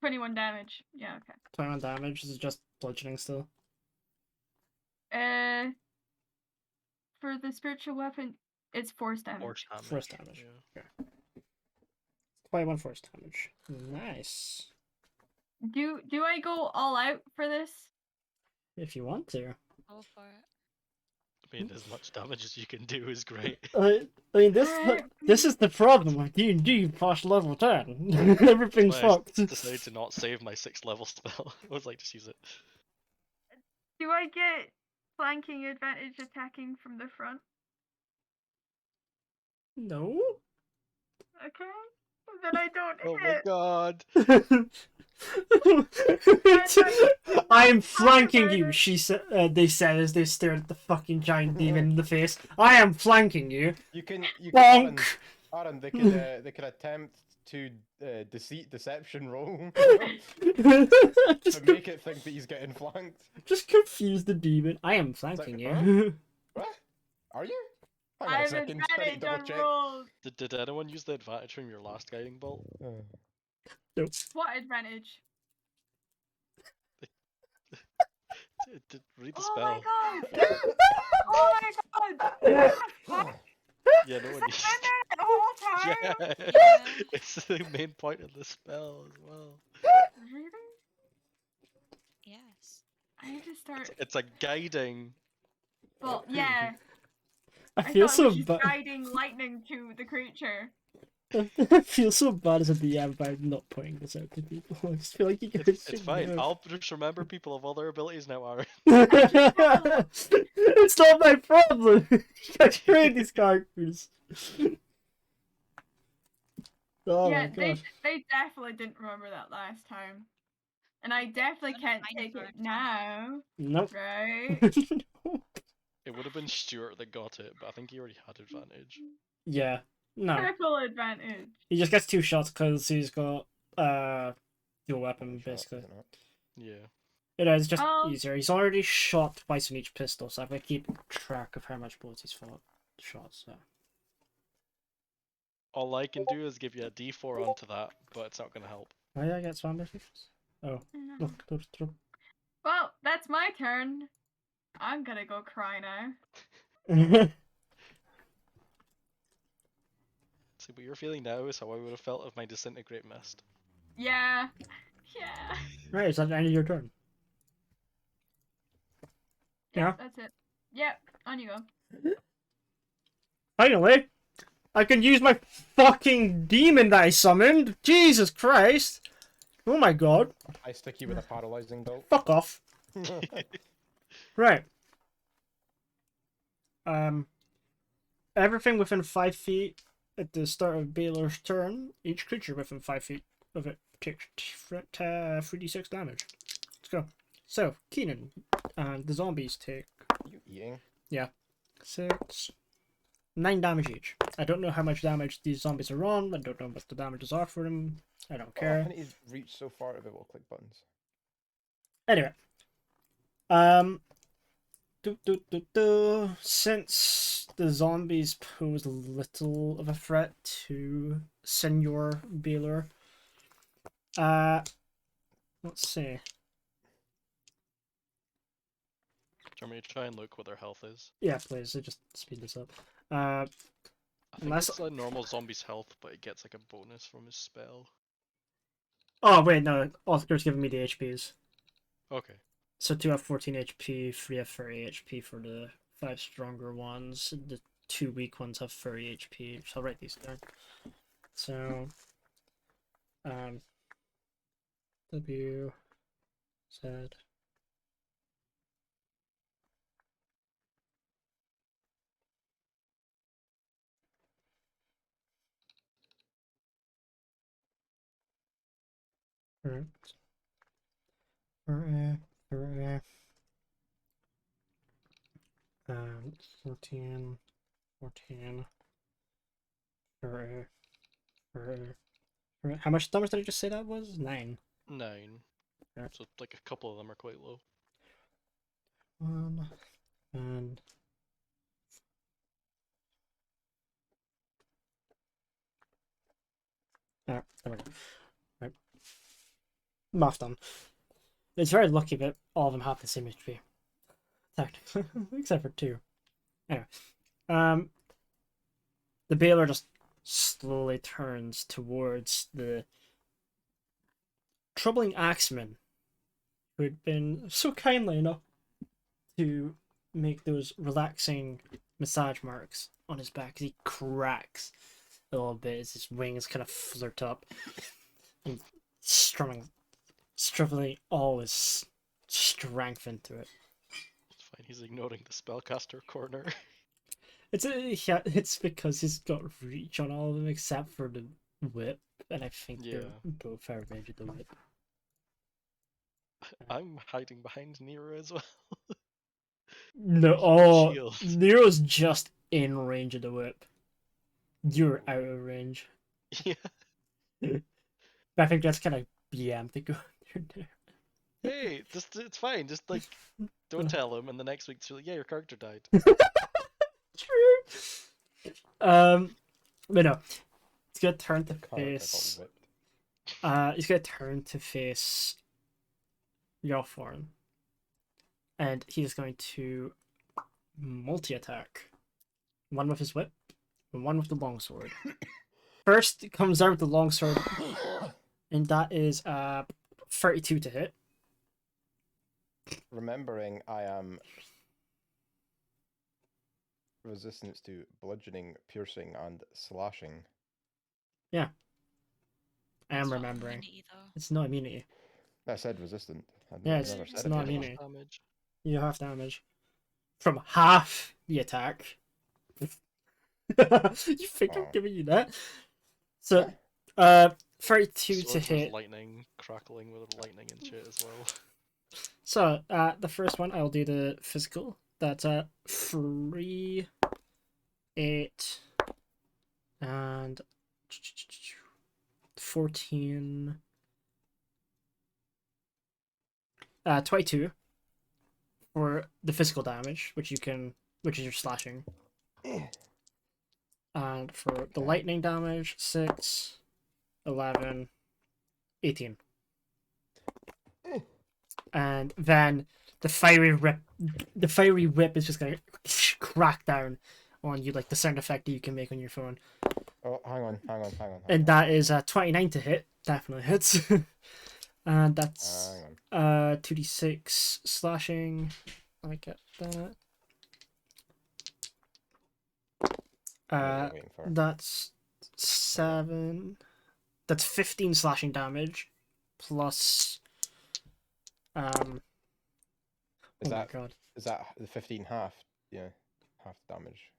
21 damage. Yeah, okay. 21 damage. This is just bludgeoning still. For the spiritual weapon, it's force damage. Force damage. Force damage. Yeah. Okay. 21 force damage. Nice. Do I go all out for this? If you want to. Go for it. I mean, as much damage as you can do is great. I mean, this is the problem with D&D past level 10. Everything's That's why I fucked. decided to not save my 6th level spell. I was like, just use it. Do I get flanking advantage attacking from the front? No? Okay. Then I don't Oh my hit. god. I'm flanking you, she said. They said as they stared at the fucking giant demon in the face. I am flanking you. You can Bonk. Aaron, they could attempt to deception roll just, to make it think that he's getting flanked. just confuse the demon. I am flanking you. What? Are you? Hang on I a have second. I need advantage to double on check. rolls. Did anyone use the advantage from your last guiding bolt? Nope. What advantage? Read the Oh spell. my god! Oh my god! Yeah, no Has one that needs been there the whole time? Yeah. Yeah. It's the main point of the spell as well. Really? Yes. I need to start. It's a guiding. Well, yeah. I I feel thought it so was just bad. guiding lightning to the creature. I feel so bad as a DM by not pointing this out to people. I just feel like you guys It's should fine. know. I'll just remember people have all their abilities now, Aaron. It's not my problem. I create these characters. Oh Yeah, my god. they definitely didn't remember that last time. And I definitely can't Mine take it never. now. Nope. Right? It would have been Stuart that got it, but I think he already had advantage. Yeah. No. Triple advantage. He just gets 2 shots because he's got dual weapon basically. Yeah. It is just Oh. easier. He's already shot twice in each pistol, so I have to keep track of how much bullets he's shot. So. All I can do is give you a D4 onto that, but it's not going to help. Oh yeah, I get swan messages. Oh, look, there's trouble. Well, that's my turn. I'm gonna go cry now. See, what you're feeling now is how I would have felt if my disintegrate missed. Yeah. Yeah. Right, is that the end of your turn? Yeah. That's it. Yep. On you go. Finally, I can use my fucking demon that I summoned. Jesus Christ! Oh my god! I stick you with a paralyzing bolt. Fuck off! Right. Everything within 5 feet at the start of Baylor's turn, each creature within 5 feet of it takes 3d6 damage. Let's go. So, Keenan and the zombies take. You eating? Yeah. 6. 9 damage each. I don't know how much damage these zombies are on. I don't know what the damages are for them. I don't care. I need to reach so far to be able to click buttons. Anyway. Since the zombies pose little of a threat to Senor Baylor, let's see. Do you want me to try and look what their health is? Yeah, please. I just speed this up. I think Unless- it's a normal zombie's health, but it gets like a bonus from his spell. Oh wait, no. Oscar's giving me the HPs. Okay. So 2 have 14 HP, 3 have 30 HP for the 5 stronger ones. The 2 weak ones have 30 HP. So I'll write these down. So, W, Z. Alright. 14, 14, how much damage did I just say that was? 9. 9. Yeah. So like a couple of them are quite low. 1, and... there we go. Right. Math done. It's very lucky that all of them have the same HP. Technically, except for 2. Anyway, the Baylor just slowly turns towards the troubling axeman who had been so kindly enough to make those relaxing massage marks on his back. He cracks a little bit as his wings kind of flirt up and struggling all his strength into it. It's fine. He's ignoring the spellcaster corner. It's because he's got reach on all of them except for the whip, and I think they're Yeah. both out of range of the whip. I'm hiding behind Nero as well. No, Huge oh, shield. Nero's just in range of the whip. You're out of range. Yeah. But I think that's kind of BM to go there. Hey, just it's fine. Just like don't tell him, and the next week it's like, yeah, your character died. True. But no, he's gonna turn to Character got face. whipped. He's gonna turn to face your Thorn, and he's going to multi-attack. One with his whip, and one with the longsword. First comes out with the longsword, and that is 32 to hit. Remembering I am resistance to bludgeoning, piercing, and slashing. Yeah, I am It's not remembering. immunity, though. It's no immunity. I said resistant. I Yeah, never it's said not it. immunity. Damage. You have damage from half the attack. You think I'm Oh. giving you that? So, 32 to Swords with hit. lightning, crackling with lightning and shit as well. So, the first one, I'll do the physical. That's 3, 8, and 14, 22 for the physical damage, which is your slashing. And for the Okay. lightning damage, 6, 11, 18. And then the fiery whip is just gonna crack down on you, like the sound effect that you can make on your phone. Oh, hang on. And that is 29 to hit, definitely hits. And that's Hang on. 2d6 slashing. I get that. What am I waiting for? That's 7. That's 15 slashing damage, plus. Is Oh my that god. is that the 15 half? Yeah, half the damage.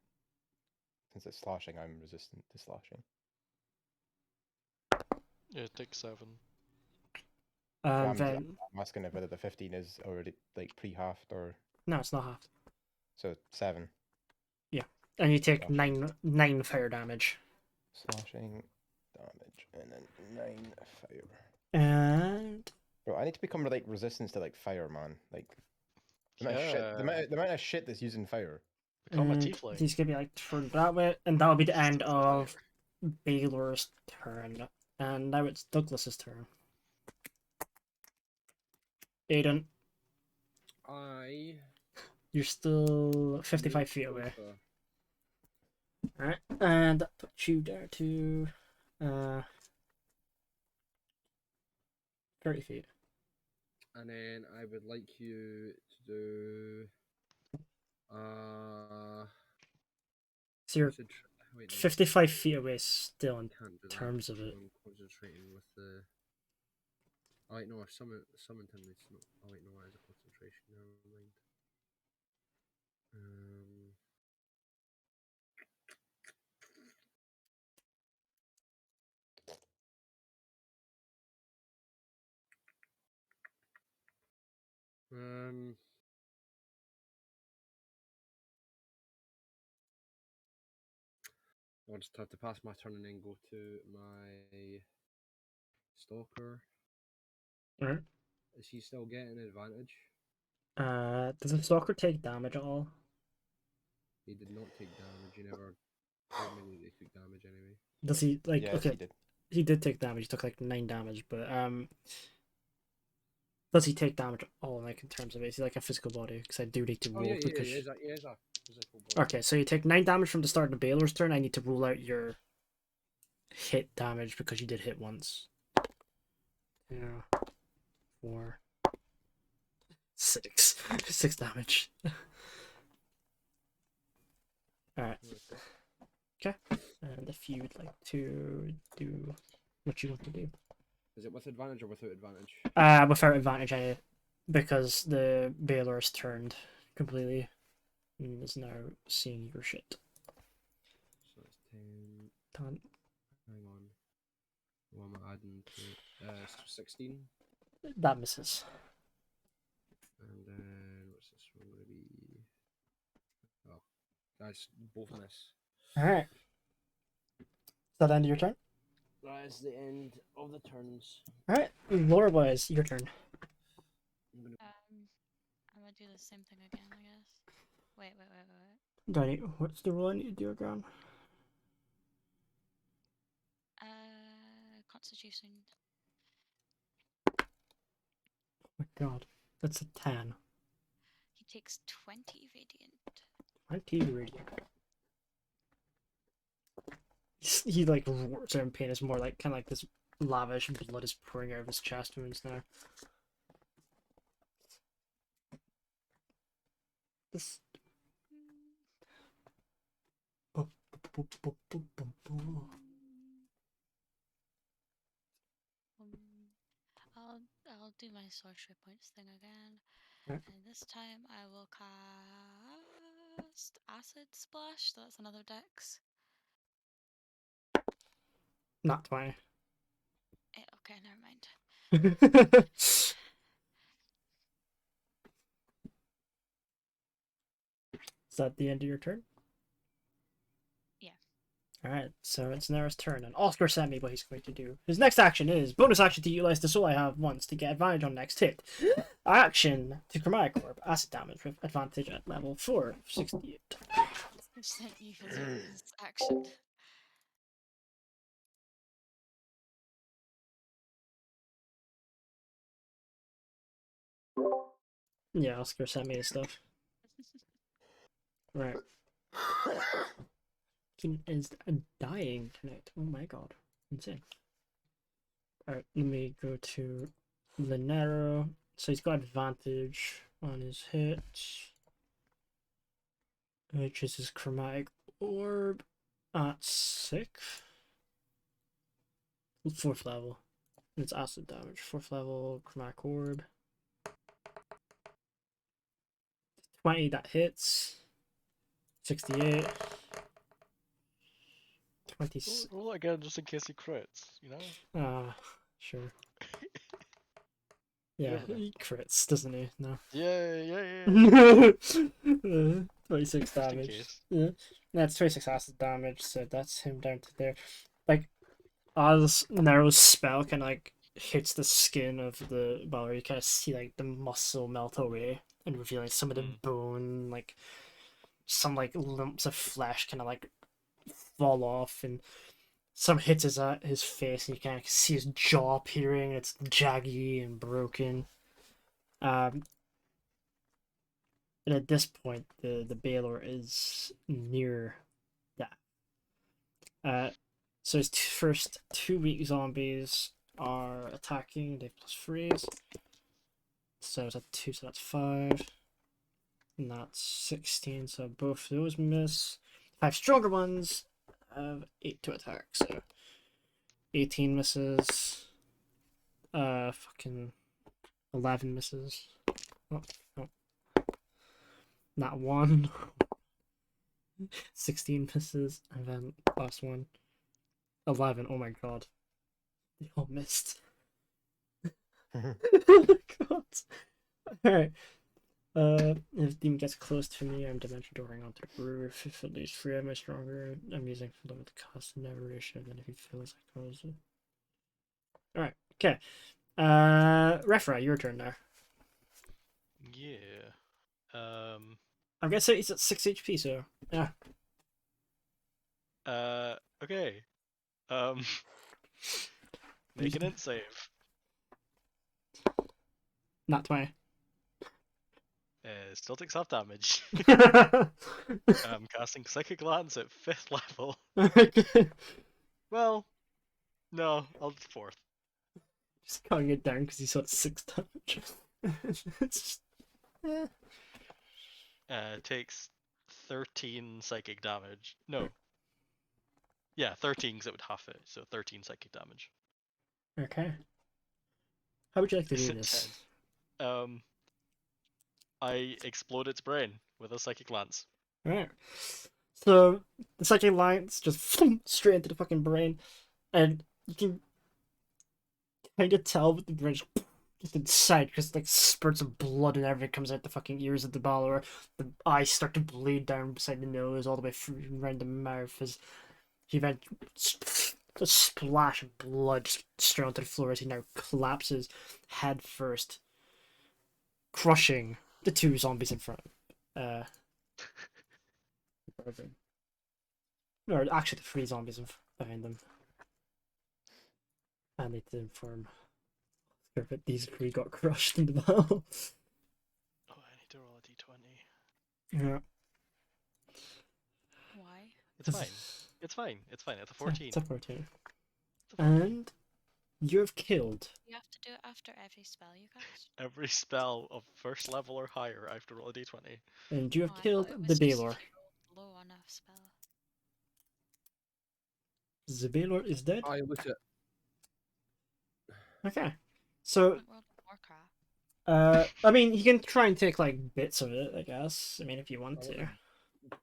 Since it's slashing, I'm resistant to slashing. Yeah, it takes 7. Then I'm asking if whether the 15 is already like pre-halved or no, it's not half. so 7 And you take Slashing. 9 fire damage. slashing damage and then 9 fire. And Bro, I need to become like resistance to like fire, man. Like the amount of shit, Yeah. the amount of shit that's using fire. Become a and tiefling. he's gonna be like turned that way, and that'll be the end Resistance to of fire. Baylor's turn. And now it's Douglas's turn. Aiden, you're still 55 feet away. Alright, and that puts you down to 30 feet. And then I would like you to do. So you're Wait, no, 55 feet away still in can't do that. terms of it. I'm concentrating with the. Oh wait, no, summon templates. No, oh wait, no, that is a concentration. Never mind. I'll just have to pass my turn and then go to my stalker. Alright. Is he still getting advantage? Does the stalker take damage at all? He did not take damage. He never told me that he took damage anyway. Does he like Yes, okay? he did. He did take damage. He took like 9 damage, but Does he take damage at all, like in terms of is he like a physical body? Because I do need to Oh roll yeah, because. he is a physical body. Okay, so you take 9 damage from the start of the Baylor's turn. I need to rule out your hit damage because you did hit once. Yeah. 4. 6. 6 damage. Alright. Okay. And if you would like to do what you want to do. Is it with advantage or without advantage? Without advantage, because the Baylor is turned completely and is now seeing your shit. So it's 10. Done. Hang on. What am I adding to it? 16. That misses. And then what's this one going to be? Oh, guys, both miss. Alright. Is that the end of your turn? That is the end of the turns. Alright, Laura Boys, your turn. I'm gonna do the same thing again, I guess. Wait. Danny, what's the rule I need to do again? Constitution. Oh my god, that's a 10. He takes 20 radiant. 20 radiant. He like roars out in pain. It's more like kind of like this lavish blood is pouring out of his chest wounds now. This. I'll do my sorcery points thing again. Right. And this time I will cast Acid Splash, so that's another dex. Not 20. Okay, never mind. Is that the end of your turn? Yeah. Alright, so it's Nero's turn, and Oskar sent me what he's going to do. His next action is bonus action to utilize the soul I have once to get advantage on next hit. Action to Chromatic Orb, acid damage with advantage at level 4, 68. I sent you his action. Yeah, Oskar sent me his stuff. Right. He is dying tonight. Oh my god. Insane. Alright, let me go to the Nero. So he's got advantage on his hits, which is his Chromatic Orb at 6. 4th level. And it's acid damage. 4th level Chromatic Orb. 20, that hits. 68. 26. Roll it again just in case he crits, you know? Sure. Yeah, never know. he crits, doesn't he? No. Yeah. 26 Just in damage. case. Yeah. That's 26 acid damage, so that's him down to there. Like, as Nero's spell kind of like hits the skin of the Balor, you kind of see like the muscle melt away and revealing some of the bone, like some like lumps of flesh kind of like fall off, and some hits his face, and you kind of see his jaw appearing. It's jaggy and broken. And at this point, the Baylor is near death. So his first 2 weak zombies are attacking. They plus freeze. So it's a 2, so that's 5. And that's 16, so both those miss. 5 stronger ones have 8 to attack, so 18 misses. Fucking 11 misses. Oh. Not 1. 16 misses, and then last one. 11. Oh my god. They all missed. Oh my god. Alright. If the demon gets close to me, I'm dimension dooring onto the roof. If at least 3 of my stronger, I'm using for them to cast narration, and if he feels like cause it. Alright, okay. Rethra, your turn now. Yeah. I'm gonna say he's at 6 HP, so yeah. Okay. Make an int save. Not 20. Still takes half damage. Okay. I'm casting Psychic Lance at 5th level. Well, no, I'll do 4th. Just cutting it down because he's got 6 damage. It's just, eh. Takes 13 psychic damage. No. Yeah, 13 because it would half it, so 13 psychic damage. Okay. How would you like to do It's this? intense. I explode its brain with a Psychic Lance. Alright. So, the psychic lines just straight into the fucking brain, and you can kind of tell with the brain just inside, because like spurts of blood and everything comes out the fucking ears of the Balor. The eyes start to bleed down beside the nose, all the way through around the mouth, as he then a splash of blood just straight onto the floor as he now collapses head first, crushing the 2 zombies in front. Or actually, the 3 zombies behind them. And they did inform Oskar that these 3 got crushed in the battle. Oh, I need to roll a d20. Yeah. Why? It's fine. It's fine. It's fine. It's a 14. It's a 14. It's a 14. And you have killed. You have to do it after every spell you cast. Every spell of 1st level or higher, I have to roll a d20. And you have Oh, I thought killed it the was just if Balor. you rolled low on a spell. The Balor is dead. I look at. Okay. So, Like World of Warcraft. I mean, you can try and take like bits of it, I guess. I mean, if you want to.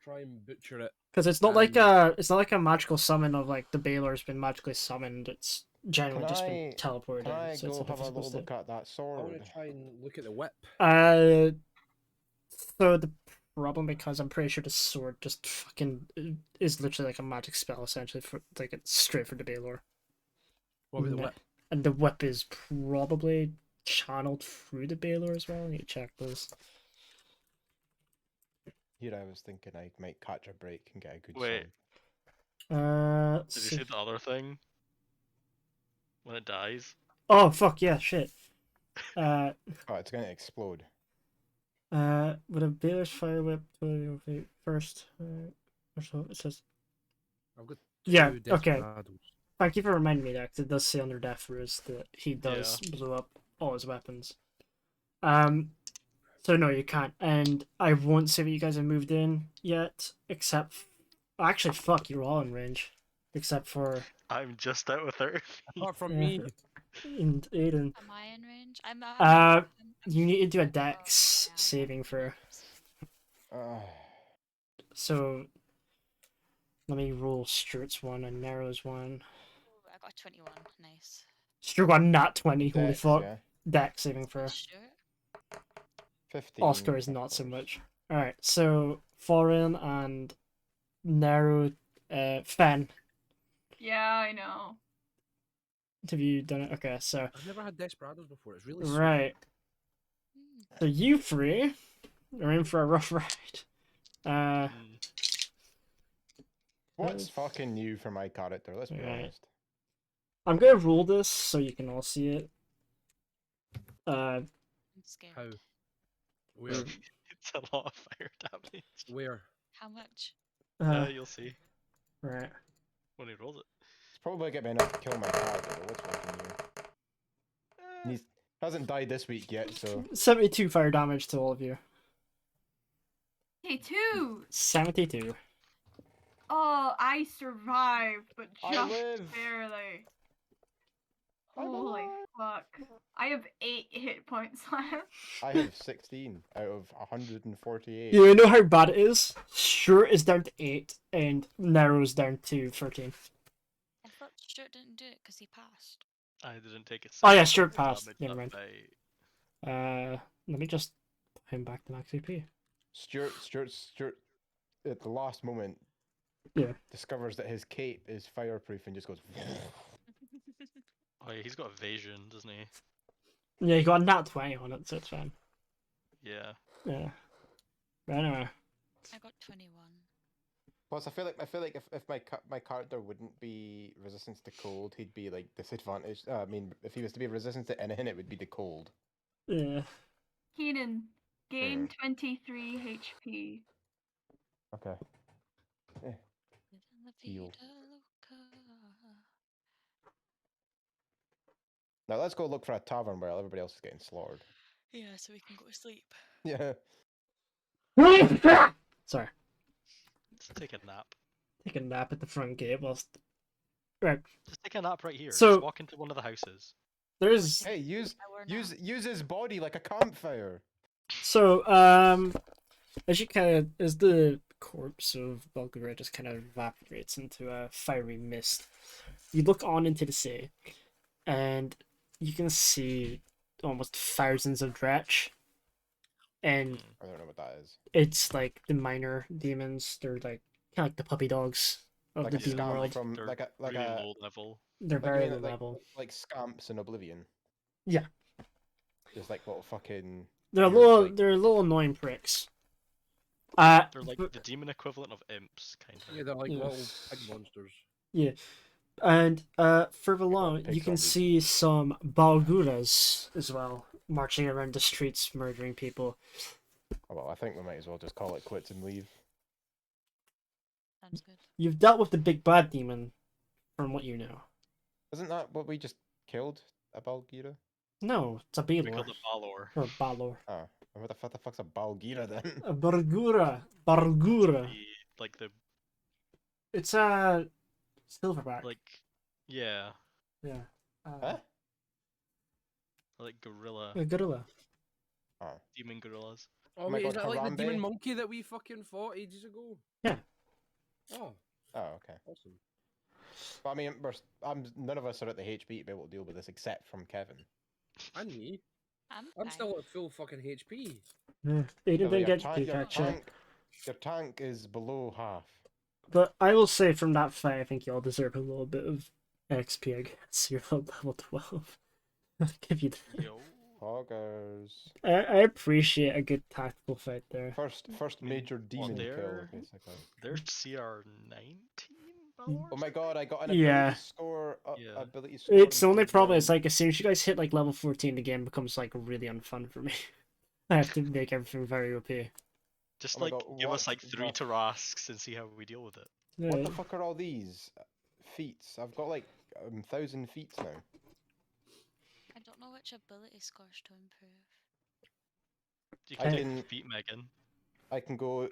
Try and butcher it. Because it's not like a magical summon of like the Balor's been magically summoned. It's generally Can just I- been teleported. Can I so it's go not have a physical little state. look at that I want sword? to try and look at the whip. So the problem, because I'm pretty sure the sword just fucking is literally like a magic spell essentially for like it's straight for the Balor. What about the No. whip? And the whip is probably channeled through the Balor as well. I need to check those. Here I was thinking I might catch a break and get a good Wait. song. Did you see the other thing? When it dies? Oh fuck yeah, shit. Oh, it's going to explode. With a Balor's fire whip first. Or so it says. I've got Yeah, 2 okay. desperados. Thank you for reminding me that, 'cause it does say under Death Rules that he does blow up all his weapons. So no, you can't. And I won't say that you guys have moved in yet, except... Actually, fuck, you're all in range. Except for... I'm just out of 30 feet. Apart from Yeah. me. And Aiden. Am I in range? I'm You need to do a dex saving for... So... Let me roll Stuart's one and Nero's one. Ooh, I got 21. Nice. Stuart got nat 20, holy Dex, fuck. yeah. Dex saving for... Sure. 15. Oskar is not so much. Alright, so Foreign and Nero, Fen. Yeah, I know. Have you done it? Okay, so I've never had desperados before. It's really sweet. right. Hmm. So you 3 are in for a rough ride. Mm. What's fucking new for my character? Let's be Right. honest. I'm gonna roll this so you can all see it. I'm scared. How? Where? It's a lot of fire damage. Where? How much? You'll see Right. when he rolls it. It's probably get me enough to kill my character, but what's fucking new? He hasn't died this week yet, so 72 fire damage to all of you. Hey, 2! 72. Oh, I survived, but I just live. barely. I'm Holy alive. fuck. I have 8 hit points left. I have 16 out of 148. You know how bad it is? Stuart is down to 8 and Nero's down to 13. I thought Stuart didn't do it because he passed. I didn't take a Oh yeah, single Stuart passed. damage Never that mind. fight. Let me just put him back to max AP. Stuart, at the last moment, Yeah. discovers that his cape is fireproof and just goes. Oh yeah, he's got evasion, doesn't he? Yeah, you got a nat 20 on it, so it's fine. Yeah. Yeah. But anyway. I got 21. Plus, I feel like if my character wouldn't be resistant to cold, he'd be like disadvantaged. I mean, if he was to be resistant to anything, it would be the cold. Yeah. Keenan, gain Hmm. 23 HP. Okay. Within the Heal. Vita Loca. Now let's go look for a tavern while everybody else is getting slaughtered. Yeah, so we can go to sleep. Yeah. Sorry. Just take a nap. Take a nap at the front gate whilst. Right. Just take a nap right here. So- Just walk into one of the houses. There's Hey, use Hour use nap. use his body like a campfire. so as you as the corpse of Bulgaria just kind of evaporates into a fiery mist, you look on into the sea, and you can see almost thousands of dretch, and I don't know what that is. it's like the minor demons. They're like kind of like the puppy dogs of Like the a demon scamp world. from They're like a really low level. They're like you very mean low it like level. like scamps in Oblivion. Yeah. Just like little fucking. They're a weird, little like- they're little annoying pricks. They're like the demon equivalent of imps, kind of. Yeah, they're like Yeah. little pig monsters. Yeah. And further got along, pig you can zombies. see some Balguras as well, marching around the streets, murdering people. Oh, well, I think we might as well just call it quits and leave. Sounds good. You've dealt with the big bad demon, from what you know. Isn't that what we just killed? A Balgira? No, it's a We Balor. call it Valor. Or Balor. Oh, what the fuck's a Balgira then? A Bargura. Bargura. Like the It's a silverback. yeah, Yeah. Huh? like gorilla, A gorilla. Oh. demon gorillas. Oh, my wait, is God, that like the Harambe? demon monkey that we fucking fought ages ago? Yeah. Oh, Oh, okay. awesome. But I mean, none of us are at the HP to be able to deal with this except from Kevin. And me. I'm I'm fine. still at full fucking HP. Yeah. Aiden Yeah, didn't but get tank- to your catch it. your tank is below half. But I will say from that fight, I think you all deserve a little bit of XP, I guess. You're level 12. I'll give you that. Yo, Hoggers. I appreciate a good tactical fight there. First major demon kill, they're- basically. they're CR 19 Valors. Oh my God, I got an Yeah. ability score. Yeah. Ability score. It's the only problem is improvement. like as soon as you guys hit like level 14, the game becomes like really unfun for me. I have to make everything very OP. Just Oh my like God, give us what like 3 the- Tarasques and see how we deal with it. What Yeah. the fuck are all these feats? I've got like 1,000 feats now. I don't know which ability scores to improve. You I can take can- feet, Megan. I can go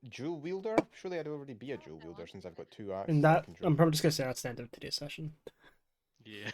dual wielder. Surely I'd already be a dual wielder since I've got 2 axes. And I that can I'm dual probably just gonna say that's the end of today's session. Yeah.